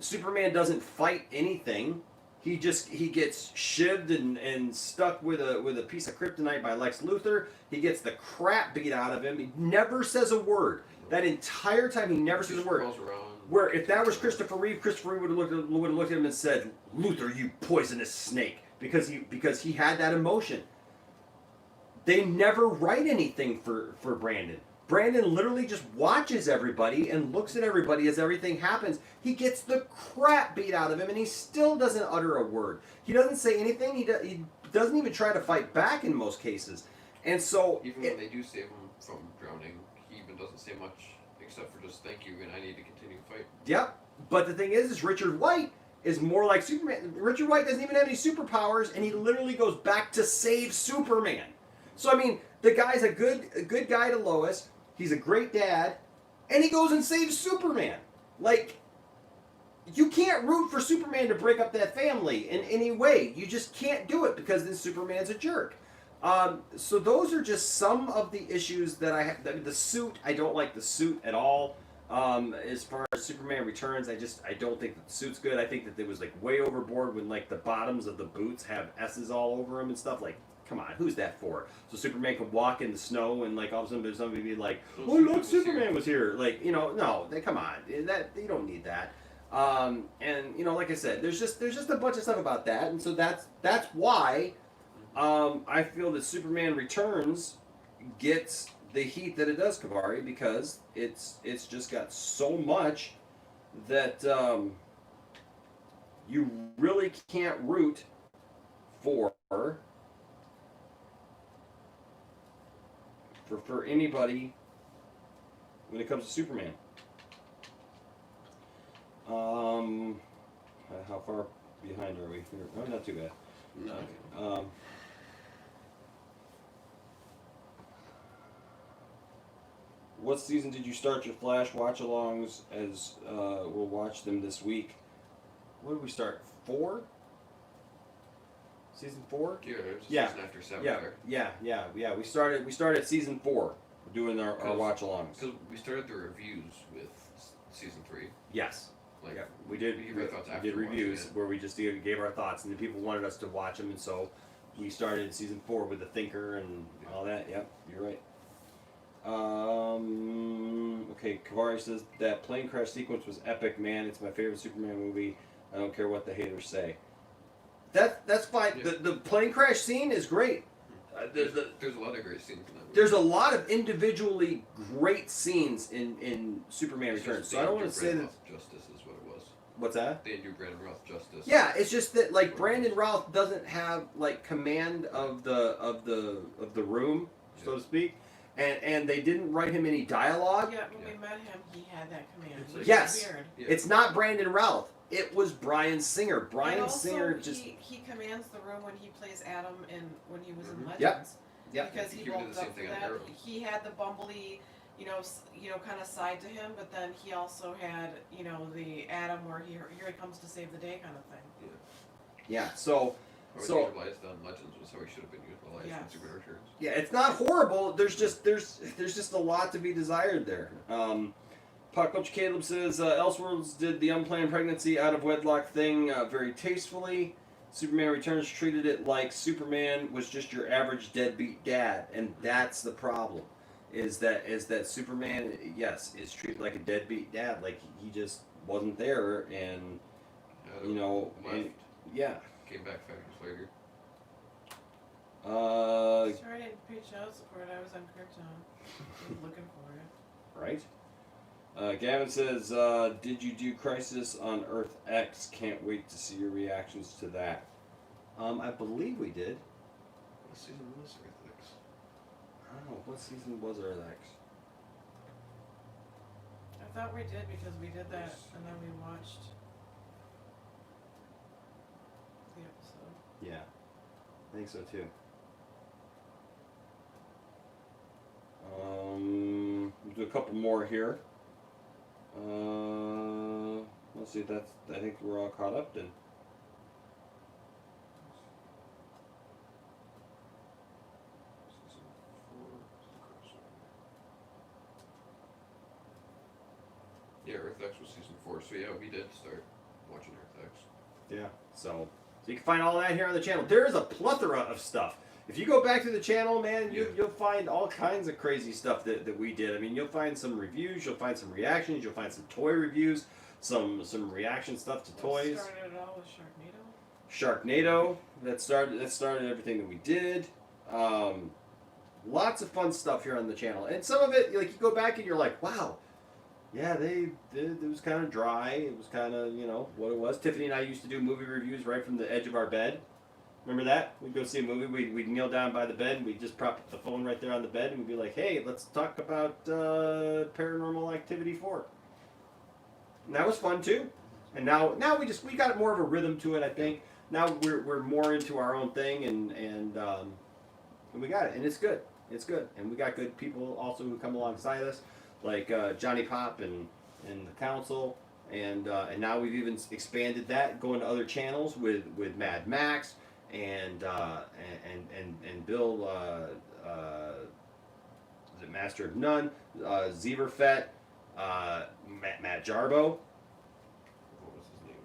Superman doesn't fight anything. He gets shivved and stuck with a piece of kryptonite by Lex Luthor. He gets the crap beat out of him. He never says a word. That entire time he never says a word. Rolls around Where if that was Christopher Reeve would have looked at him and said, "Luther, you poisonous snake," because he had that emotion. They never write anything for Brandon. Brandon literally just watches everybody and looks at everybody as everything happens. He gets the crap beat out of him, and he still doesn't utter a word. He doesn't say anything. He doesn't even try to fight back in most cases. And so... Even when they do save him from drowning, he even doesn't say much except for just thank you and I need to continue to fight. Yep. But the thing is Richard White is more like Superman. Richard White doesn't even have any superpowers, and he literally goes back to save Superman. So, I mean, the guy's a good guy to Lois. He's a great dad, and he goes and saves Superman. Like, you can't root for Superman to break up that family in any way. You just can't do it because then Superman's a jerk. So those are just some of the issues that I have. The suit, I don't like the suit at all. As far as Superman Returns, I don't think that the suit's good. I think that it was like way overboard when like the bottoms of the boots have S's all over them and stuff. Like, come on, who's that for? So Superman could walk in the snow and like all of a sudden somebody be like, "Oh look, Superman was here." Like, no, come on, that you don't need that. And like I said, there's just a bunch of stuff about that, and so that's why I feel that Superman Returns gets the heat that it does, Kavari, because it's just got so much that you really can't root for anybody when it comes to Superman. How far behind are we? Oh, not too bad. Okay. What season did you start your Flash watch-alongs? As we'll watch them this week. What did we start? 4? Season 4? Yeah, season after 7 there. Yeah. We started season 4 doing our watch-alongs. Because we started the reviews with season 3. Yes. Like, yeah, we did reviews where we just gave our thoughts, and the people wanted us to watch them, and so we started season 4 with the Thinker and all that. Yep, you're right. Okay, Kavari says that plane crash sequence was epic, man. It's my favorite Superman movie. I don't care what the haters say. That's fine. Yeah. The plane crash scene is great. There's a lot of great scenes in that movie. There's a lot of individually great scenes in Superman Returns. So I don't want to say that justice is what it was. What's that? They do Brandon Routh justice. Yeah, it's just that like Brandon Routh doesn't have like command of the room, so to speak. And they didn't write him any dialogue. Yeah, when we met him, he had that command. Like, yes, weird. Yeah. It's not Brandon Routh. It was Bryan Singer. Bryan Singer just he commands the room when he plays Adam when he was in Legends. Yep. Because he bulked up for that. He had the bumbly, kind of side to him, but then he also had, the Adam where here he comes to save the day kind of thing. Yeah. So. Utilized on Legends was how he should have been utilized in Superman Returns. Yeah, it's not horrible. There's just a lot to be desired there. Pop Culture Caleb says Elseworlds did the unplanned pregnancy out of wedlock thing very tastefully. Superman Returns treated it like Superman was just your average deadbeat dad, and that's the problem. Is that Superman, yes, is treated like a deadbeat dad, like he just wasn't there, and yeah. Came back 5 years later. Sorry I didn't pay child support. I was on Krypton. I was looking for it. Right. Gavin says, did you do Crisis on Earth X? Can't wait to see your reactions to that. I believe we did. What season was Earth X? I don't know. What season was Earth X? I thought we did because we did that and then we watched the episode. Yeah, I think so too. We'll do a couple more here. Let's see. I think we're all caught up then. Yeah, Earth X was season 4, so yeah, we did start watching Earth X. Yeah, so you can find all that here on the channel. There is a plethora of stuff. if you go back to the channel, man, you'll find all kinds of crazy stuff that we did. I mean, you'll find some reviews, you'll find some reactions, you'll find some toy reviews, some reaction stuff to toys. Started it all with Sharknado. Sharknado, that started everything that we did. Lots of fun stuff here on the channel, and some of it, like, you go back and you're like, wow, yeah, it was kind of dry. It was kind of, what it was. Tiffany and I used to do movie reviews right from the edge of our bed. Remember that? We'd go see a movie, we'd kneel down by the bed, and we'd just prop the phone right there on the bed, and we'd be like, hey, let's talk about Paranormal Activity 4. And that was fun too. And now we got more of a rhythm to it, I think. Now we're more into our own thing, and we got it, and it's good. It's good, and we got good people also who come alongside us, like Johnny Pop and the Council, and now we've even expanded that, going to other channels with Mad Max and Bill, is it Master of None, Zeverfett, Matt Jarbo. What was his name?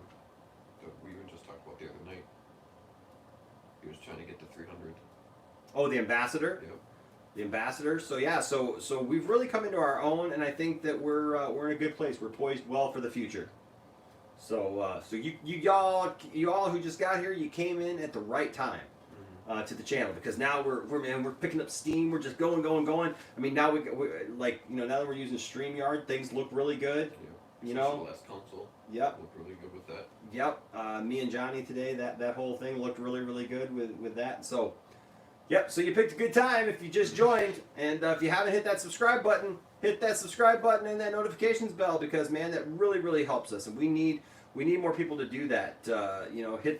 That we were just talking about the other night. He was trying to get to 300. Oh, the Ambassador. Yep. The Ambassador. So yeah, so we've really come into our own, and I think that we're in a good place. We're poised well for the future. So you all who just got here, you came in at the right time to the channel, because now we're picking up steam. We're just going. I mean, now now that we're using StreamYard, things look really good. Yeah. The last console. Yep. Looked really good with that. Yep. Me and Johnny today, that whole thing looked really good with that. So. Yep, so you picked a good time if you just joined, and if you haven't hit that subscribe button, hit that subscribe button and that notifications bell, because, man, that really helps us, and we need more people to do that.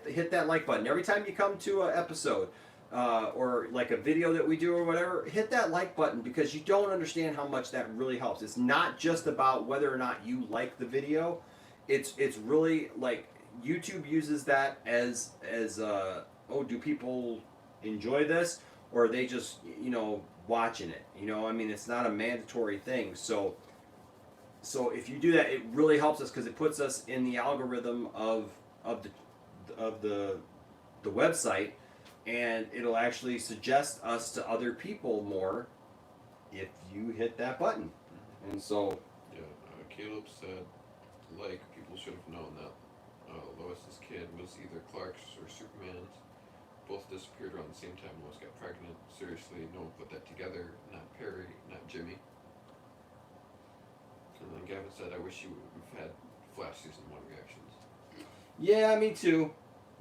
Hit that like button. Every time you come to an episode or like a video that we do or whatever, hit that like button, because you don't understand how much that really helps. It's not just about whether or not you like the video. It's really like YouTube uses that as do people enjoy this, or are they just watching it? I mean, it's not a mandatory thing. So if you do that, it really helps us, because it puts us in the algorithm of the website, and it'll actually suggest us to other people more if you hit that button. And so Caleb said, people should have known that Lois's kid was either Clark's or Superman's. Both disappeared around the same time Lois got pregnant. Seriously, no one put that together. Not Perry, not Jimmy. And then Gavin said, I wish you would have had Flash Season 1 reactions. Yeah, me too.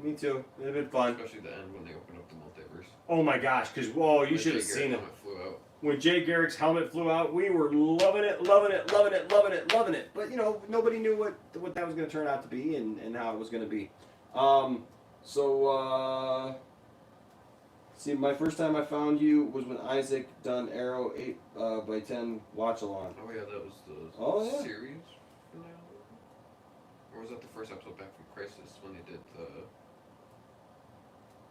It'd have been fun. Especially the end when they opened up the multiverse. Oh my gosh, because, you should have seen it. Flew out. When Jay Garrick's helmet flew out, we were loving it. But, nobody knew what that was going to turn out to be and how it was going to be. See, my first time I found you was when Isaac done Arrow 8x10 watch along. Oh yeah, that was the series finale? Or was that the first episode back from Crisis when they did the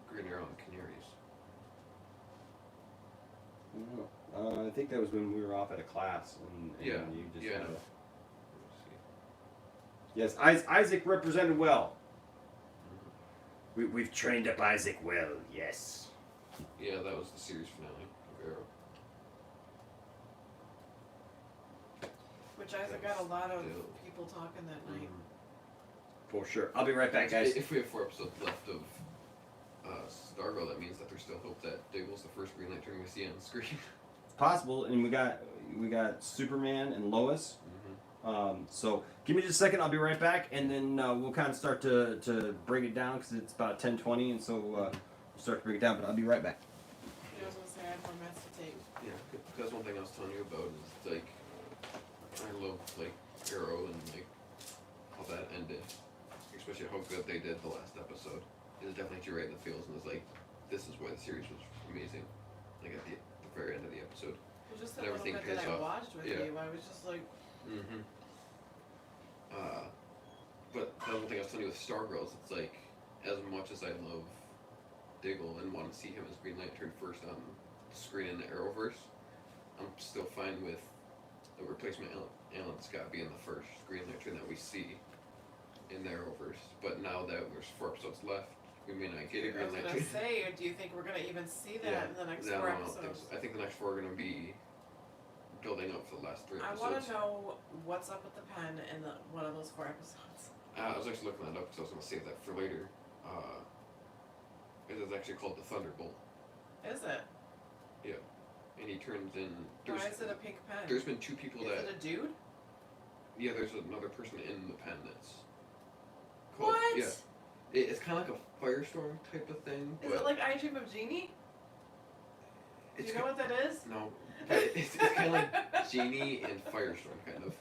Green Arrow and the Canaries? I don't know. I think that was when we were off at a class. And you just yeah. Yes, Isaac represented well. We've trained up Isaac well, yes. Yeah, that was the series finale of Arrow. Which Isaac got a lot of people talking that night. For sure. I'll be right back, guys. If we have 4 episodes left of Stargirl, that means that there's still hope that Diggle's the first Green Lantern we see on the screen. It's possible, and we got Superman and Lois. So give me just a second. I'll be right back, and then we'll kind of start to break it down, because it's about 10:20, and so we'll start to break it down. But I'll be right back. I was gonna say I have more mess to take. Yeah, that's one thing I was telling you about is I love Arrow and how that ended, especially how good they did the last episode. It definitely hit you right in the feels, and it's this is why the series was amazing. At the very end of the episode. Well, just that and little everything bit that pays I off. watched with you, I was just like. But the one thing I was telling you with Stargirl is as much as I love Diggle and want to see him as Green Lantern first on the screen in the Arrowverse, I'm still fine with the replacement Alan Scott being the first Green Lantern that we see in the Arrowverse. But now that there's 4 episodes left, we may not get a I Green was gonna Lantern. say, do you think we're gonna even see that Yeah. in the next No, 4 I don't think episodes? so. I think the next 4 are gonna be building up for the last 3 I episodes. want to know what's up with the pen in one of those 4 episodes. I was actually looking that up because I was gonna save that for later. It is actually called the Thunderbolt. Is it? Yeah. And he turns in. Why is it a pink pen? There's been 2 people Is that. it a dude? Yeah, there's another person in the pen that's. Called, What? Yeah. It's kind of like a firestorm type of thing. Is but it like I Dream of Jeannie? Do you know what that is? No. But it's kind of like Genie and Firestorm, kind of.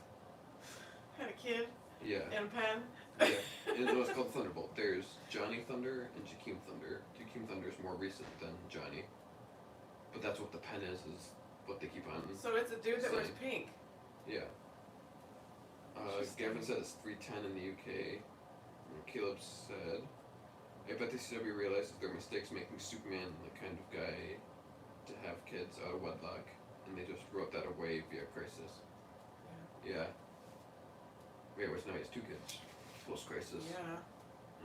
Had a kid Yeah. in a pen. Yeah. It was called Thunderbolt. There's Johnny Thunder and Jakeem Thunder. Jakeem Thunder is more recent than Johnny. But that's what the pen is what they keep on. So it's a dude that wears saying. pink. Yeah. Gavin said it's 310 in the UK. Caleb said, I bet the CW realizes their mistakes making Superman the kind of guy to have kids out of wedlock, and they just wrote that away via Crisis. Yeah. Yeah, which now he has 2 kids. Post-Crisis. Yeah.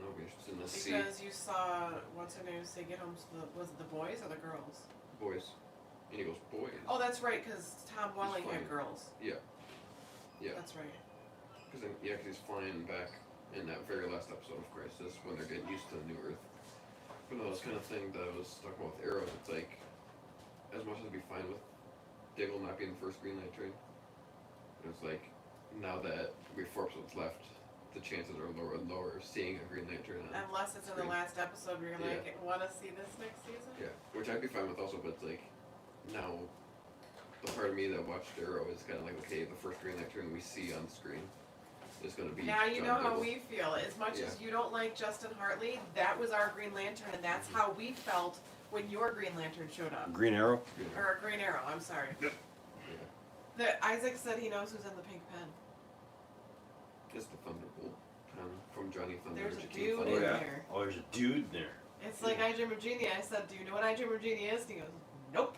Nobody's interested in the C. Because you saw, what's her name, say get home to was it the boys or the girls? Boys. And he goes, boys. Oh, that's right, because Tom Welling flying. had girls. Yeah. Yeah. That's right. Because he's flying back in that very last episode of Crisis when they're getting used to the new Earth. But no, this kind of thing that I was talking about with Arrow, it's like, as much as I'd be fine with Diggle not being the first Green Lantern, it's like, now that we have 4 episodes left, the chances are lower and lower of seeing a Green Lantern on Unless it's in the screen. last episode where you're like, want to see this next season? Yeah, which I'd be fine with also, but it's like, now, the part of me that watched Arrow is kind of like, okay, the first Green Lantern we see on screen is going to be Now you John know how Diggle. we feel. As much Yeah. as you don't like Justin Hartley, that was our Green Lantern, and that's how we felt when your Green Lantern showed up. Green Arrow. Or Green Arrow, I'm sorry. Yep. Isaac said he knows who's in the pink pen. It's the Thunderbolt from Johnny Thunder. There's a Jakeem dude Thunder. in there. Oh, there's a dude in there. It's like I Dream of Jeannie. I said, do you know what I Dream of Jeannie is? And he goes, nope.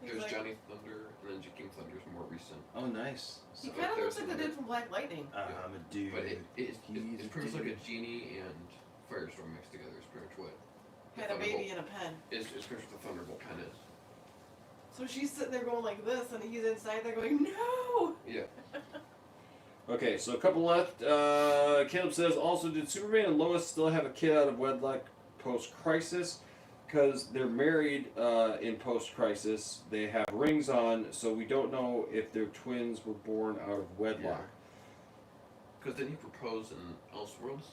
He's There's like, Johnny Thunder, and then Jakeem Thunder's more recent. Oh, nice. He So kind of looks there's like the another- dude from Black Lightning. I'm a dude. But it's He's a pretty much like dude. a Genie and Firestorm mixed together. It's pretty much what the Had a baby Thunderbolt- in a pen. It's pretty much what the Thunderbolt pen is. So she's sitting there going like this, and he's inside there going, no! Yeah. Okay, so a couple left. Caleb says, also, did Superman and Lois still have a kid out of wedlock post-crisis? Because they're married in post-crisis. They have rings on, so we don't know if their twins were born out of wedlock. Because didn't he propose in Elseworlds?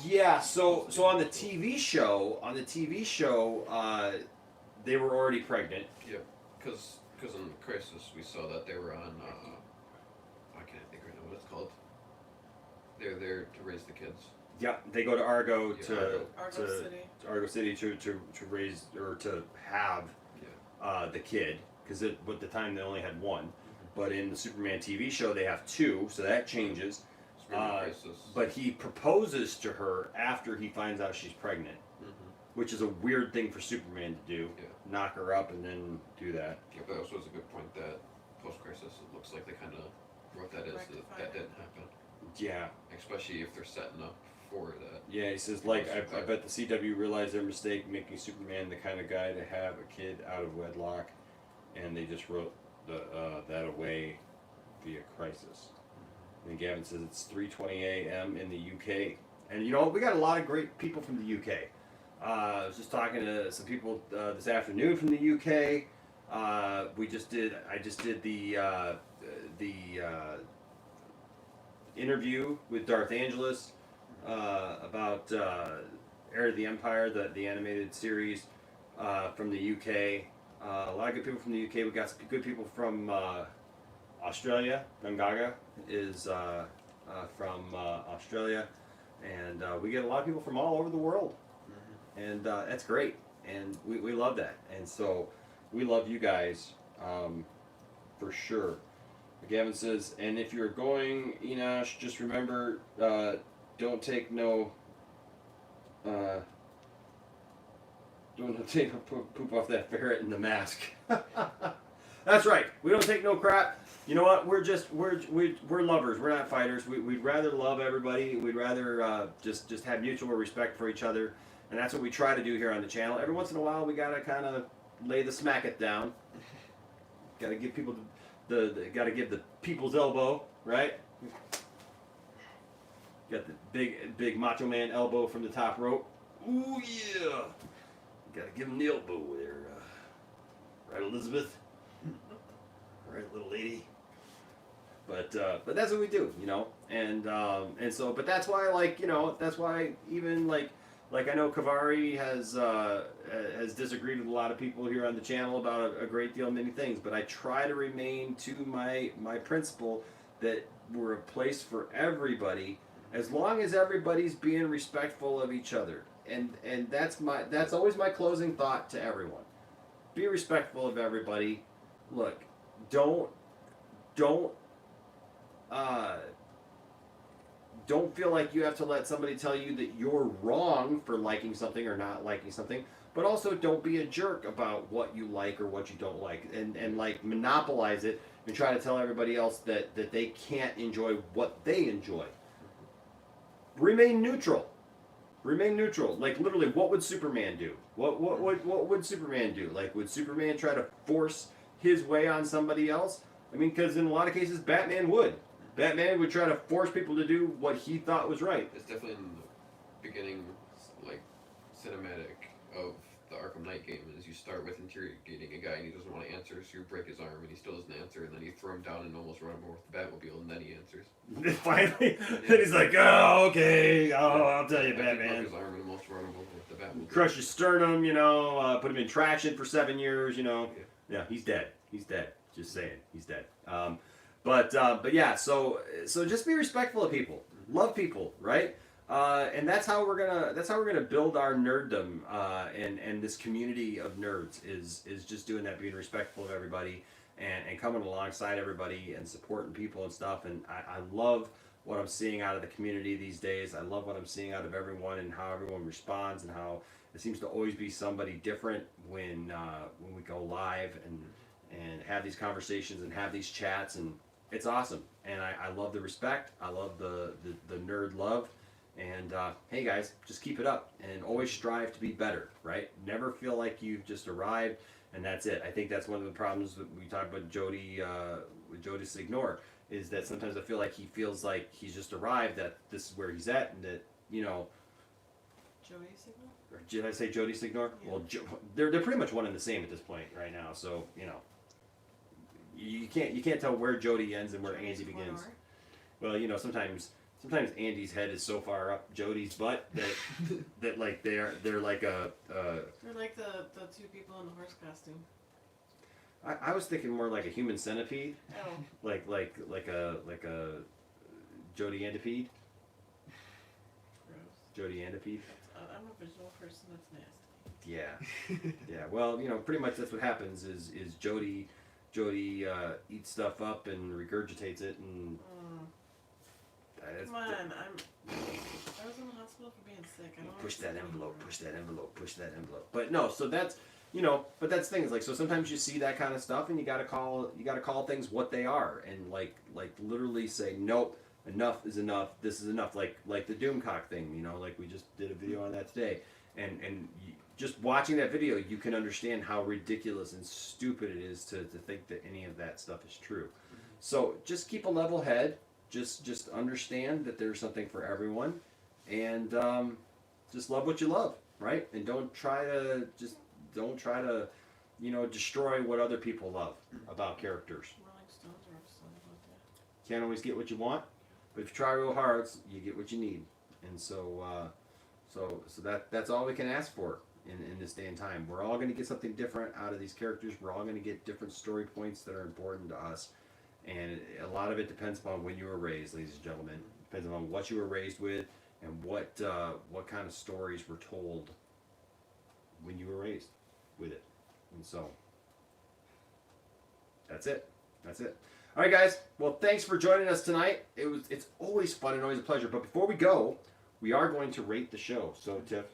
Yeah, so on the TV show, they were already pregnant. Yeah. Because in Crisis we saw that they were on. I can't think right now what it's called. They're there to raise the kids. Yeah, they go to Argo Yeah, to Argo City. to Argo City to raise or to have the kid because at the time they only had one, but in the Superman TV show they have 2, so that changes. Crisis. But he proposes to her after he finds out she's pregnant, which is a weird thing for Superman to do. Yeah. Knock her up and then do that. Yeah, but also was a good point that post-crisis it looks like they kind of wrote that as that didn't happen. Yeah. Especially if they're setting up for that. Yeah, he says, like, I bet the CW realized their mistake making Superman the kind of guy to have a kid out of wedlock, and they just wrote that away via Crisis. And Gavin says it's 3:20 a.m. in the UK. And, you know, we got a lot of great people from the UK. I was just talking to some people this afternoon from the UK. I just did the interview with Darth Angelus about Heir of the Empire, the animated series from the UK. A lot of good people from the UK. We got some good people from Australia. Nangaga is from Australia, and we get a lot of people from all over the world, and that's great. And we love that. And so we love you guys for sure. Gavin says, and if you're going Enosh, just remember, don't take no, don't take poop off that ferret in the mask. That's right. We don't take no crap. You know what? We're lovers. We're not fighters. We'd rather love everybody. We'd rather just have mutual respect for each other, and that's what we try to do here on the channel. Every once in a while, we gotta kind of lay the smack it down. Gotta give people gotta give the people's elbow, right? Got the big macho man elbow from the top rope. Ooh yeah! Gotta give him the elbow there, right, Elizabeth? Right, little lady. But that's what we do, you know, and so, but that's why, like, you know, that's why even like I know Kavari has disagreed with a lot of people here on the channel about a great deal of many things, but I try to remain to my principle that we're a place for everybody, as long as everybody's being respectful of each other, and that's always my closing thought to everyone. Be respectful of everybody. Look, don't feel like you have to let somebody tell you that you're wrong for liking something or not liking something, but also don't be a jerk about what you like or what you don't like, and like monopolize it and try to tell everybody else that they can't enjoy what they enjoy. Remain neutral. Remain neutral. Like, literally, what would Superman do? What would Superman do? Like, would Superman try to force his way on somebody else? I mean, because in a lot of cases, Batman would. Batman would try to force people to do what he thought was right. It's definitely in the beginning, like, cinematic of the Arkham Knight game, is you start with interrogating a guy and he doesn't want to answer, so you break his arm and he still doesn't answer, and then you throw him down and almost run him over with the Batmobile, and then he answers. Finally, then he's like, oh, okay, I'll tell you, Batman. Broke his arm and almost run him over with the Batmobile. Crush his sternum, you know, put him in traction for 7 years, you know. Yeah, he's dead. He's dead. Just saying, he's dead. But yeah, so just be respectful of people, love people, right? And that's how we're gonna build our nerddom and this community of nerds is just doing that, being respectful of everybody and coming alongside everybody and supporting people and stuff. And I love what I'm seeing out of the community these days. I love what I'm seeing out of everyone and how everyone responds, and how it seems to always be somebody different when we go live and have these conversations and have these chats, and it's awesome. And I love the respect. I love the nerd love. And hey guys, just keep it up and always strive to be better, right? Never feel like you've just arrived and that's it. I think that's one of the problems that we talked about Jody with Jody Signor, is that sometimes I feel like he feels like he's just arrived, that this is where he's at, and that, you know, Jody Signor? Or did I say Jody Signor? Yeah. Well, they're pretty much one and the same at this point right now. So, you know, you can't tell where Jody ends and where Jody Andy begins. Well, you know, sometimes Andy's head is so far up Jody's butt that like they're like a. They're like the two people in the horse costume. I was thinking more like a human centipede. Oh. Like a Jody Antipede. Gross. Jody Antipede. I'm a visual person. That's nasty. Yeah. Yeah. Well, you know, pretty much that's what happens. Is Jody eats stuff up and regurgitates it and. Come on, I was in the hospital for being sick. I don't push that envelope, push that envelope. But no, so that's, you know, but that's the thing, is like, so sometimes you see that kind of stuff and you gotta call things what they are, and like literally say, nope, enough is enough, this is enough, like the Doomcock thing, you know, like we just did a video on that today, and just watching that video, you can understand how ridiculous and stupid it is to think that any of that stuff is true. So just keep a level head. Just understand that there's something for everyone, and just love what you love, right? And don't try to you know, destroy what other people love about characters. Rolling Stones are upset about that. Can't always get what you want, but if you try real hard, you get what you need. And so that's all we can ask for in this day and time. We're all going to get something different out of these characters. We're all going to get different story points that are important to us. And a lot of it depends upon when you were raised, ladies and gentlemen. Depends on what you were raised with and what kind of stories were told when you were raised with it. And so, that's it. All right, guys. Well, thanks for joining us tonight. It's always fun and always a pleasure. But before we go, we are going to rate the show. So, Tiff.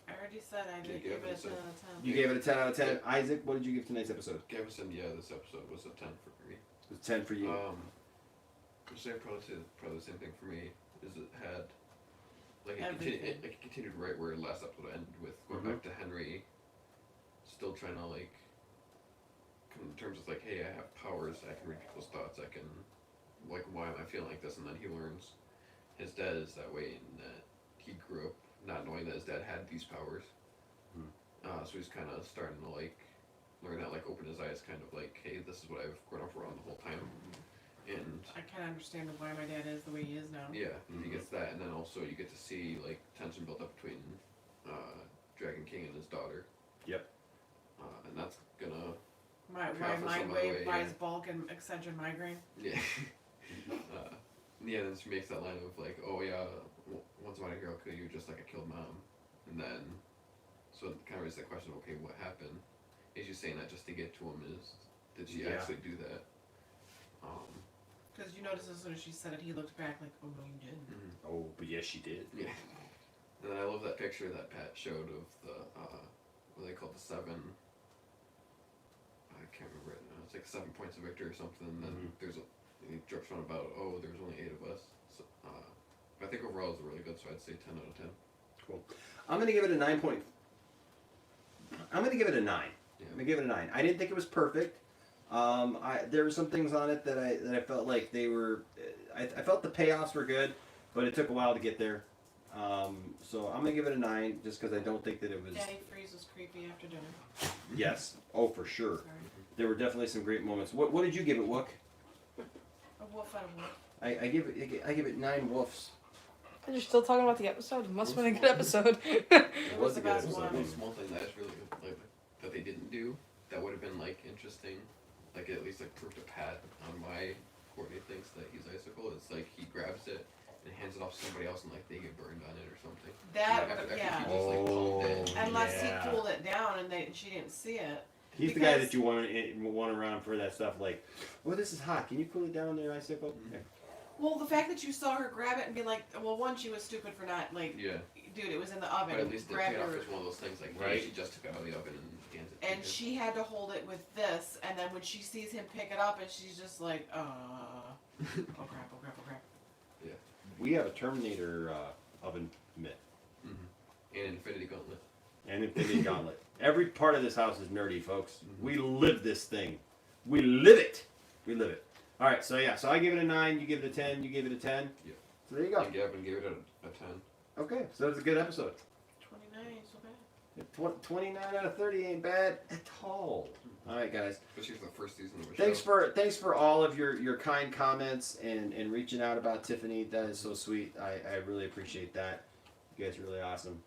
I already said I did give it a 10 out of 10. You gave it a 10 out of 10. Isaac, what did you give tonight's episode? Gavin said, yeah, this episode was a 10 for me. It was 10 for you. I'm saying probably the same thing for me. Is it had like it continued right where the last episode ended with going back to Henry, still trying to like come in terms of like, hey, I have powers, I can read people's thoughts, I can like, why am I feeling like this? And then he learns his dad is that way, and that he grew up not knowing that his dad had these powers. So he's kind of starting to like learn that, like open his eyes, kind of like, hey, this is what I've grown up around the whole time. And I kind of understand why my dad is the way he is now. yeah, he gets that, and then also you get to see like tension build up between Dragon King and his daughter. Yep. And that's gonna My mind wave buys bulk and Excedrin migraine. Yeah. Yeah, then she makes that line of like, oh yeah, once upon a hero kill you just like I killed mom, and then so it kind of raises that question of, okay, what happened? Is she saying that just to get to him? Did she actually do that? Because you notice as soon as she said it, he looked back like, oh no, you didn't. Oh, but yes, she did. Yeah. And then I love that picture that Pat showed of the what they call the 7. I can't remember it now. It's like 7 points of victory or something. And then he jokes around about, oh, there's only 8 of us. So, I think overall it's really good, so I'd say 10 out of 10. Cool. I'm gonna give it a 9 point. I'm gonna give it a 9. Yeah. I'm gonna give it a 9. I didn't think it was perfect. There were some things on it that I felt like they were. I felt the payoffs were good, but it took a while to get there. So I'm gonna give it a 9 just because I don't think that it was. Daddy Freeze was creepy after dinner. Yes. Oh, for sure. Sorry. There were definitely some great moments. What did you give it, Wook? A wolf out of wolf. I give it 9 woofs. And you're still talking about the episode? It must have been a good episode. It was a good best episode. one. One small thing that is really like that they didn't do that would have been like interesting, like at least like proof to Pat on why Courtney thinks that he's icicle. It's like he grabs it and hands it off to somebody else and like they get burned on it or something. That after yeah. he just, like, pulled it. Unless he pulled it down and she didn't see it. He's the guy that you want around for that stuff. Like, oh, this is hot. Can you cool it down there, icicle? Yeah. Well, the fact that you saw her grab it and be like, well, one, she was stupid for not, like, dude, it was in the oven. But at least the payoff is one of those things, like, right. She just took it out of the oven and hands it. And she had to hold it with this, and then when she sees him pick it up, and she's just like, oh crap, oh crap, oh crap. Yeah. We have a Terminator oven mitt. And Infinity Gauntlet. And Infinity Gauntlet. Every part of this house is nerdy, folks. We live this thing. We live it. We live it. All right, so yeah, so I give it a 9, you give it a 10, you give it a 10. Yeah. So there you go. And Gavin gave it a 10. Okay, so that was a good episode. 29 ain't so bad. 29 out of 30 ain't bad at all. All right, guys. Especially for the first season of the show. Thanks for all of your kind comments and reaching out about Tiffany. That is so sweet. I really appreciate that. You guys are really awesome.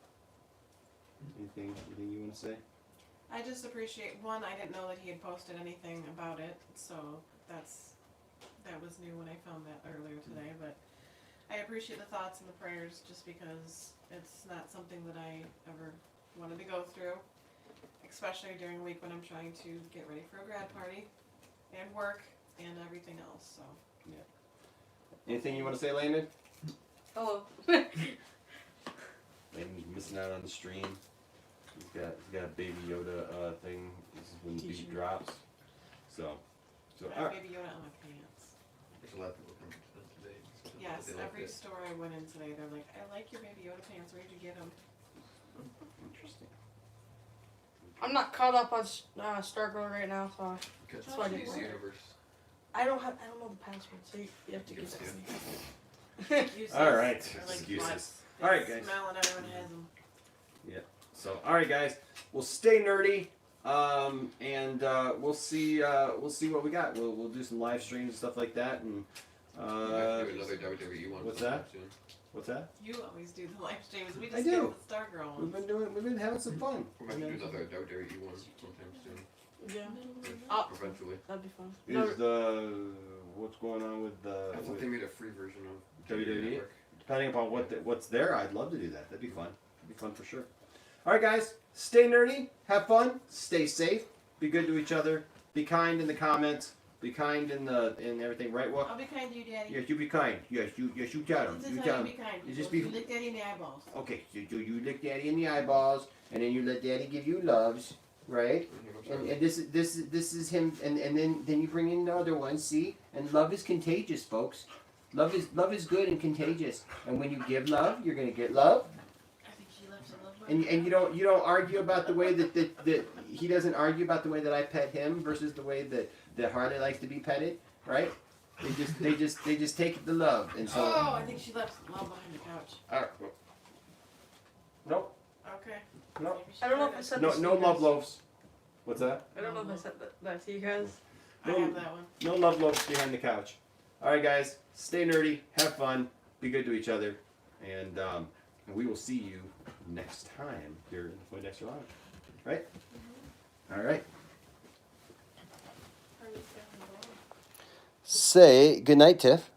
Anything you want to say? I just appreciate, one, I didn't know that he had posted anything about it, so that was new when I found that earlier today, but I appreciate the thoughts and the prayers just because it's not something that I ever wanted to go through, especially during a week when I'm trying to get ready for a grad party and work and everything else, so. Yeah. Anything you want to say, Landon? Hello. Landon's missing out on the stream. He's got a Baby Yoda thing. This is when the beat drops. So I have Baby Yoda on my pants. There's a lot of people coming to them today. Yes, They like every it. store I went in today, they're like, I like your Baby Yoda pants. Where'd you get them? Interesting. I'm not caught up on Stargirl right now, so Because that's why I didn't DC work. Universe. I don't know the password, so you have to give it to me. Excuses. All right, They're like excuses. butts. All right, They guys. smell and everyone has them. Yeah. So, all right, guys. We'll stay nerdy, and we'll see what we got. We'll do some live streams and stuff like that, and We have to do another WWE one. what's sometime that? Soon. What's that? You always do the live streams. We I just do. do the Stargirl ones. We've been having some fun. We're going to do another WWE one sometime soon. Yeah. Eventually. That'd be fun. Is the what's going on with the I thought they made a free version of WWE? Network. Depending upon what's there, I'd love to do that. That'd be fun. That'd be fun for sure. All right, guys. Stay nerdy. Have fun. Stay safe. Be good to each other. Be kind in the comments. Be kind in everything, right? Well, I'll be kind to you, Daddy. yes, you be kind. Yes, you tell him. This You is tell how him. you be kind. You just You be lick Daddy in the eyeballs. okay. So you lick Daddy in the eyeballs, and then you let Daddy give you loves, right? And this is him, and then you bring in the other one. See, and love is contagious, folks. Love is good and contagious. And when you give love, you're gonna get love. I think she loves a love And you don't argue about the way that he doesn't argue about the way that I pet him versus the way that Harley likes to be petted, right? They just take the love, and so. Oh, I think she left love behind the couch. All right. Nope. Okay. No. Maybe she I don't know tried if I it. said No this to no you love guys. loaves. What's that? I don't know if I said that to you guys. I have that one. No love loaves behind the couch. All right, guys. Stay nerdy. Have fun. Be good to each other, and we will see you next time here in the Point Extra Live. Right? All right. Say good night, Tiff.